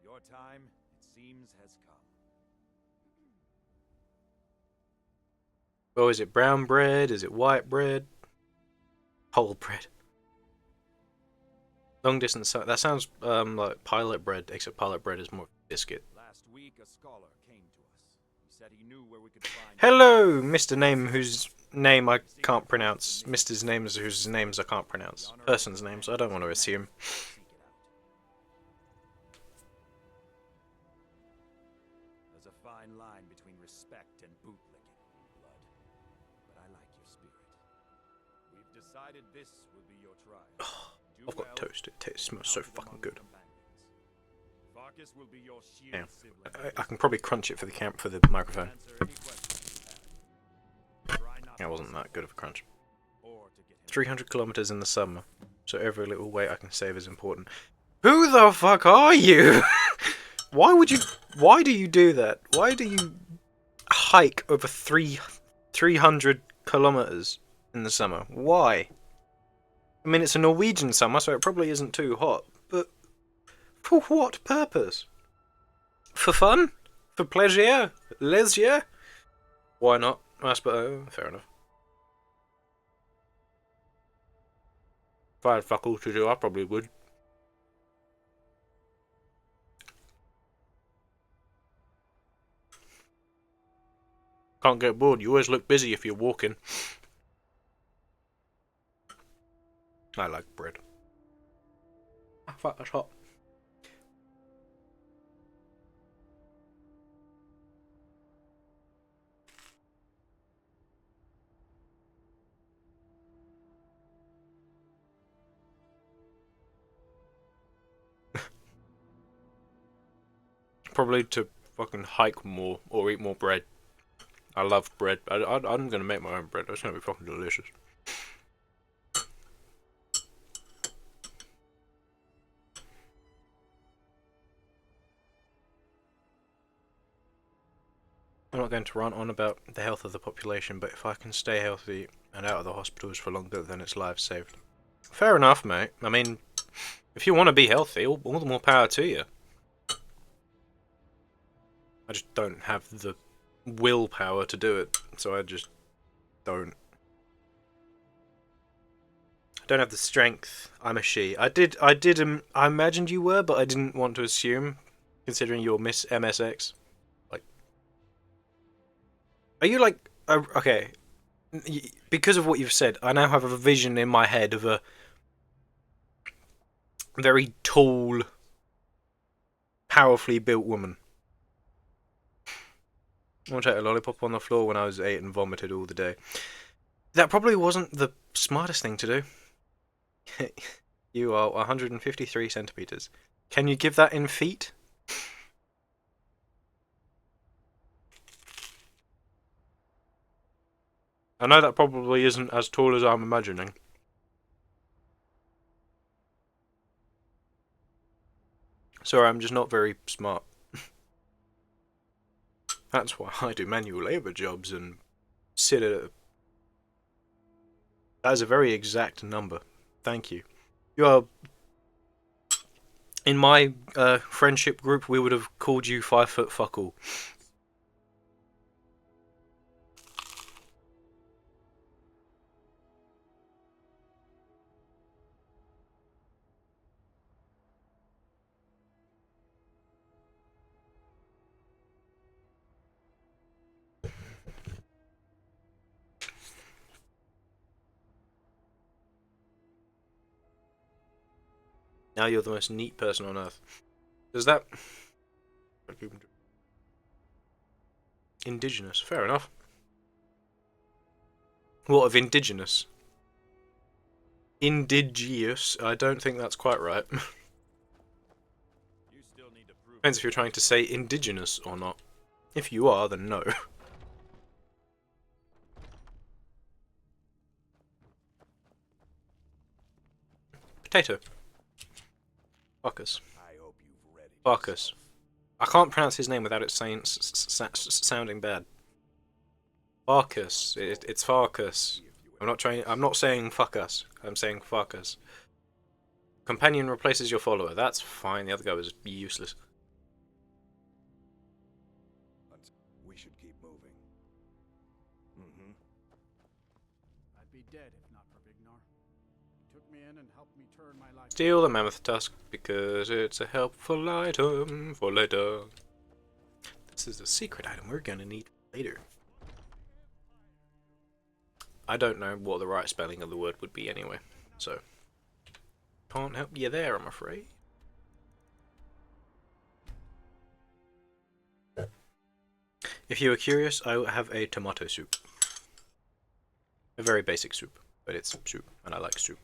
Speaker 8: Your time, it seems, has come.
Speaker 1: Oh, is it brown bread? Is it white bread? Whole bread. Long distance. That sounds like pilot bread, except pilot bread is more biscuit.
Speaker 8: Last week, a scholar came to us. He said he knew where we could find.
Speaker 1: Hello, Mr. Name whose name I can't pronounce. Mr.'s names whose names I can't pronounce. Person's names I don't want to assume.
Speaker 8: There's a fine line between respect and bootlicking, blood. But I like your spirit. We've decided this will be your trial.
Speaker 1: I've got toast. It smells so fucking good.
Speaker 8: Farkas will be your shield
Speaker 1: Yeah.
Speaker 8: sibling.
Speaker 1: I can probably crunch it for the microphone.
Speaker 8: Answer any questions you have. Try not
Speaker 1: That
Speaker 8: to
Speaker 1: wasn't that good of a crunch.
Speaker 8: or to get him
Speaker 1: 300 kilometers in the summer, so every little weight I can save is important. Who the fuck are you? Why do you do that? Why do you hike over 300 kilometers in the summer? Why? I mean, it's a Norwegian summer, so it probably isn't too hot, but for what purpose? For fun? For pleasure? Leisure? Why not? I suppose, fair enough. If I had fuck all to do, I probably would. Can't get bored, you always look busy if you're walking. I like bread. Ah, fuck, that's hot. Probably to fucking hike more or eat more bread. I love bread. I'm gonna make my own bread. It's gonna be fucking delicious. I'm not going to rant on about the health of the population, but if I can stay healthy and out of the hospitals for longer, then it's lives saved. Fair enough, mate. I mean, if you want to be healthy, all the more power to you. I just don't have the willpower to do it, so I just don't. I don't have the strength. I'm a she. I imagined you were, but I didn't want to assume, considering you're Miss MSX. Like, are you like, okay, because of what you've said, I now have a vision in my head of a very tall, powerfully built woman. I ate a lollipop on the floor when I was 8 and vomited all the day. That probably wasn't the smartest thing to do. You are 153 centimeters. Can you give that in feet? I know that probably isn't as tall as I'm imagining. Sorry, I'm just not very smart. That's why I do manual labour jobs and sit at a... That is a very exact number. Thank you. You are... In my friendship group, we would have called you 5 foot fuckle. Now you're the most neat person on earth. Does that... Indigenous, fair enough. What of indigenous? Indigious? I don't think that's quite right. Depends if you're trying to say indigenous or not. If you are, then no. Potato. Farkas. Farkas. I can't pronounce his name without it saying sounding bad. Farkas. It's Farkas. I'm not saying fuck us. I'm saying Farkas. Companion replaces your follower. That's fine. The other guy was useless.
Speaker 4: We should keep moving.
Speaker 3: I'd be dead if not for Vignar. He took me in and helped me turn my life.
Speaker 1: Steal the mammoth tusk because it's a helpful item for later. This is a secret item we're gonna need later. I don't know what the right spelling of the word would be anyway, so can't help you there, I'm afraid. If you were curious, I have a tomato soup. A very basic soup, but it's soup, and I like soup.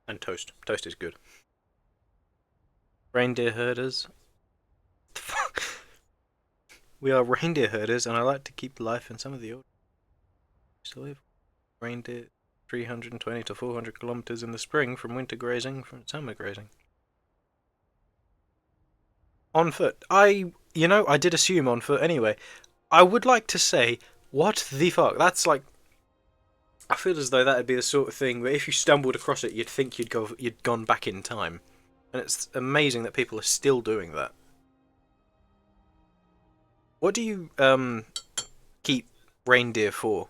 Speaker 1: And toast. Toast is good. Reindeer herders. Fuck. We are reindeer herders, and I like to keep life in some of the old. Still live. Reindeer 320 to 400 kilometers in the spring from winter grazing from summer grazing. On foot. I did assume on foot anyway. I would like to say, what the fuck? That's like, I feel as though that would be the sort of thing where if you stumbled across it, you'd think you'd gone back in time. And it's amazing that people are still doing that. What do you keep reindeer for?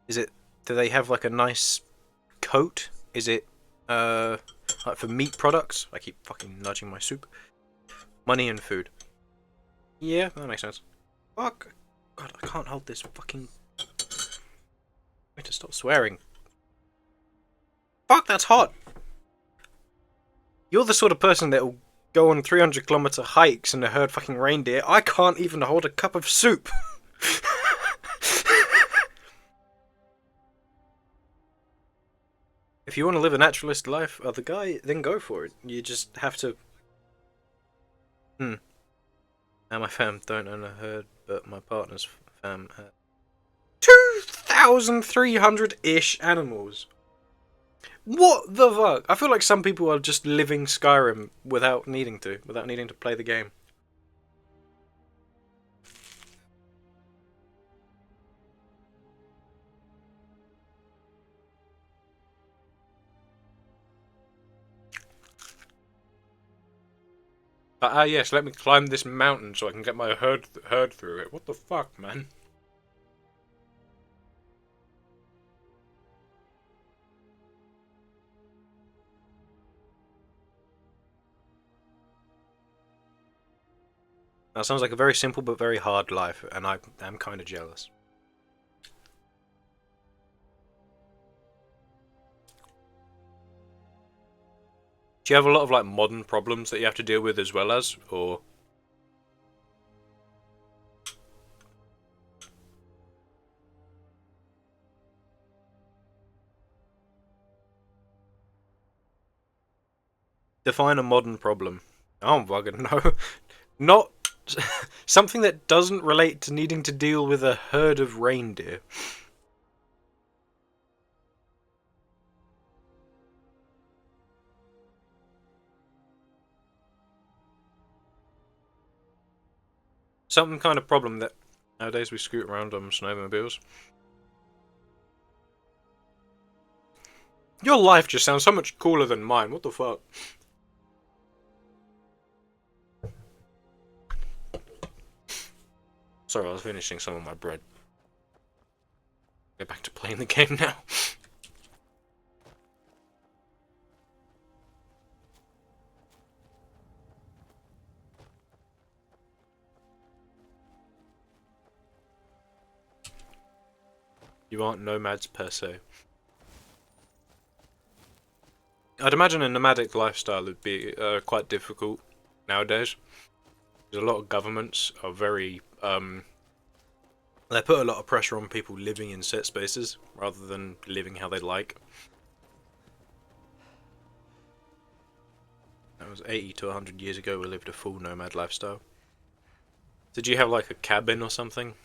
Speaker 1: Do they have like a nice coat? Is it like for meat products? I keep fucking nudging my soup. Money and food. Yeah, that makes sense. Fuck. God, I can't hold this fucking... I need to stop swearing. Fuck, that's hot! You're the sort of person that will go on 300-kilometer hikes and herd fucking reindeer. I can't even hold a cup of soup. If you want to live a naturalist life, other guy, then go for it. You just have to... Now my fam don't own a herd, but my partner's fam had 2,300-ish animals. What the fuck? I feel like some people are just living Skyrim without needing to play the game. Yes, let me climb this mountain so I can get my herd through it. What the fuck, man? That sounds like a very simple but very hard life, and I am kind of jealous. Do you have a lot of like modern problems that you have to deal with as well as, or? Define a modern problem. I don't fucking know. Not something that doesn't relate to needing to deal with a herd of reindeer. Some kind of problem that nowadays we scoot around on snowmobiles. Your life just sounds so much cooler than mine. What the fuck? Sorry, I was finishing some of my bread. Get back to playing the game now. You aren't nomads per se. I'd imagine a nomadic lifestyle would be quite difficult nowadays. Because a lot of governments are very they put a lot of pressure on people living in set spaces rather than living how they like. That was 80 to 100 years ago we lived a full nomad lifestyle. Did you have like a cabin or something?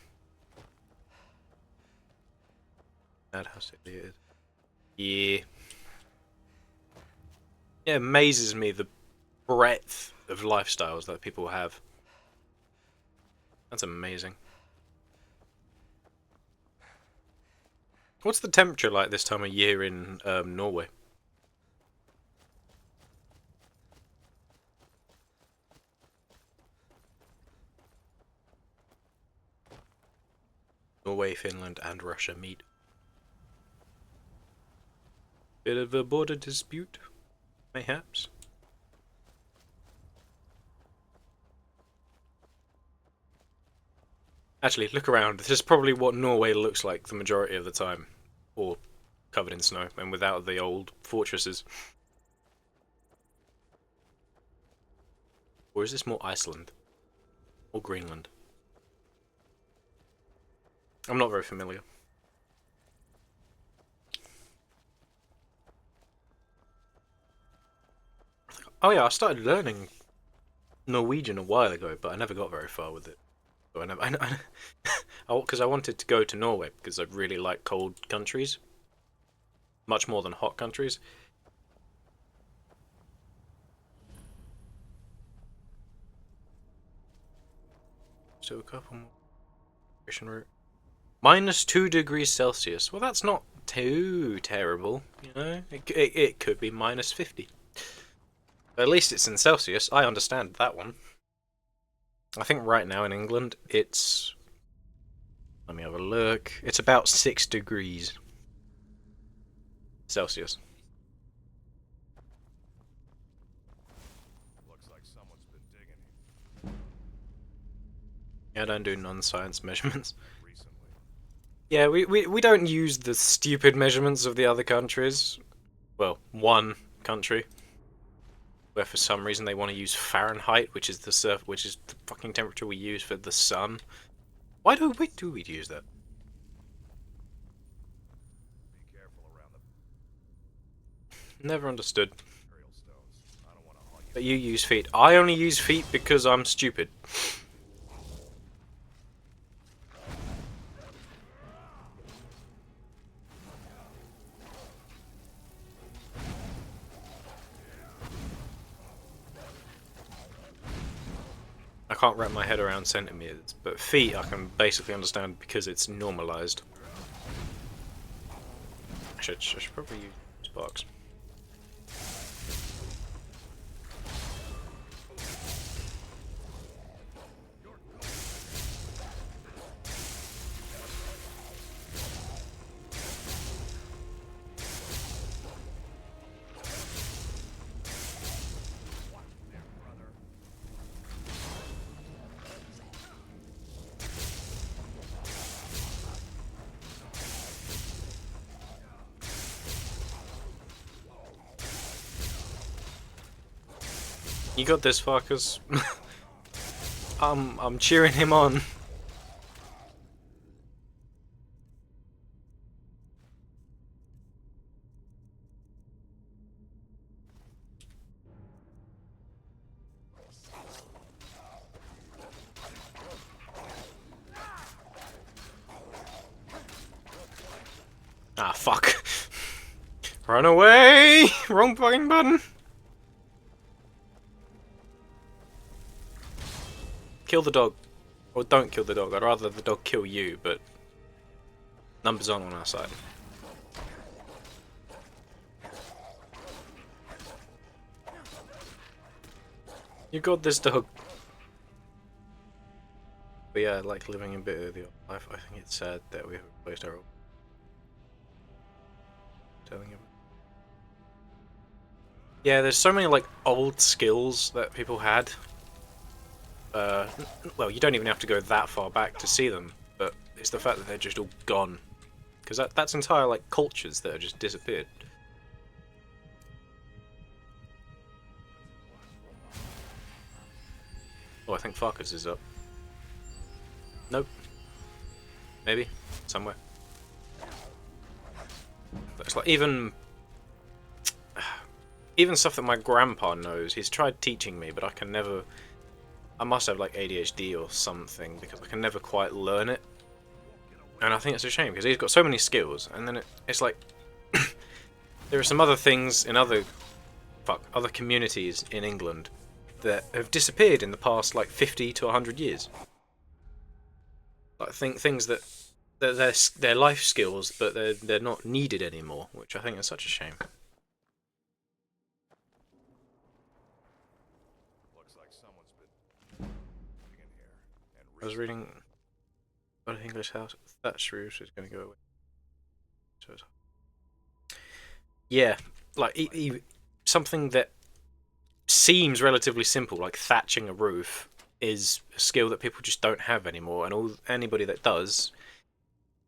Speaker 1: That's how silly it is. Yeah. It amazes me the breadth of lifestyles that people have. That's amazing. What's the temperature like this time of year in Norway? Norway, Finland, and Russia meet. Bit of a border dispute, mayhaps. Actually, look around. This is probably what Norway looks like the majority of the time. Or covered in snow, and without the old fortresses. Or is this more Iceland? Or Greenland? I'm not very familiar. Oh yeah, I started learning Norwegian a while ago, but I never got very far with it. Because I wanted to go to Norway because I really like cold countries, much more than hot countries. So a couple more. Route. -2 degrees Celsius. Well, that's not too terrible, you know. It could be -50. At least it's in Celsius. I understand that one. I think right now in England it's... Let me have a look. It's about 6 degrees Celsius.
Speaker 4: Looks like someone's been digging.
Speaker 1: Yeah, I don't do non-science measurements.
Speaker 4: Recently.
Speaker 1: Yeah, we don't use the stupid measurements of the other countries. Well, one country. Where for some reason they want to use Fahrenheit, which is the fucking temperature we use for the sun. Why do we use that?
Speaker 4: Be careful around the
Speaker 1: Never understood.
Speaker 4: material stones. I don't want to hog you.
Speaker 1: But you use feet. I only use feet because I'm stupid. I can't wrap my head around centimeters, but feet I can basically understand because it's normalized. I should probably use sparks. You got this, Farkas. I'm cheering him on. Ah, fuck. Run away! Wrong fucking button! Kill the dog. Or don't kill the dog. I'd rather the dog kill you, but numbers aren't on our side. You got this, dog. But yeah, I like living a bit of the old life. I think it's sad that we have replaced our old. Telling him. Yeah, there's so many like old skills that people had. Well, you don't even have to go that far back to see them, but it's the fact that they're just all gone. Because that's entire like cultures that have just disappeared. Oh, I think Farkas is up. Nope. Maybe. Somewhere. But it's like even stuff that my grandpa knows. He's tried teaching me, but I can never. I must have like ADHD or something because I can never quite learn it. And I think it's a shame because he's got so many skills, and then it's like there are some other things in other communities in England that have disappeared in the past like 50 to 100 years. Like things that they're life skills, but they're not needed anymore, which I think is such a shame.
Speaker 4: Looks like someone's been in here. And
Speaker 1: I was reading about an English house. Thatch roof is going to go away. So yeah, like something that seems relatively simple, like thatching a roof, is a skill that people just don't have anymore, and anybody that does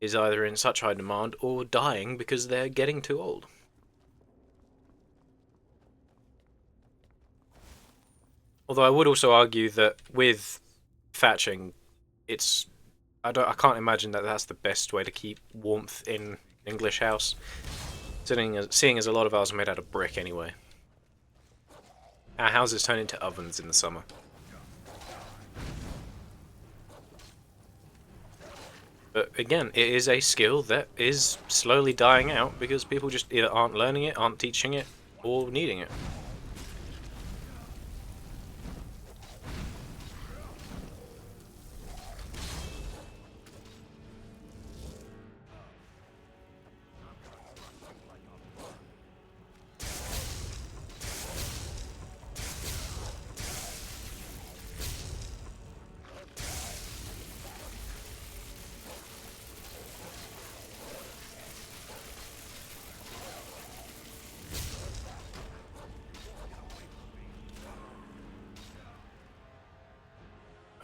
Speaker 1: is either in such high demand or dying because they're getting too old. Although I would also argue that with thatching, I can't imagine that that's the best way to keep warmth in an English house, seeing as a lot of ours are made out of brick anyway. Our houses turn into ovens in the summer. But again, it is a skill that is slowly dying out because people just either aren't learning it, aren't teaching it, or needing it.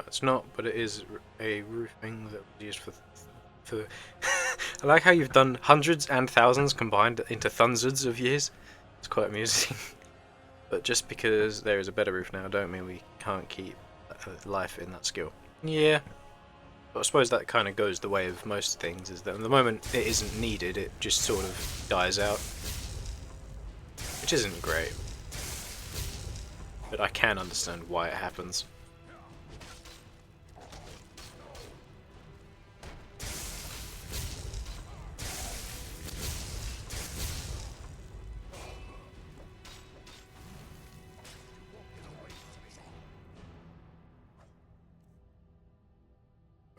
Speaker 1: It's not, but it is a roofing that was used for I like how you've done hundreds and thousands combined into thunderds of years. It's quite amusing. But just because there is a better roof now, don't mean we can't keep life in that skill. Yeah. But I suppose that kind of goes the way of most things, is that at the moment it isn't needed, it just sort of dies out. Which isn't great. But I can understand why it happens.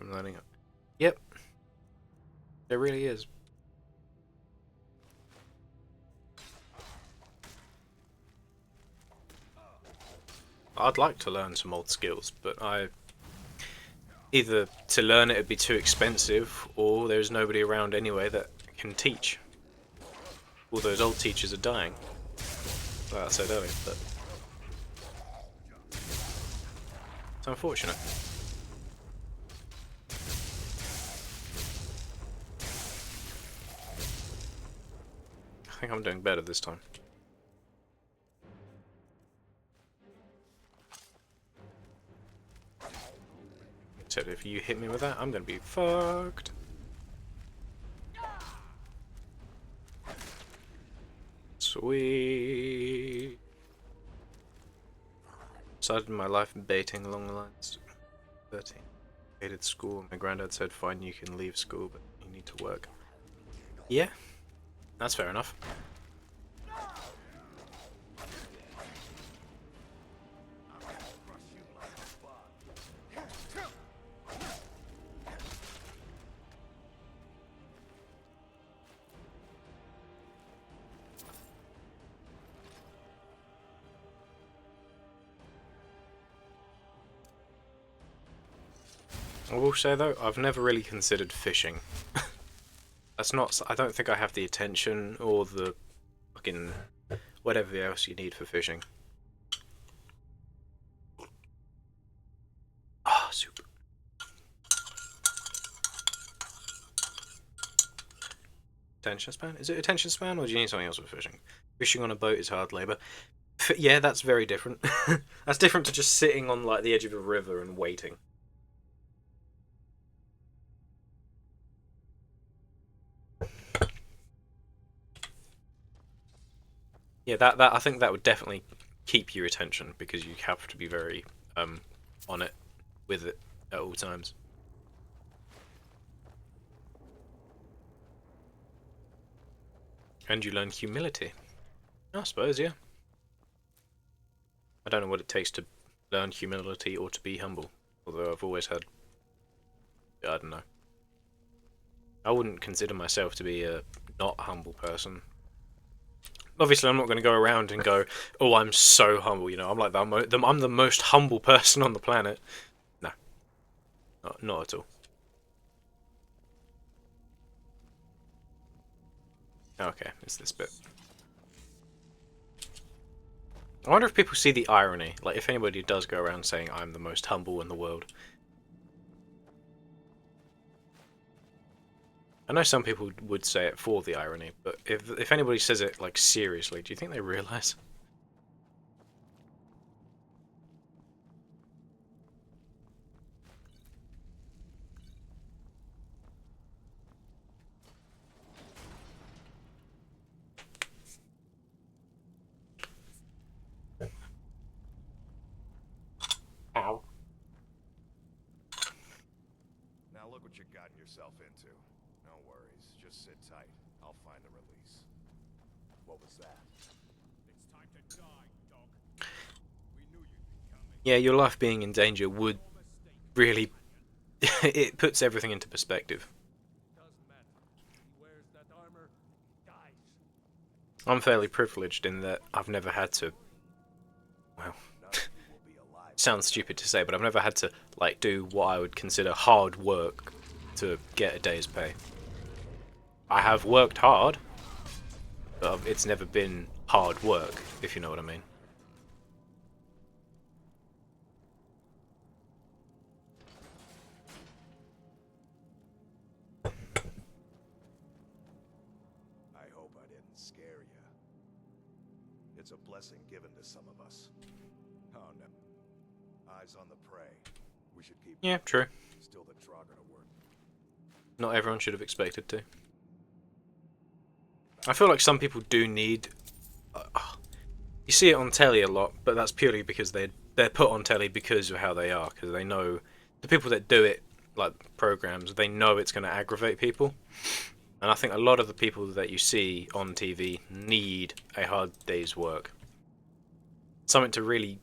Speaker 1: I'm learning it. Yep. There really is. I'd like to learn some old skills, but either to learn it'd be too expensive, or there's nobody around anyway that can teach. All those old teachers are dying. Like I said earlier, but it's unfortunate. I think I'm doing better this time. said, if you hit me with that, I'm gonna be fucked. Sweet. Started my life baiting along the lines. 13. Hated school. My granddad said, fine, you can leave school, but you need to work. Yeah, that's fair enough. I will say though, I've never really considered fishing. That's not. I don't think I have the attention or the fucking whatever else you need for fishing. Ah, super. Attention span? Is it attention span, or do you need something else for fishing? Fishing on a boat is hard labour. Yeah, that's very different. That's different to just sitting on like the edge of a river and waiting. Yeah, that I think that would definitely keep your attention because you have to be very on it with it at all times. And you learn humility. I suppose, yeah. I don't know what it takes to learn humility or to be humble, although I've always had. I don't know. I wouldn't consider myself to be a not humble person. Obviously, I'm not going to go around and go, "Oh, I'm so humble." You know, I'm like I'm the most humble person on the planet. No, not at all. Okay, it's this bit. I wonder if people see the irony. Like, if anybody does go around saying, "I'm the most humble in the world." I know some people would say it for the irony, but if anybody says it like seriously, do you think they realise? Ow.
Speaker 4: Now look what you've gotten yourself into. No worries, just sit tight. I'll find the release. What was that?
Speaker 2: It's time to die, dog. We knew you'd be coming.
Speaker 1: Yeah, your life being in danger would really... it puts everything into perspective.
Speaker 2: Doesn't matter. He wears that armor, he dies.
Speaker 1: I'm fairly privileged in that I've never had to... Well, sounds stupid to say, but I've never had to like do what I would consider hard work to get a day's pay. I have worked hard, but it's never been hard work, if you know what I mean.
Speaker 4: I hope I didn't scare you. It's a blessing given to some of us. Oh no. Eyes on the prey. We should keep.
Speaker 1: Yeah, true.
Speaker 4: Still the Trogger to work.
Speaker 1: Not everyone should have expected to. I feel like some people do need... you see it on telly a lot, but that's purely because they're put on telly because of how they are, because they know... The people that do it, like programs, they know it's going to aggravate people. And I think a lot of the people that you see on TV need a hard day's work. Something to really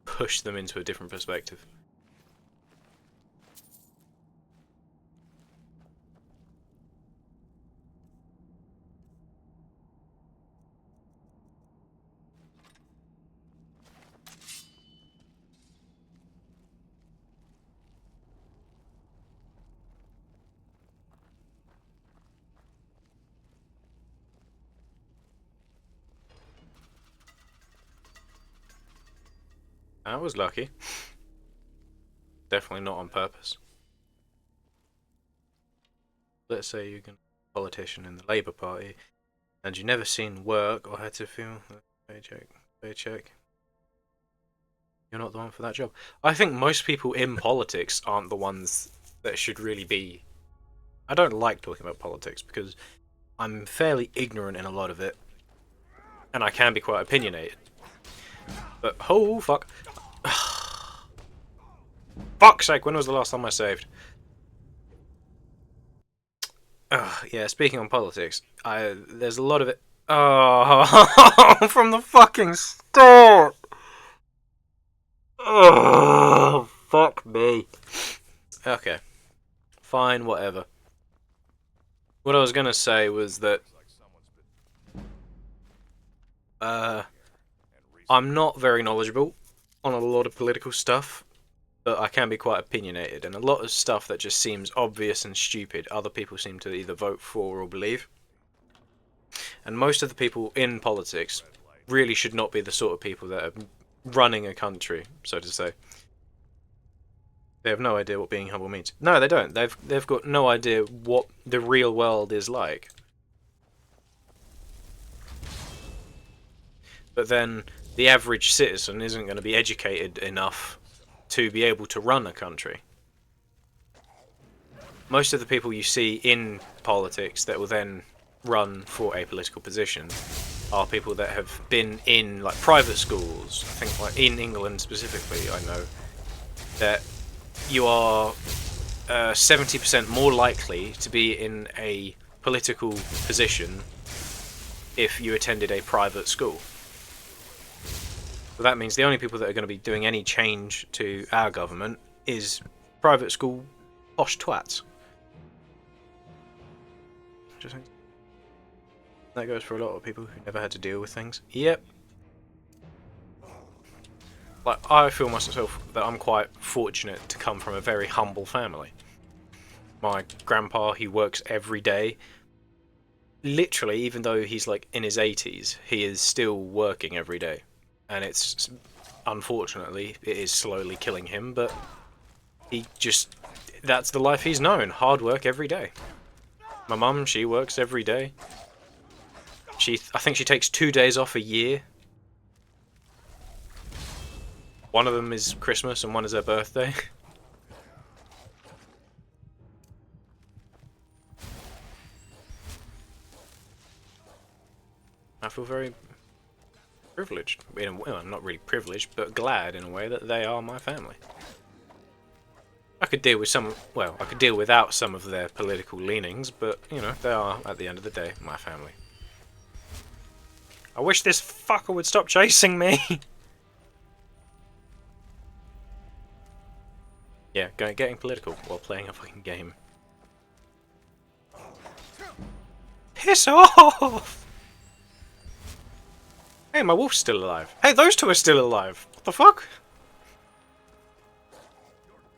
Speaker 1: push them into a different perspective. I was lucky. Definitely not on purpose. Let's say you're a politician in the Labour Party and you've never seen work or had to feel paycheck. You're not the one for that job. I think most people in politics aren't the ones that should really be. I don't like talking about politics because I'm fairly ignorant in a lot of it, and I can be quite opinionated. But oh fuck, fuck's sake! When was the last time I saved? Yeah, speaking on politics, there's a lot of it. Oh, from the fucking start. Oh, fuck me. Okay, fine, whatever. What I was gonna say was that I'm not very knowledgeable on a lot of political stuff, but I can be quite opinionated, and a lot of stuff that just seems obvious and stupid, other people seem to either vote for or believe. And most of the people in politics really should not be the sort of people that are running a country, so to say. They have no idea what being humble means. No, they don't. They've got no idea what the real world is like. But then the average citizen isn't going to be educated enough to be able to run a country. Most of the people you see in politics that will then run for a political position are people that have been in like private schools. I think like in England specifically, I know that you are 70% more likely to be in a political position if you attended a private school. So that means the only people that are going to be doing any change to our government is private school posh twats. Interesting. That goes for a lot of people who never had to deal with things. Yep. Like, I feel myself that I'm quite fortunate to come from a very humble family. My grandpa, he works every day. Literally, even though he's like in his 80s, he is still working every day. And it's, unfortunately, it is slowly killing him, but he just, that's the life he's known. Hard work every day. My mum, she works every day. I think she takes 2 days off a year. One of them is Christmas and one is her birthday. I feel very privileged. Well, not really privileged, but glad in a way that they are my family. I could deal with I could deal without some of their political leanings, but, you know, they are, at the end of the day, my family. I wish this fucker would stop chasing me! Yeah, getting political while playing a fucking game. Piss off! Hey, my wolf's still alive. Hey, those two are still alive. What the fuck?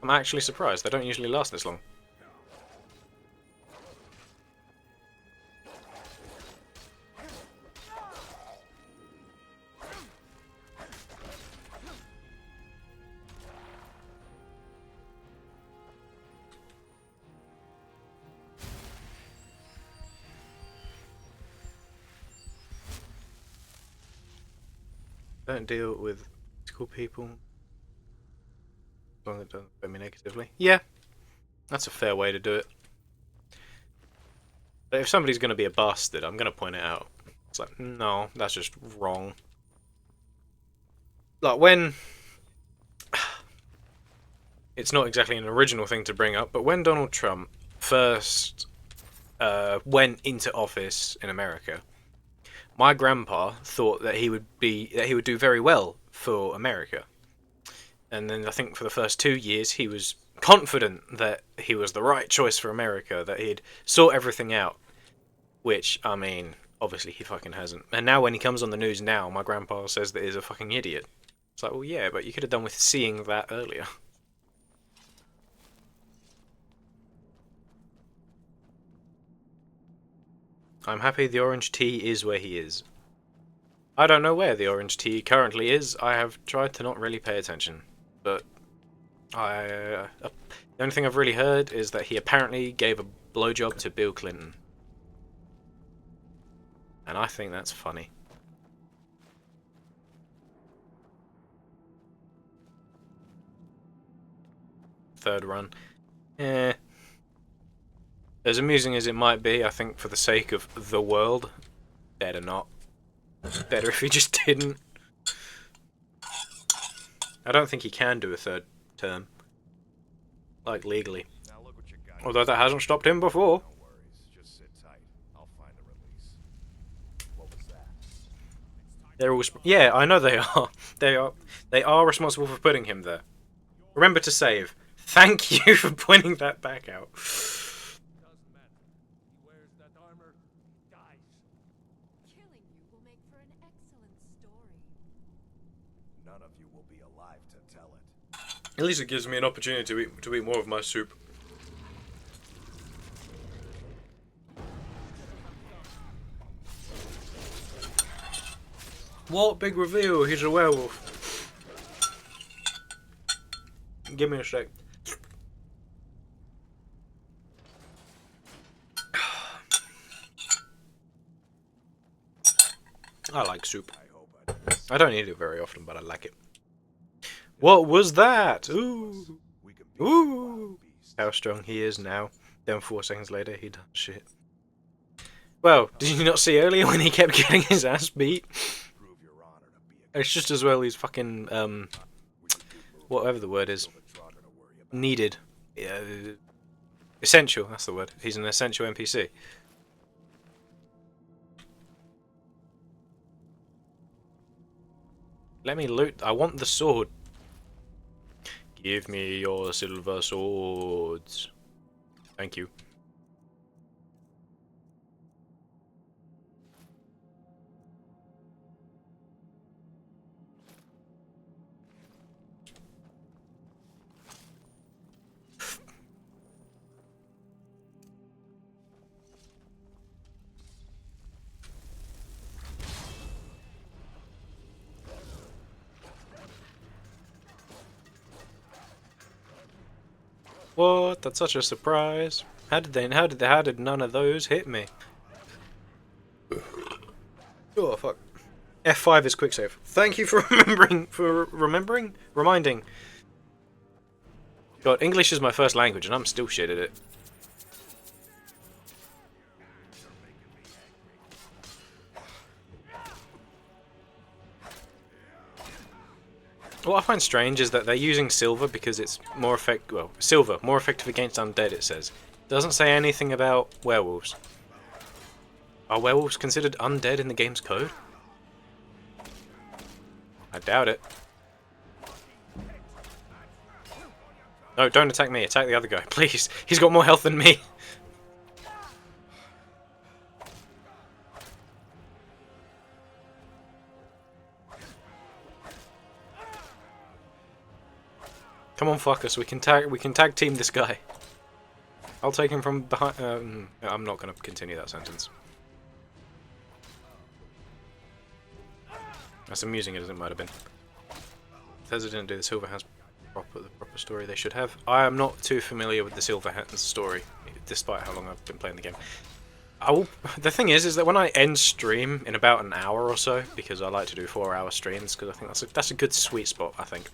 Speaker 1: I'm actually surprised. They don't usually last this long. Don't deal with political people. As long as it doesn't affect me negatively. Yeah, that's a fair way to do it. But if somebody's going to be a bastard, I'm going to point it out. It's like, no, that's just wrong. Like, when... It's not exactly an original thing to bring up, but when Donald Trump first went into office in America, my grandpa thought that he would do very well for America. And then I think for the first 2 years he was confident that he was the right choice for America, that he'd sort everything out. Which, I mean, obviously he fucking hasn't. And now when he comes on the news now, my grandpa says that he's a fucking idiot. It's like, well, yeah, but you could have done with seeing that earlier. I'm happy the orange tea is where he is. I don't know where the orange tea currently is. I have tried to not really pay attention. But the only thing I've really heard is that he apparently gave a blowjob to Bill Clinton. And I think that's funny. third run. Eh. As amusing as it might be, I think for the sake of the world, better not. Better if he just didn't. I don't think he can do a third term. Like, legally.
Speaker 4: Now look what you got.
Speaker 1: Although that hasn't stopped him before.
Speaker 4: No worries. Just sit tight. I'll find the release. What was that?
Speaker 1: They're all... Yeah, I know they are. They are responsible for putting him there. Remember to save. Thank you for pointing that back out.
Speaker 2: Doesn't matter. He wears that armor, he dies.
Speaker 7: Killing you will make for an excellent story.
Speaker 4: None of you will be alive to tell it.
Speaker 1: At least it gives me an opportunity to eat more of my soup. What big reveal? He's a werewolf. Give me a sec. I like soup. I don't eat it very often, but I like it. What was that? Ooh. Ooh. How strong he is now. Then 4 seconds later, he does shit. Well, did you not see earlier when he kept getting his ass beat? It's just as well he's fucking, whatever the word is. Needed. Yeah, essential, that's the word. He's an essential NPC. Let me loot. I want the sword. Give me your silver swords. Thank you. What? That's such a surprise. How did none of those hit me? Oh fuck. F5 is quick save. Thank you for reminding. God, English is my first language and I'm still shit at it. What I find strange is that they're using silver because it's more effective. Well, silver more effective against undead. It says. Doesn't say anything about werewolves. Are werewolves considered undead in the game's code? I doubt it. No, don't attack me. Attack the other guy, please. He's got more health than me. Come on, fuck us. We can tag team this guy. I'll take him from behind. I'm not going to continue that sentence. As amusing as it might have been. Bethesda didn't do the Silverhands the proper story they should have. I am not too familiar with the Silverhands story, despite how long I've been playing the game. The thing is that when I end stream in about an hour or so, because I like to do 4-hour streams, because I think that's a good sweet spot. I think.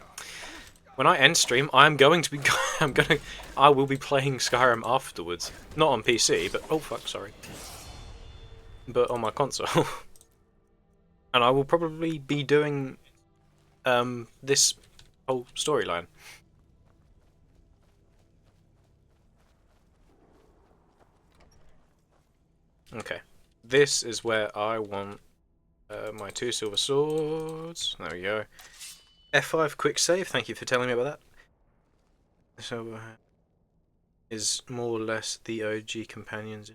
Speaker 1: When I end stream, I will be playing Skyrim afterwards. Not on PC, but oh fuck, sorry. But on my console. And I will probably be doing this whole storyline. Okay. This is where I want my 2 silver swords. There we go. F5 quick save, thank you for telling me about that. So, is more or less the OG companions.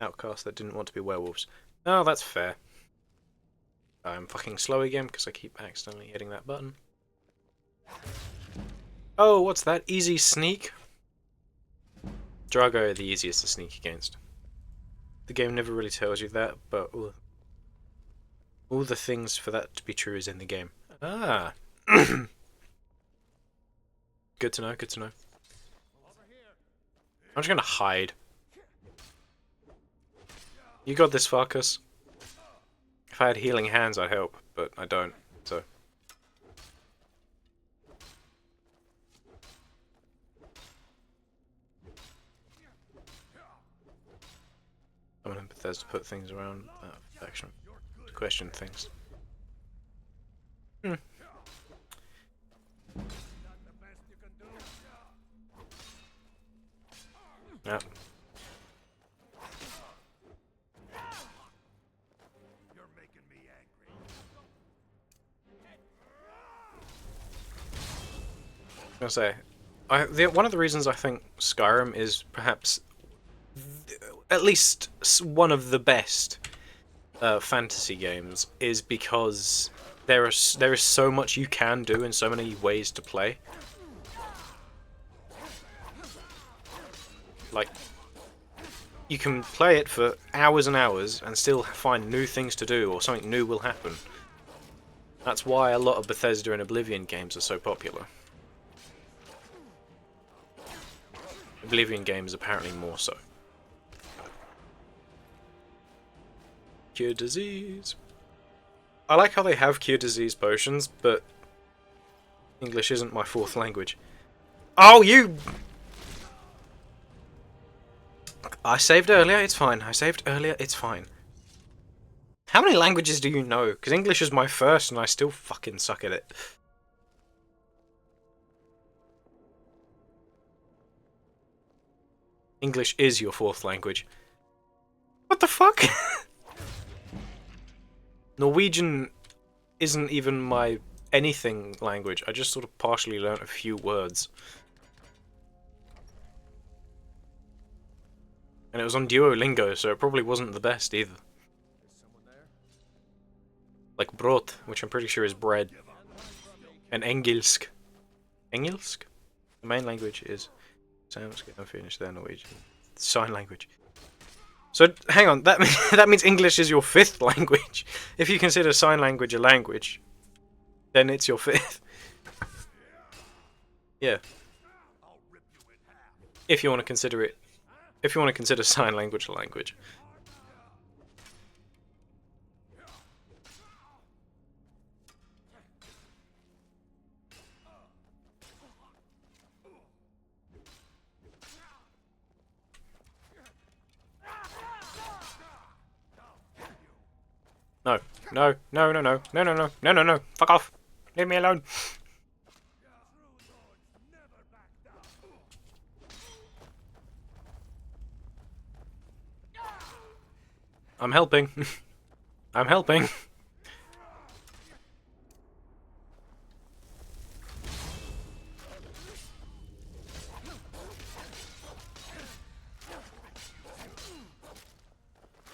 Speaker 1: Outcasts that didn't want to be werewolves. Oh, that's fair. I'm fucking slow again because I keep accidentally hitting that button. Oh, what's that? Easy sneak? Drago are the easiest to sneak against. The game never really tells you that, but all the things for that to be true is in the game. Ah. Good to know, good to know. I'm just gonna hide. You got this, Farkas. If I had healing hands, I'd help, but I don't, so. Bethesda put things around that section to question things. Hmm. Yeah.
Speaker 4: You're making me angry.
Speaker 1: I was gonna say, one of the reasons I think Skyrim is perhaps at least one of the best fantasy games is because there is so much you can do and so many ways to play. Like, you can play it for hours and hours and still find new things to do, or something new will happen. That's why a lot of Bethesda and Oblivion games are so popular. Oblivion games apparently more so. Cure disease. I like how they have cure disease potions, but English isn't my fourth language. Oh, you... I saved earlier, it's fine. I saved earlier, it's fine. How many languages do you know? Because English is my first and I still fucking suck at it. English is your fourth language. What the fuck? Norwegian isn't even my anything language. I just sort of partially learnt a few words. And it was on Duolingo, so it probably wasn't the best either. Like brot, which I'm pretty sure is bread. And engelsk. Engelsk? The main language is Samisk and Finnish, then Norwegian. Sign language. So, hang on, that means English is your fifth language. If you consider sign language a language, then it's your fifth. Yeah. If you want to consider it, if you want to consider sign language a language. No, no, no, no, no, no, no, no, no, no, no, fuck off. Leave me alone. I'm helping. I'm helping.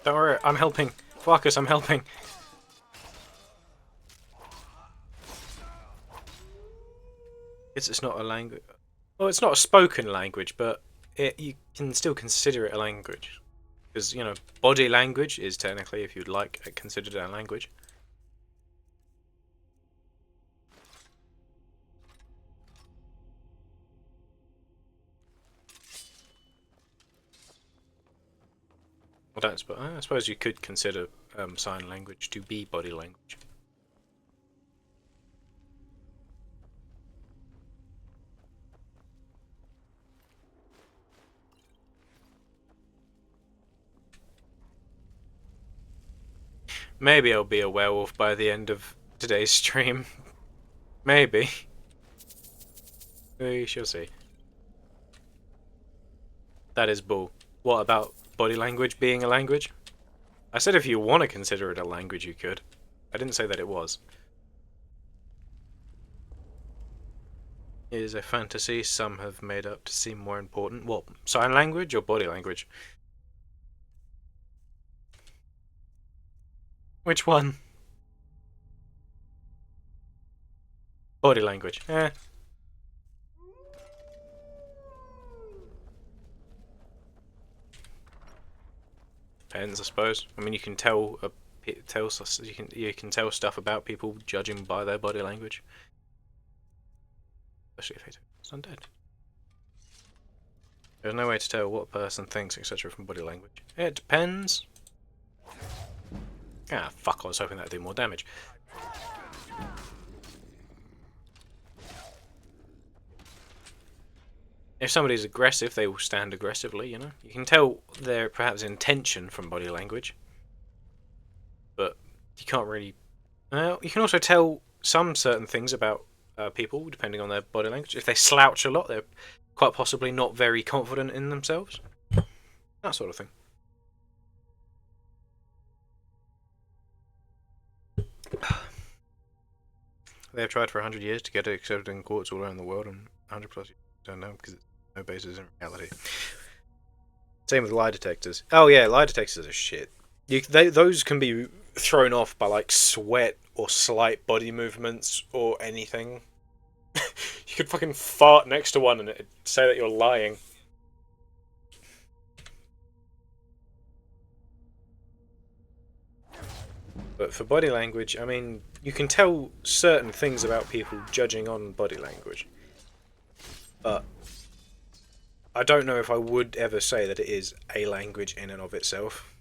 Speaker 1: Don't worry, I'm helping. Focus, I'm helping. It's not a language. Well, it's not a spoken language, but you can still consider it a language. Because, you know, body language is technically, if you'd like, considered a language. I suppose you could consider sign language to be body language. Maybe I'll be a werewolf by the end of today's stream. Maybe. We shall see. That is bull. What about body language being a language? I said if you want to consider it a language, you could. I didn't say that it was. It is a fantasy some have made up to seem more important. What, sign language or body language? Which one? Body language. Eh. Depends, I suppose. I mean, you can tell you can tell stuff about people judging by their body language, especially if it's undead. There's no way to tell what a person thinks, etc., from body language. It depends. Ah, fuck! I was hoping that'd do more damage. If somebody's aggressive, they will stand aggressively, you know? You can tell their perhaps intention from body language. But you can't really... Well, you can also tell some certain things about people, depending on their body language. If they slouch a lot, they're quite possibly not very confident in themselves. That sort of thing. They have tried for 100 years to get it accepted in courts all around the world, and 100 plus years don't know because it's no basis in reality. Same with lie detectors. Oh yeah, lie detectors are shit. Those can be thrown off by like sweat or slight body movements or anything. You could fucking fart next to one and it'd say that you're lying. But for body language, I mean, you can tell certain things about people judging on body language. But I don't know if I would ever say that it is a language in and of itself.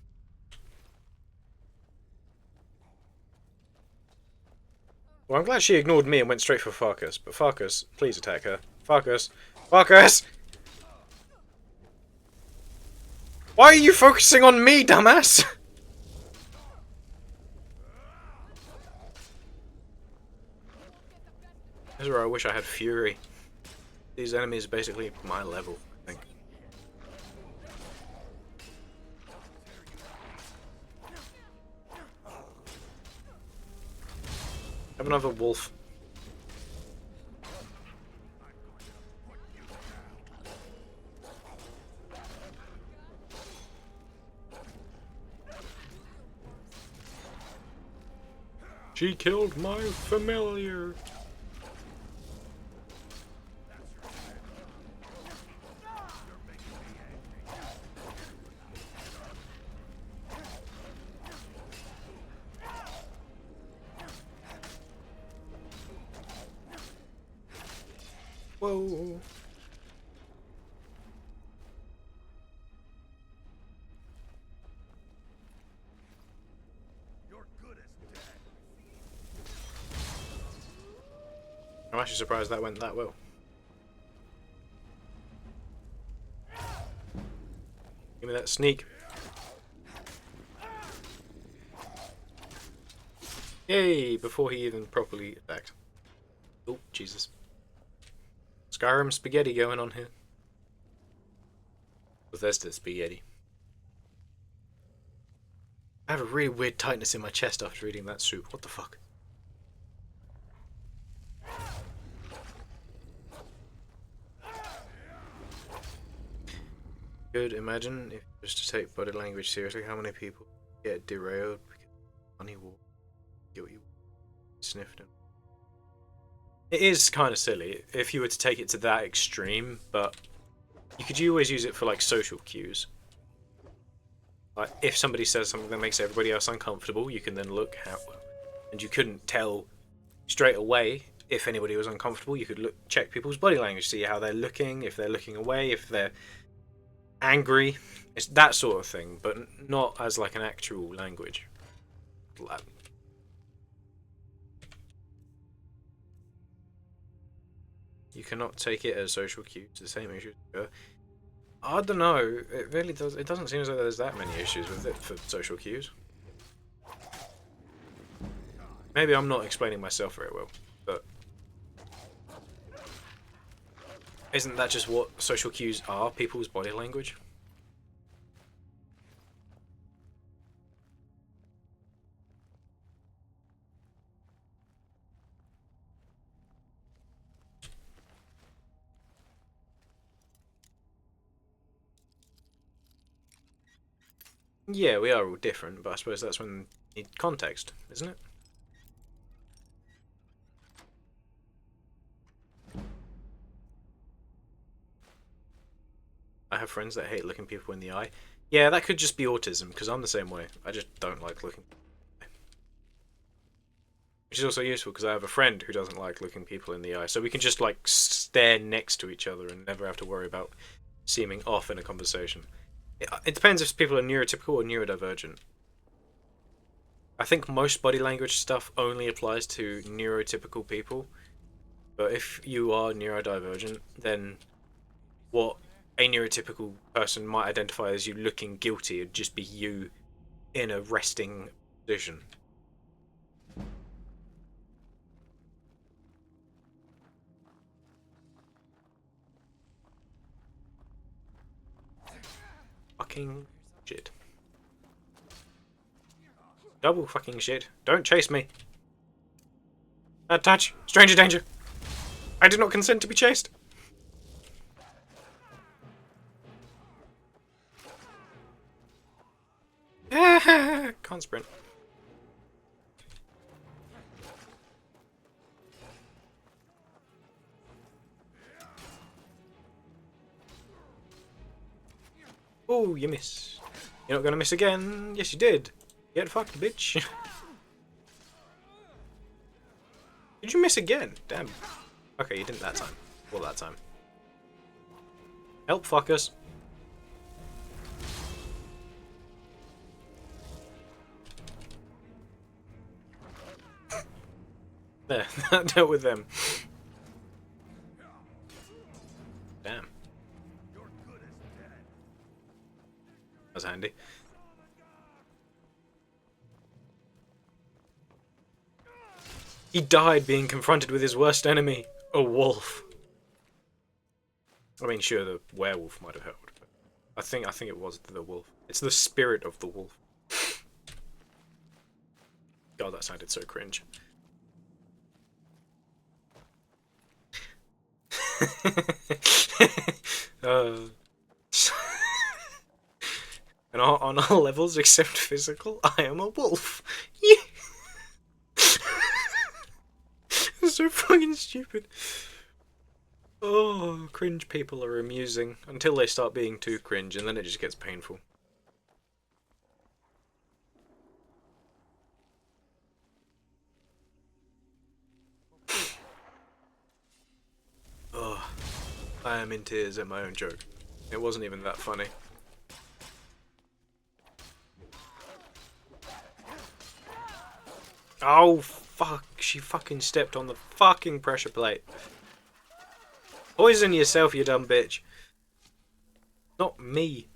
Speaker 1: Well, I'm glad she ignored me and went straight for Farkas, but Farkas, please attack her. Farkas! Farkas! Why are you focusing on me, dumbass? This is where I wish I had Fury. These enemies are basically my level, I think. Have another wolf. She killed my familiar. Whoa. I'm actually surprised that went that well. Give me that sneak. Yay! Before he even properly attacked. Oh, Jesus. Skyrim spaghetti going on here. Bethesda spaghetti. I have a really weird tightness in my chest after eating that soup. What the fuck? Could imagine if just to take body language seriously, how many people get derailed because money will guilty sniffed him. It is kind of silly if you were to take it to that extreme, but you could always use it for like social cues. Like if somebody says something that makes everybody else uncomfortable, you can then look how, and you couldn't tell straight away if anybody was uncomfortable. You could check people's body language, see how they're looking, if they're looking away, if they're angry. It's that sort of thing, but not as like an actual language. You cannot take it as social cues. The same issues. I don't know. It really does. It doesn't seem as though there's that many issues with it for social cues. Maybe I'm not explaining myself very well, but isn't that just what social cues are? People's body language. Yeah, we are all different, but I suppose that's when you need context, isn't it? I have friends that hate looking people in the eye. Yeah, that could just be autism, because I'm the same way. I just don't like looking. Which is also useful, because I have a friend who doesn't like looking people in the eye, so we can just, like, stare next to each other and never have to worry about seeming off in a conversation. It depends if people are neurotypical or neurodivergent. I think most body language stuff only applies to neurotypical people. But if you are neurodivergent, then what a neurotypical person might identify as you looking guilty. It'd just be you in a resting position. Fucking shit. Double fucking shit. Don't chase me. Bad touch. Stranger danger. I did not consent to be chased. Can't sprint. Oh, you miss. You're not gonna miss again. Yes, you did. Get fucked, bitch. Did you miss again? Damn. Okay, you didn't that time. All that time. Help, fuckers. There, that dealt with them. Damn. That's handy. He died being confronted with his worst enemy, a wolf. I mean, sure, the werewolf might have helped, but I think it was the wolf. It's the spirit of the wolf. God, that sounded so cringe. And on all levels except physical, I am a wolf. Yeah. It's so fucking stupid. Oh, cringe people are amusing until they start being too cringe, and then it just gets painful. Oh, I am in tears at my own joke. It wasn't even that funny. Oh, fuck. She fucking stepped on the fucking pressure plate. Poison yourself, you dumb bitch. Not me.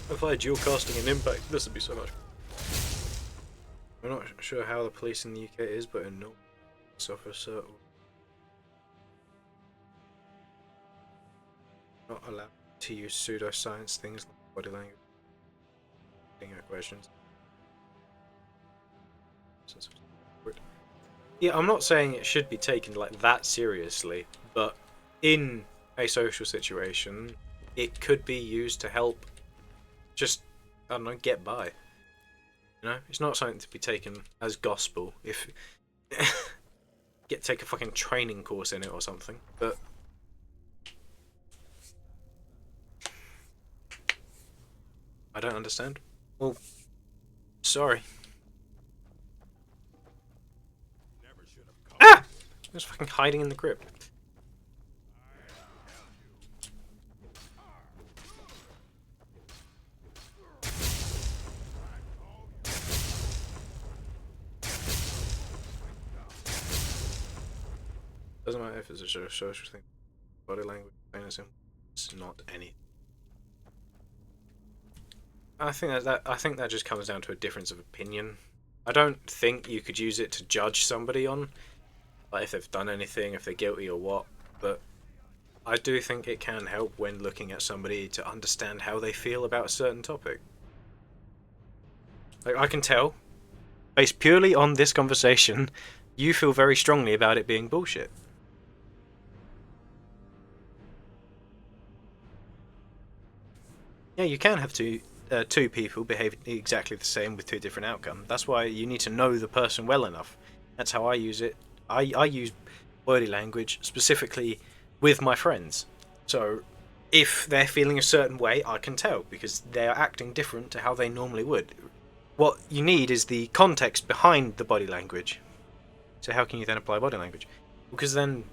Speaker 1: If I had dual casting and impact, this would be so much. I'm not sure how the police in the UK is, but in North officer not allowed to use pseudoscience things like body language. Questions. Yeah, I'm not saying it should be taken like that seriously, but in a social situation, it could be used to help. Just, I don't know, get by. You know, it's not something to be taken as gospel. If take a fucking training course in it or something. But I don't understand. Well, sorry. Ah! I was fucking hiding in the crypt. Doesn't matter if it's a social thing. Body language, it's not any. I think that just comes down to a difference of opinion. I don't think you could use it to judge somebody on, like if they've done anything, if they're guilty or what. But I do think it can help when looking at somebody to understand how they feel about a certain topic. Like I can tell, based purely on this conversation, you feel very strongly about it being bullshit. Yeah, you can have two people behave exactly the same with two different outcomes. That's why you need to know the person well enough. That's how I use it. I use body language specifically with my friends. So if they're feeling a certain way, I can tell because they are acting different to how they normally would. What you need is the context behind the body language. So how can you then apply body language? Because then,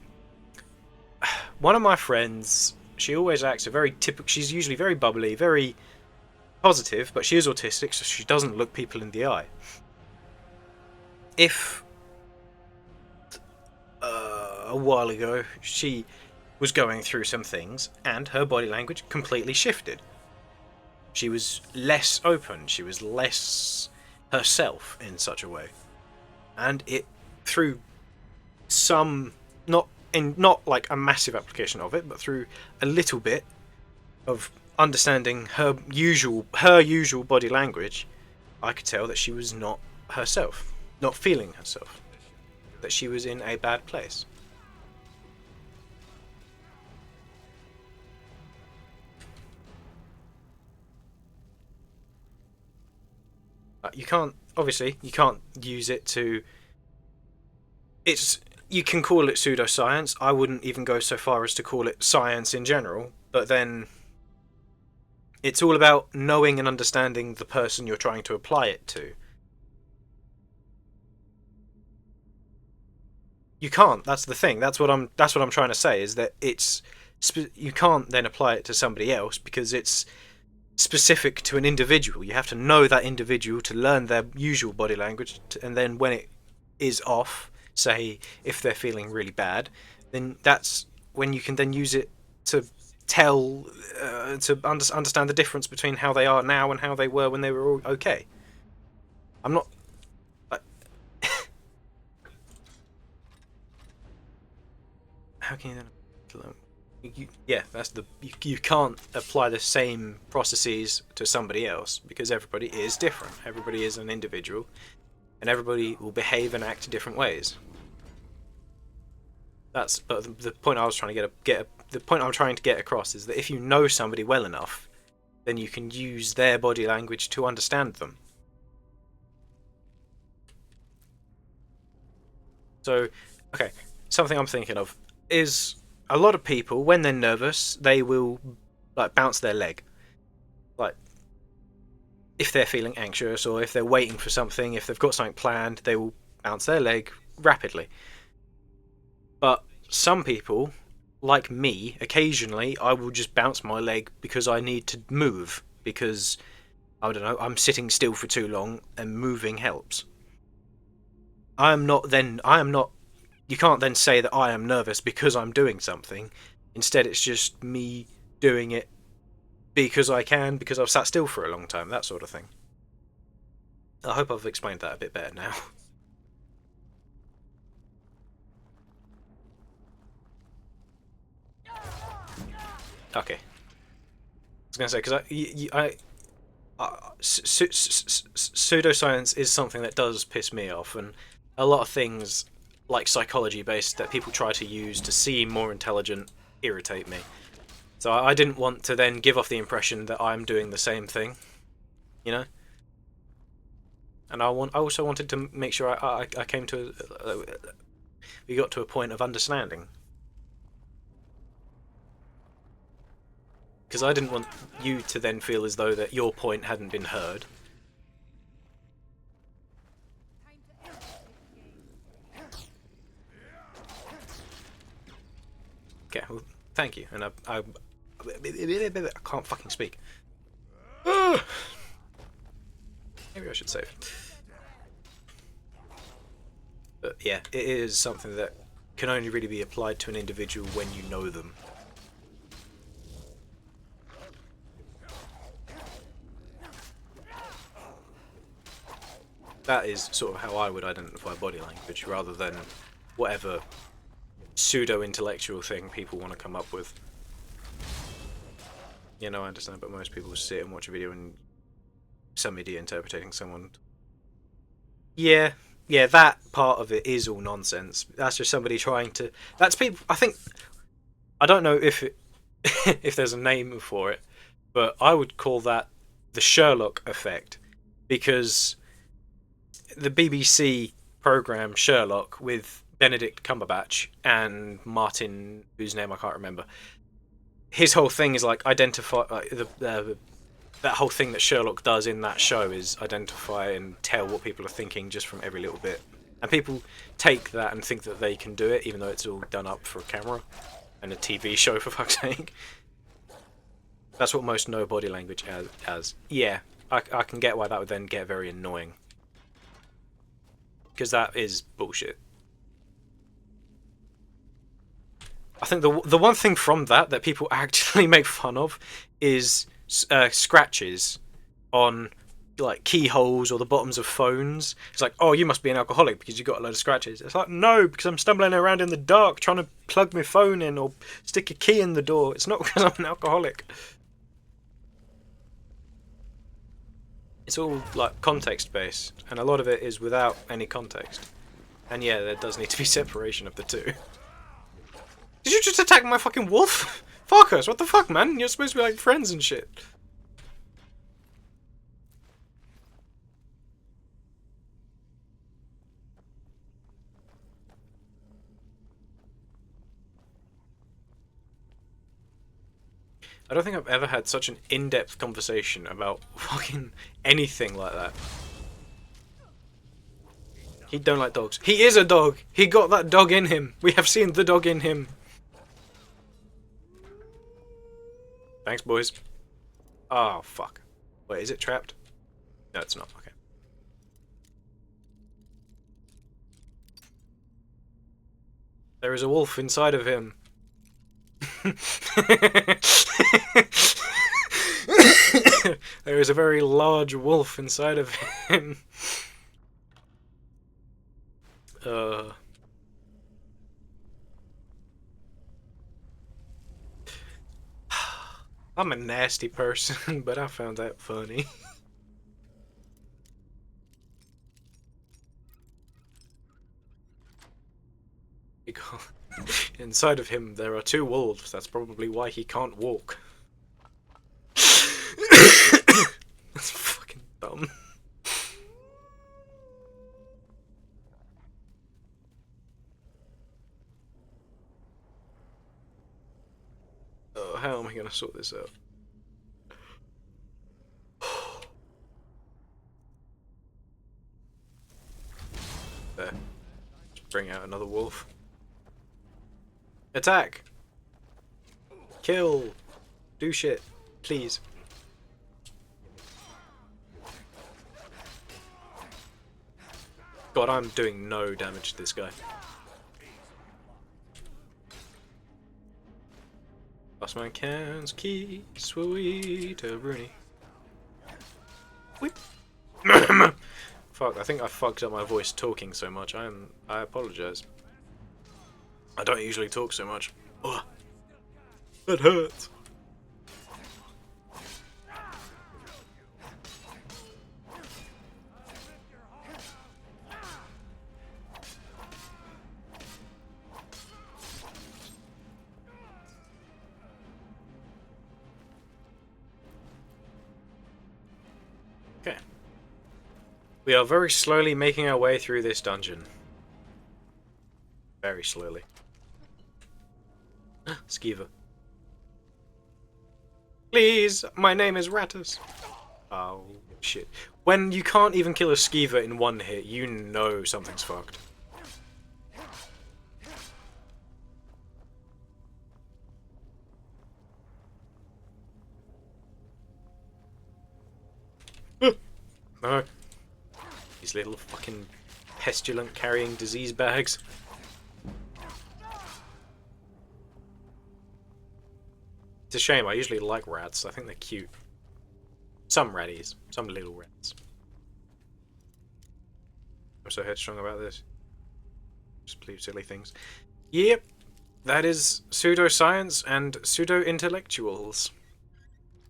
Speaker 1: one of my friends, she always acts a very typical. She's usually very bubbly, very positive, but she is autistic, so she doesn't look people in the eye. If a while ago she was going through some things and her body language completely shifted. She was less open, she was less herself in such a way. And it, through some, not like a massive application of it, but through a little bit of understanding her usual body language, I could tell that she was not herself, not feeling herself, that she was in a bad place. You can't use it to. You can call it pseudoscience. I wouldn't even go so far as to call it science in general, but then it's all about knowing and understanding the person you're trying to apply it to. You can't. That's the thing. That's what I'm trying to say, is that you can't then apply it to somebody else because it's specific to an individual. You have to know that individual to learn their usual body language, and then when it is off, say if they're feeling really bad, then that's when you can then use it to tell, to understand the difference between how they are now and how they were when they were all okay. I'm not. How can you then? You can't apply the same processes to somebody else because everybody is different. Everybody is an individual, and everybody will behave and act in different ways. But the point I was trying to the point I'm trying to get across is that if you know somebody well enough, then you can use their body language to understand them. So, okay, something I'm thinking of is, a lot of people, when they're nervous, they will like bounce their leg. Like, if they're feeling anxious or if they're waiting for something, if they've got something planned, they will bounce their leg rapidly. But some people, like me, occasionally I will just bounce my leg because I need to move, because, I don't know, I'm sitting still for too long and moving helps. You can't then say that I am nervous because I'm doing something. Instead, it's just me doing it because I can, because I've sat still for a long time, that sort of thing. I hope I've explained that a bit better now. Okay. I was going to say, because pseudoscience is something that does piss me off, and a lot of things like psychology based that people try to use to seem more intelligent irritate me. So I didn't want to then give off the impression that I'm doing the same thing, you know. And I also wanted to make sure I came to we got to a point of understanding, because I didn't want you to then feel as though that your point hadn't been heard. Okay, well, thank you, and I can't fucking speak. Maybe I should save. But yeah, it is something that can only really be applied to an individual when you know them. That is sort of how I would identify body language, rather than whatever pseudo-intellectual thing people want to come up with. You know, I understand, but most people sit and watch a video and some idiot interpreting someone. Yeah, that part of it is all nonsense. That's just somebody trying to. That's people. I think. I don't know if if there's a name for it, but I would call that the Sherlock effect, because the BBC program Sherlock with Benedict Cumberbatch and Martin, whose name I can't remember, his whole thing is like identify that whole thing that Sherlock does in that show is identify and tell what people are thinking just from every little bit. And people take that and think that they can do it, even though it's all done up for a camera and a TV show, for fuck's sake. That's what most know body language as. Yeah, I can get why that would then get very annoying. Because that is bullshit. I think the one thing from that people actually make fun of is scratches on like keyholes or the bottoms of phones. It's like, oh, you must be an alcoholic because you got a load of scratches. It's like, no, because I'm stumbling around in the dark trying to plug my phone in or stick a key in the door. It's not because I'm an alcoholic. It's all like context based, and a lot of it is without any context. And yeah, there does need to be separation of the two. Did you just attack my fucking wolf? Fuck us, what the fuck, man? You're supposed to be like friends and shit. I don't think I've ever had such an in-depth conversation about fucking anything like that. He don't like dogs. He is a dog! He got that dog in him! We have seen the dog in him! Thanks, boys. Oh, fuck. Wait, is it trapped? No, it's not. Okay. There is a wolf inside of him. There is a very large wolf inside of him. I'm a nasty person, but I found that funny. Inside of him there are 2 wolves. That's probably why he can't walk. That's fucking dumb. Oh, how am I gonna sort this out? There. Just bring out another wolf. Attack! Kill! Do shit. Please. God, I'm doing no damage to this guy. Lost man cans, key, sweet, Rooney. Whip. Fuck, I think I fucked up my voice talking so much. I apologize. I don't usually talk so much. Ugh. That hurts. Okay. We are very slowly making our way through this dungeon. Very slowly. Skeever. Please, my name is Rattus. Oh, shit. When you can't even kill a Skeever in one hit, you know something's fucked. No. These little fucking pestilent carrying disease bags. It's a shame, I usually like rats. I think they're cute. Some ratties. Some little rats. I'm so headstrong about this. Just believe silly things. Yep. That is pseudoscience and pseudo-intellectuals.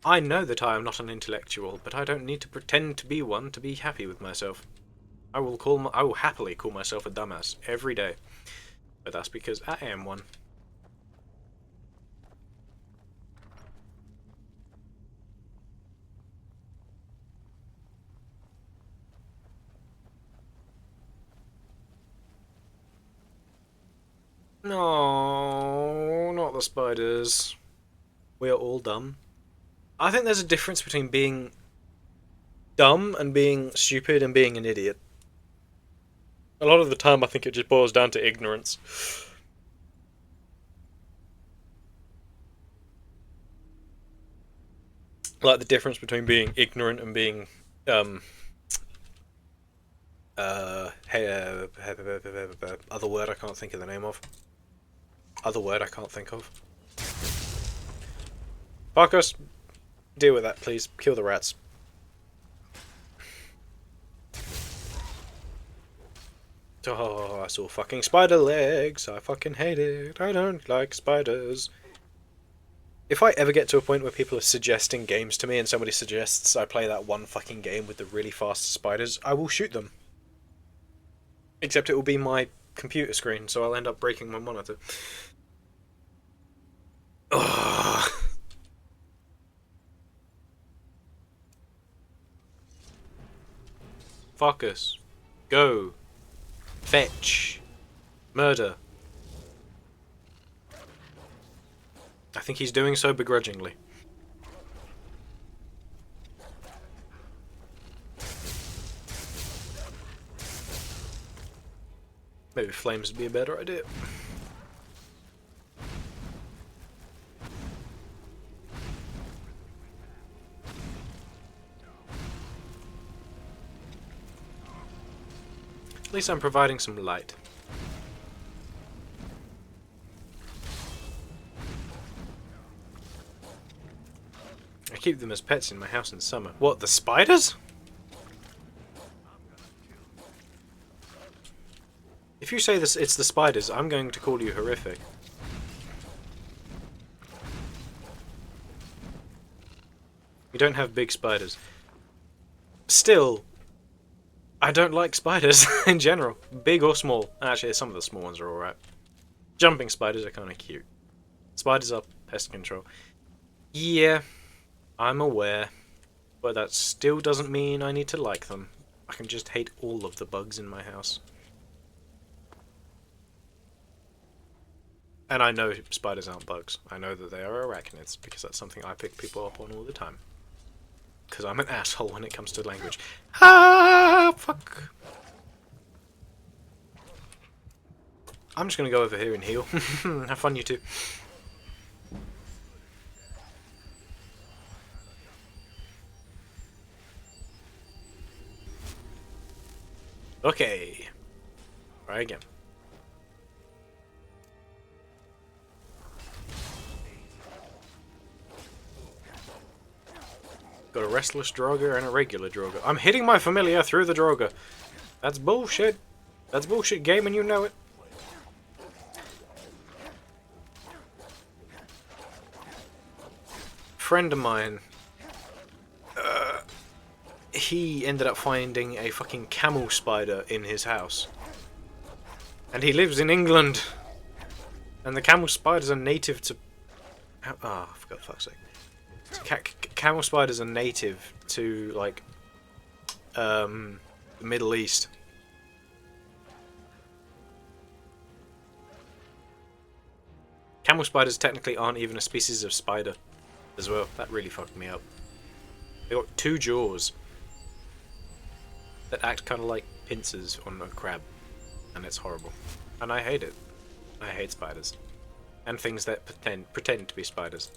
Speaker 1: I know that I am not an intellectual, but I don't need to pretend to be one to be happy with myself. I will happily call myself a dumbass every day. But that's because I am one. No, not the spiders. We are all dumb. I think there's a difference between being dumb and being stupid and being an idiot. A lot of the time I think it just boils down to ignorance. Like the difference between being ignorant and being other word I can't think of the name of. Other word I can't think of. Marcus, deal with that, please. Kill the rats. Oh, I saw fucking spider legs. I fucking hate it. I don't like spiders. If I ever get to a point where people are suggesting games to me and somebody suggests I play that one fucking game with the really fast spiders, I will shoot them. Except it will be my computer screen, so I'll end up breaking my monitor. Ugh. Focus. Go. Fetch. Murder. I think he's doing so begrudgingly. Maybe flames would be a better idea. At least I'm providing some light. I keep them as pets in my house in summer. What, the spiders? If you say this, it's the spiders, I'm going to call you horrific. We don't have big spiders. Still, I don't like spiders in general, big or small. Actually, some of the small ones are alright. Jumping spiders are kind of cute. Spiders are pest control. Yeah, I'm aware, but that still doesn't mean I need to like them. I can just hate all of the bugs in my house. And I know spiders aren't bugs. I know that they are arachnids, because that's something I pick people up on all the time. Because I'm an asshole when it comes to language. Ah, fuck. I'm just going to go over here and heal. Have fun, you two. Okay. Try again. Got a restless Droga and a regular Droga. I'm hitting my familiar through the Droga. That's bullshit. That's bullshit game and you know it. Friend of mine, he ended up finding a fucking camel spider in his house. And he lives in England. And the camel spiders are native to... Oh, for God's fuck's sake. Camel spiders are native to, like, the Middle East. Camel spiders technically aren't even a species of spider as well. That really fucked me up. They got two jaws that act kind of like pincers on a crab. And it's horrible. And I hate it. I hate spiders. And things that pretend to be spiders.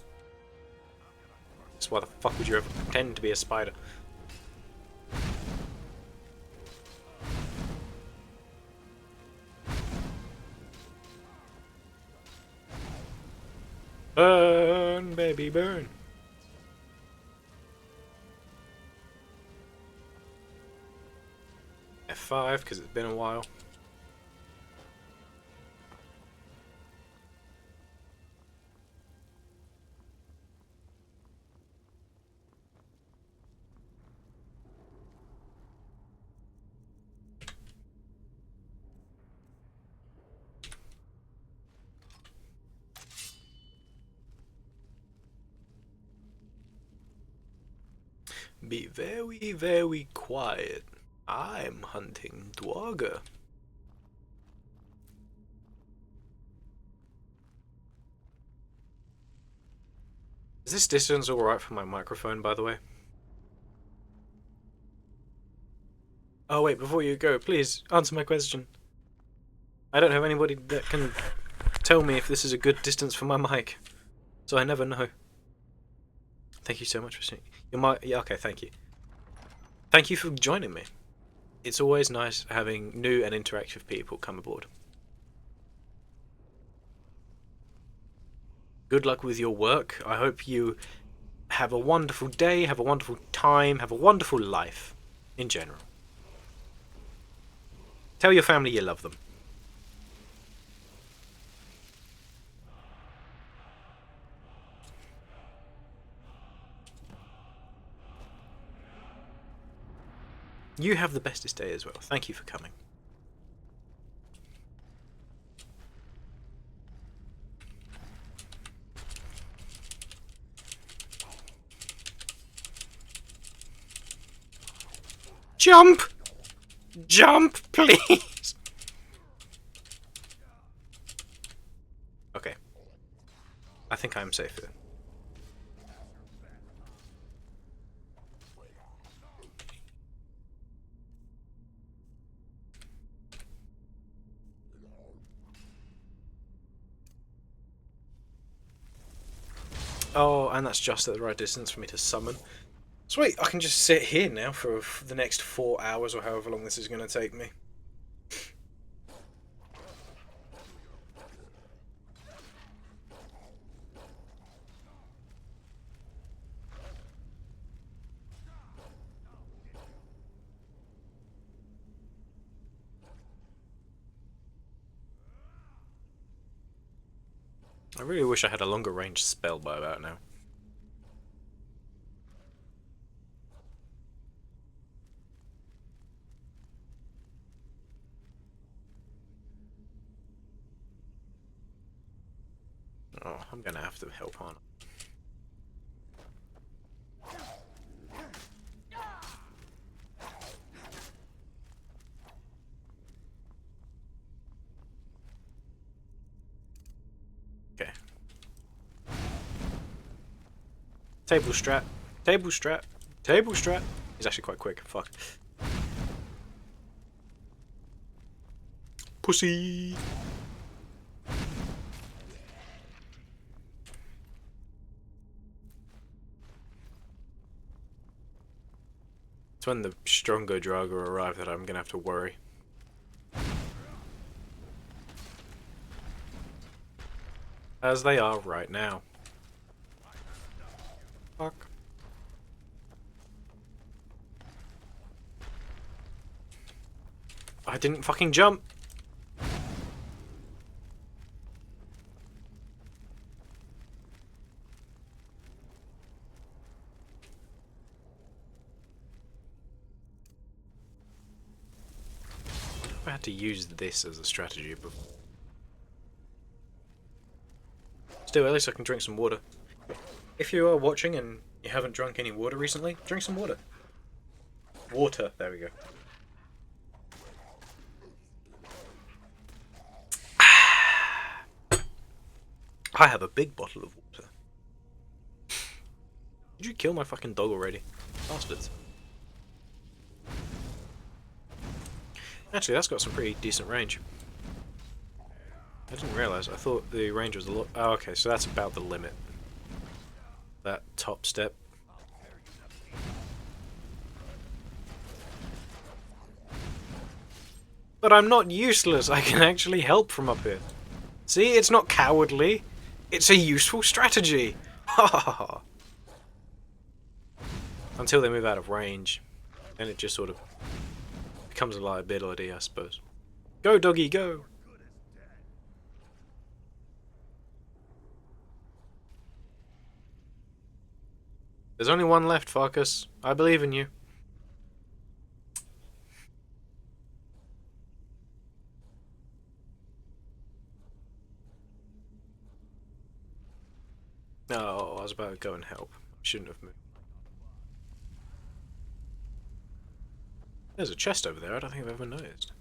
Speaker 1: So why the fuck would you ever pretend to be a spider? Burn, baby, burn. F5, because it's been a while. Be very, very quiet. I'm hunting Dwarga. Is this distance alright for my microphone, by the way? Oh wait, before you go, please answer my question. I don't have anybody that can tell me if this is a good distance for my mic, so I never know. Thank you so much for seeing. Yeah, okay, thank you. Thank you for joining me. It's always nice having new and interactive people come aboard. Good luck with your work. I hope you have a wonderful day, have a wonderful time, have a wonderful life in general. Tell your family you love them. You have the bestest day as well. Thank you for coming. Jump! Jump, please! Okay. I think I'm safe here. Oh, and that's just at the right distance for me to summon. Sweet, I can just sit here now for the next 4 hours or however long this is going to take me. I really wish I had a longer range spell by about now. Oh, I'm gonna have to help on. Okay. Table strat. Table strat. Table strat. He's actually quite quick. Fuck. Pussy. It's when the stronger Draugr arrive that I'm gonna have to worry. As they are right now. Fuck. I didn't fucking jump. I had to use this as a strategy before. Still, at least I can drink some water. If you are watching and you haven't drunk any water recently, drink some water. Water, there we go. I have a big bottle of water. Did you kill my fucking dog already? Bastards. Actually, that's got some pretty decent range. I didn't realise. I thought the range was a lot... Oh, okay, so that's about the limit. That top step. But I'm not useless. I can actually help from up here. See, it's not cowardly. It's a useful strategy. Ha ha ha. Until they move out of range. Then it just sort of becomes a liability, I suppose. Go, doggy, go! There's only one left, Farkas. I believe in you. Oh, I was about to go and help. Shouldn't have moved. There's a chest over there. I don't think I've ever noticed.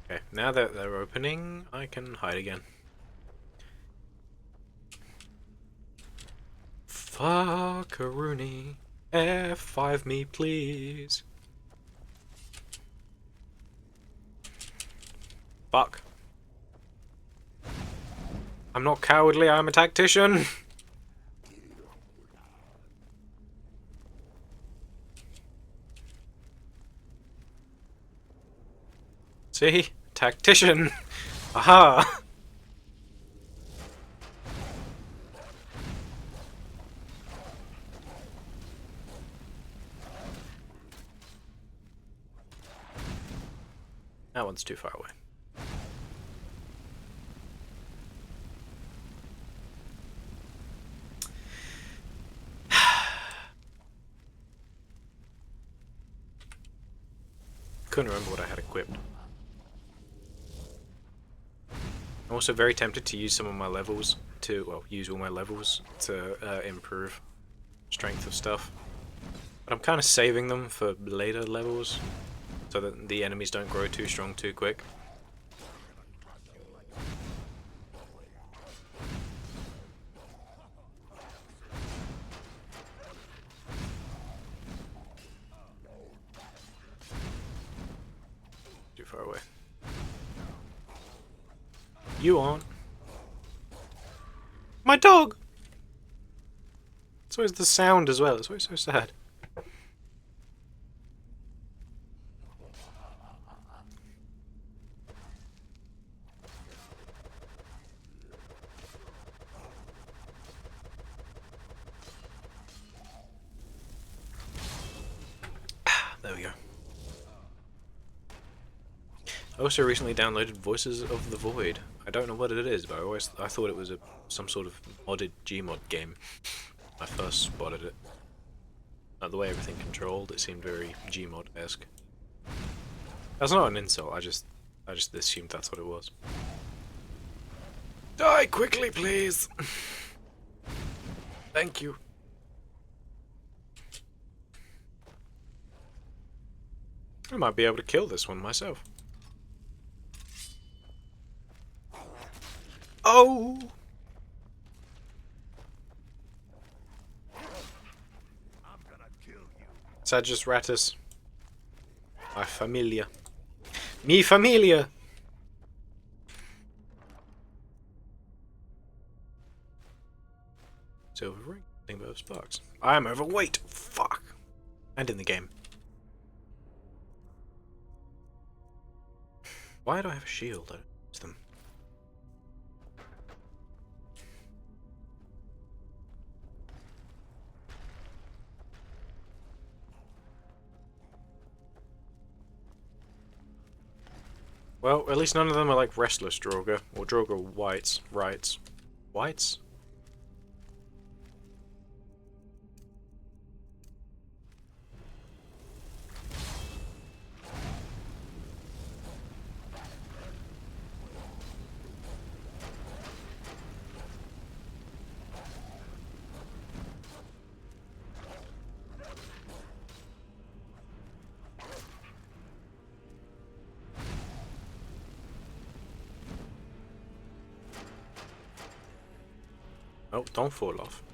Speaker 1: Okay, now that they're opening, I can hide again. Fuckaroonie. F5 me, please. Fuck. I'm not cowardly, I'm a tactician. See? Tactician. Aha! That one's too far away. Couldn't remember what I had equipped. I'm also very tempted to use some of my levels to, well, use all my levels to improve strength of stuff. But I'm kind of saving them for later levels so that the enemies don't grow too strong too quick. Too far away. You aren't. My dog! It's always the sound as well, it's always so sad. There we go. I also recently downloaded Voices of the Void. I don't know what it is, but I thought it was some sort of modded Gmod game. I first spotted it. The way everything controlled, it seemed very Gmod-esque. That's not an insult, I just assumed that's what it was. Die quickly, please! Thank you. I might be able to kill this one myself. Oh!
Speaker 4: I'm gonna kill you.
Speaker 1: Sadgus Rattus. My familia. Mi familia! Silver ring. Thing of sparks. I am overweight! Fuck! And in the game. Why do I have a shield? I don't use them. Well, at least none of them are like restless Draugr, or Draugr whites, rights. Whites? Oh, don't fall off.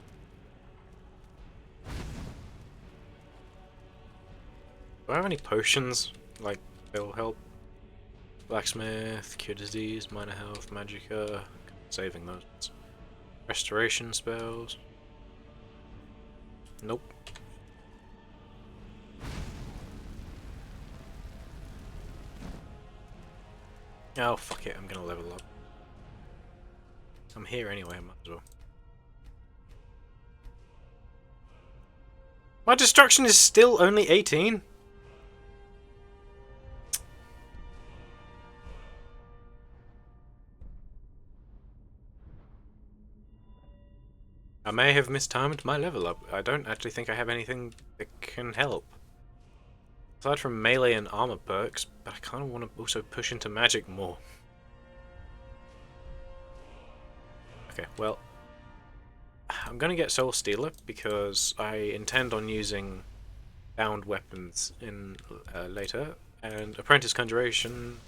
Speaker 1: Do I have any potions? Like, they'll help? Blacksmith, cure disease, minor health, magicka. Saving those. Restoration spells. Nope. Oh, fuck it, I'm gonna level up. I'm here anyway, I might as well. My destruction is still only 18? I may have mistimed my level up. I don't actually think I have anything that can help. Aside from melee and armor perks, but I kind of want to also push into magic more. Okay, well, I'm gonna get Soul Stealer because I intend on using bound weapons in later, and Apprentice Conjuration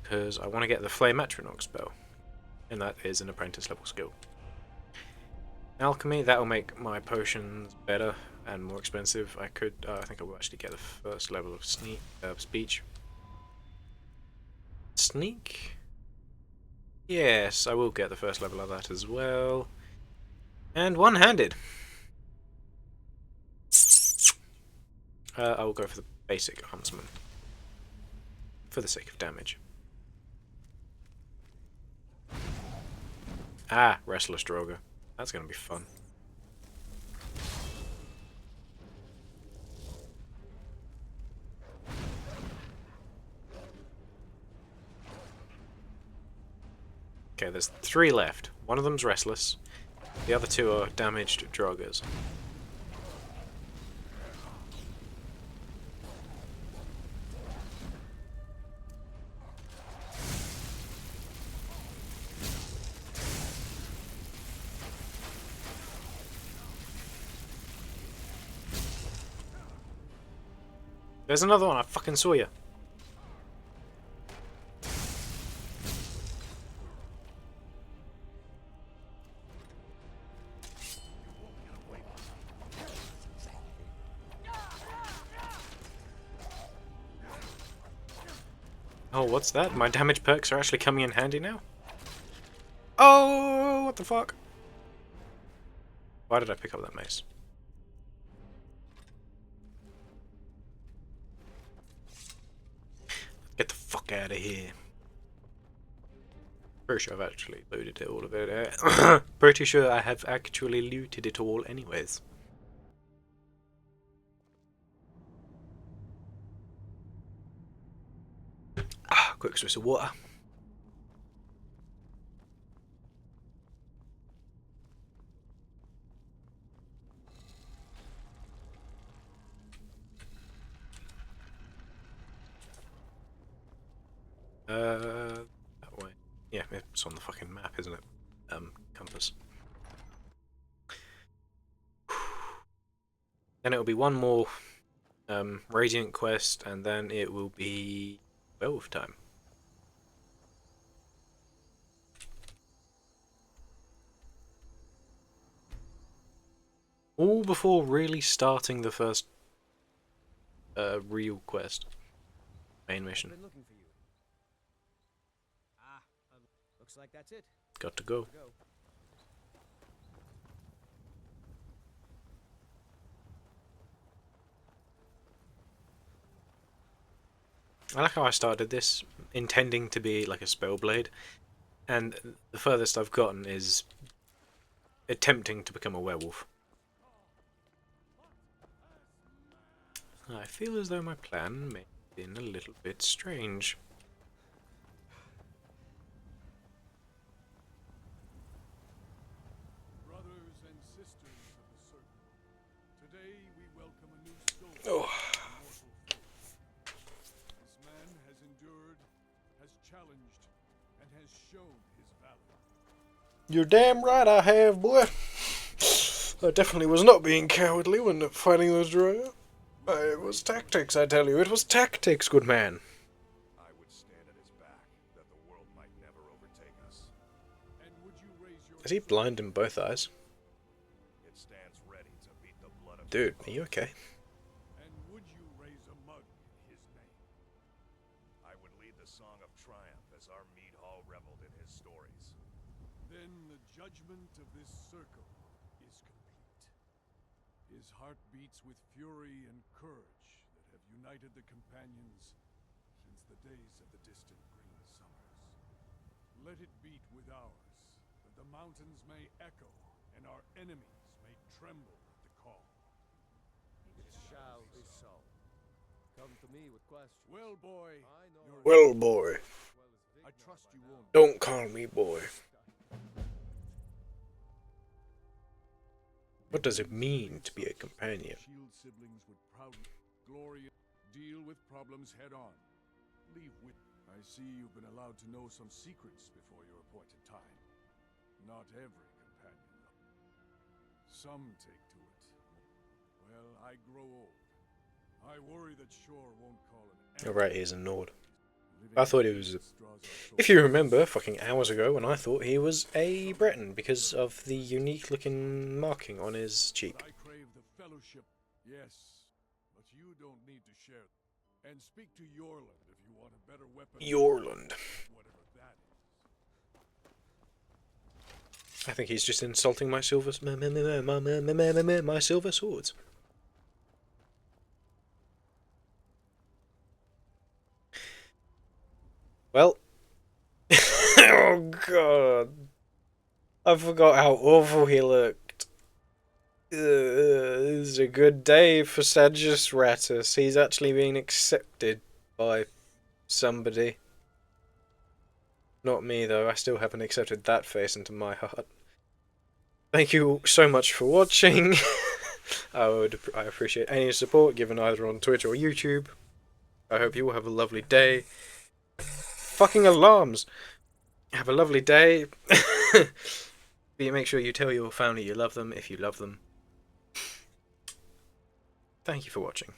Speaker 1: because I want to get the Flame Atronach spell, and that is an apprentice level skill. Alchemy, that'll make my potions better and more expensive. I could, I think I will actually get the first level of speech. Sneak? Yes, I will get the first level of that as well. And one-handed. I will go for the basic huntsman. For the sake of damage. Ah, Restless Droger. That's gonna be fun. Okay, there's 3 left. One of them's Restless. The other 2 are damaged Drogers. There's another one, I fucking saw you. Oh, what's that? My damage perks are actually coming in handy now? Oh, what the fuck? Why did I pick up that mace? Get the fuck out of here. Pretty sure I've actually looted it, all of it. Pretty sure I have actually looted it all anyways. Ah, quick swig of water. That way. Yeah, it's on the fucking map, isn't it? Compass. Then it'll be one more Radiant quest, and then it will be werewolf time. All before really starting the first real quest. Main mission.
Speaker 9: Been looking for you. Ah, looks like that's it.
Speaker 1: Got to go. I like how I started this intending to be like a spellblade, and the furthest I've gotten is attempting to become a werewolf. I feel as though my plan may have been a little bit strange.
Speaker 2: Brothers and sisters of the Circle, today we welcome a new soul.
Speaker 1: Oh.
Speaker 2: This man has endured, has challenged, and has shown his valor.
Speaker 1: You're damn right I have, boy. I definitely was not being cowardly when fighting those drow. It was tactics, I tell you. It was tactics, good man.
Speaker 4: I would stand at his back, that the world might never overtake us.
Speaker 2: And would you raise your
Speaker 1: Is he blind in both eyes?
Speaker 4: It stands ready to beat the blood of
Speaker 1: Dude, are you okay?
Speaker 2: And would you raise a mug in his name?
Speaker 4: I would lead the song of triumph as our mead hall reveled in his stories.
Speaker 2: Then the judgment of this circle is complete. His heart beats with fury and courage that have united the companions since the days of the distant green summers. Let it beat with ours, that the mountains may echo and our enemies may tremble at the call.
Speaker 9: It shall be so. Come to me with questions.
Speaker 2: Well, boy, you're
Speaker 1: Well, boy.
Speaker 2: I trust you won't.
Speaker 1: Don't call me boy. What does it mean to be a companion?
Speaker 2: Shield siblings would proudly glory deal with problems head on. Leave with. I see you've been allowed to know some secrets before your appointed time. Not every companion, though. Some take to it. Well, I grow old. I worry that Shore won't call an
Speaker 1: Oh, right, he is a Nord. I thought he was... If you remember, fucking hours ago, when I thought he was a Breton because of the unique looking marking on his cheek.
Speaker 2: I crave the fellowship, yes, but you don't need to share. And speak to Yorland if you want a better weapon.
Speaker 1: Yorland.
Speaker 2: Whatever that is.
Speaker 1: I think he's just insulting my silver my silver swords. Well, oh god, I forgot how awful he looked. This is a good day for Sadgus Rattus. He's actually been accepted by somebody. Not me though, I still haven't accepted that face into my heart. Thank you so much for watching. I appreciate any support given either on Twitch or YouTube. I hope you all have a lovely day. Fucking alarms! Have a lovely day. Make sure you tell your family you love them if you love them. Thank you for watching.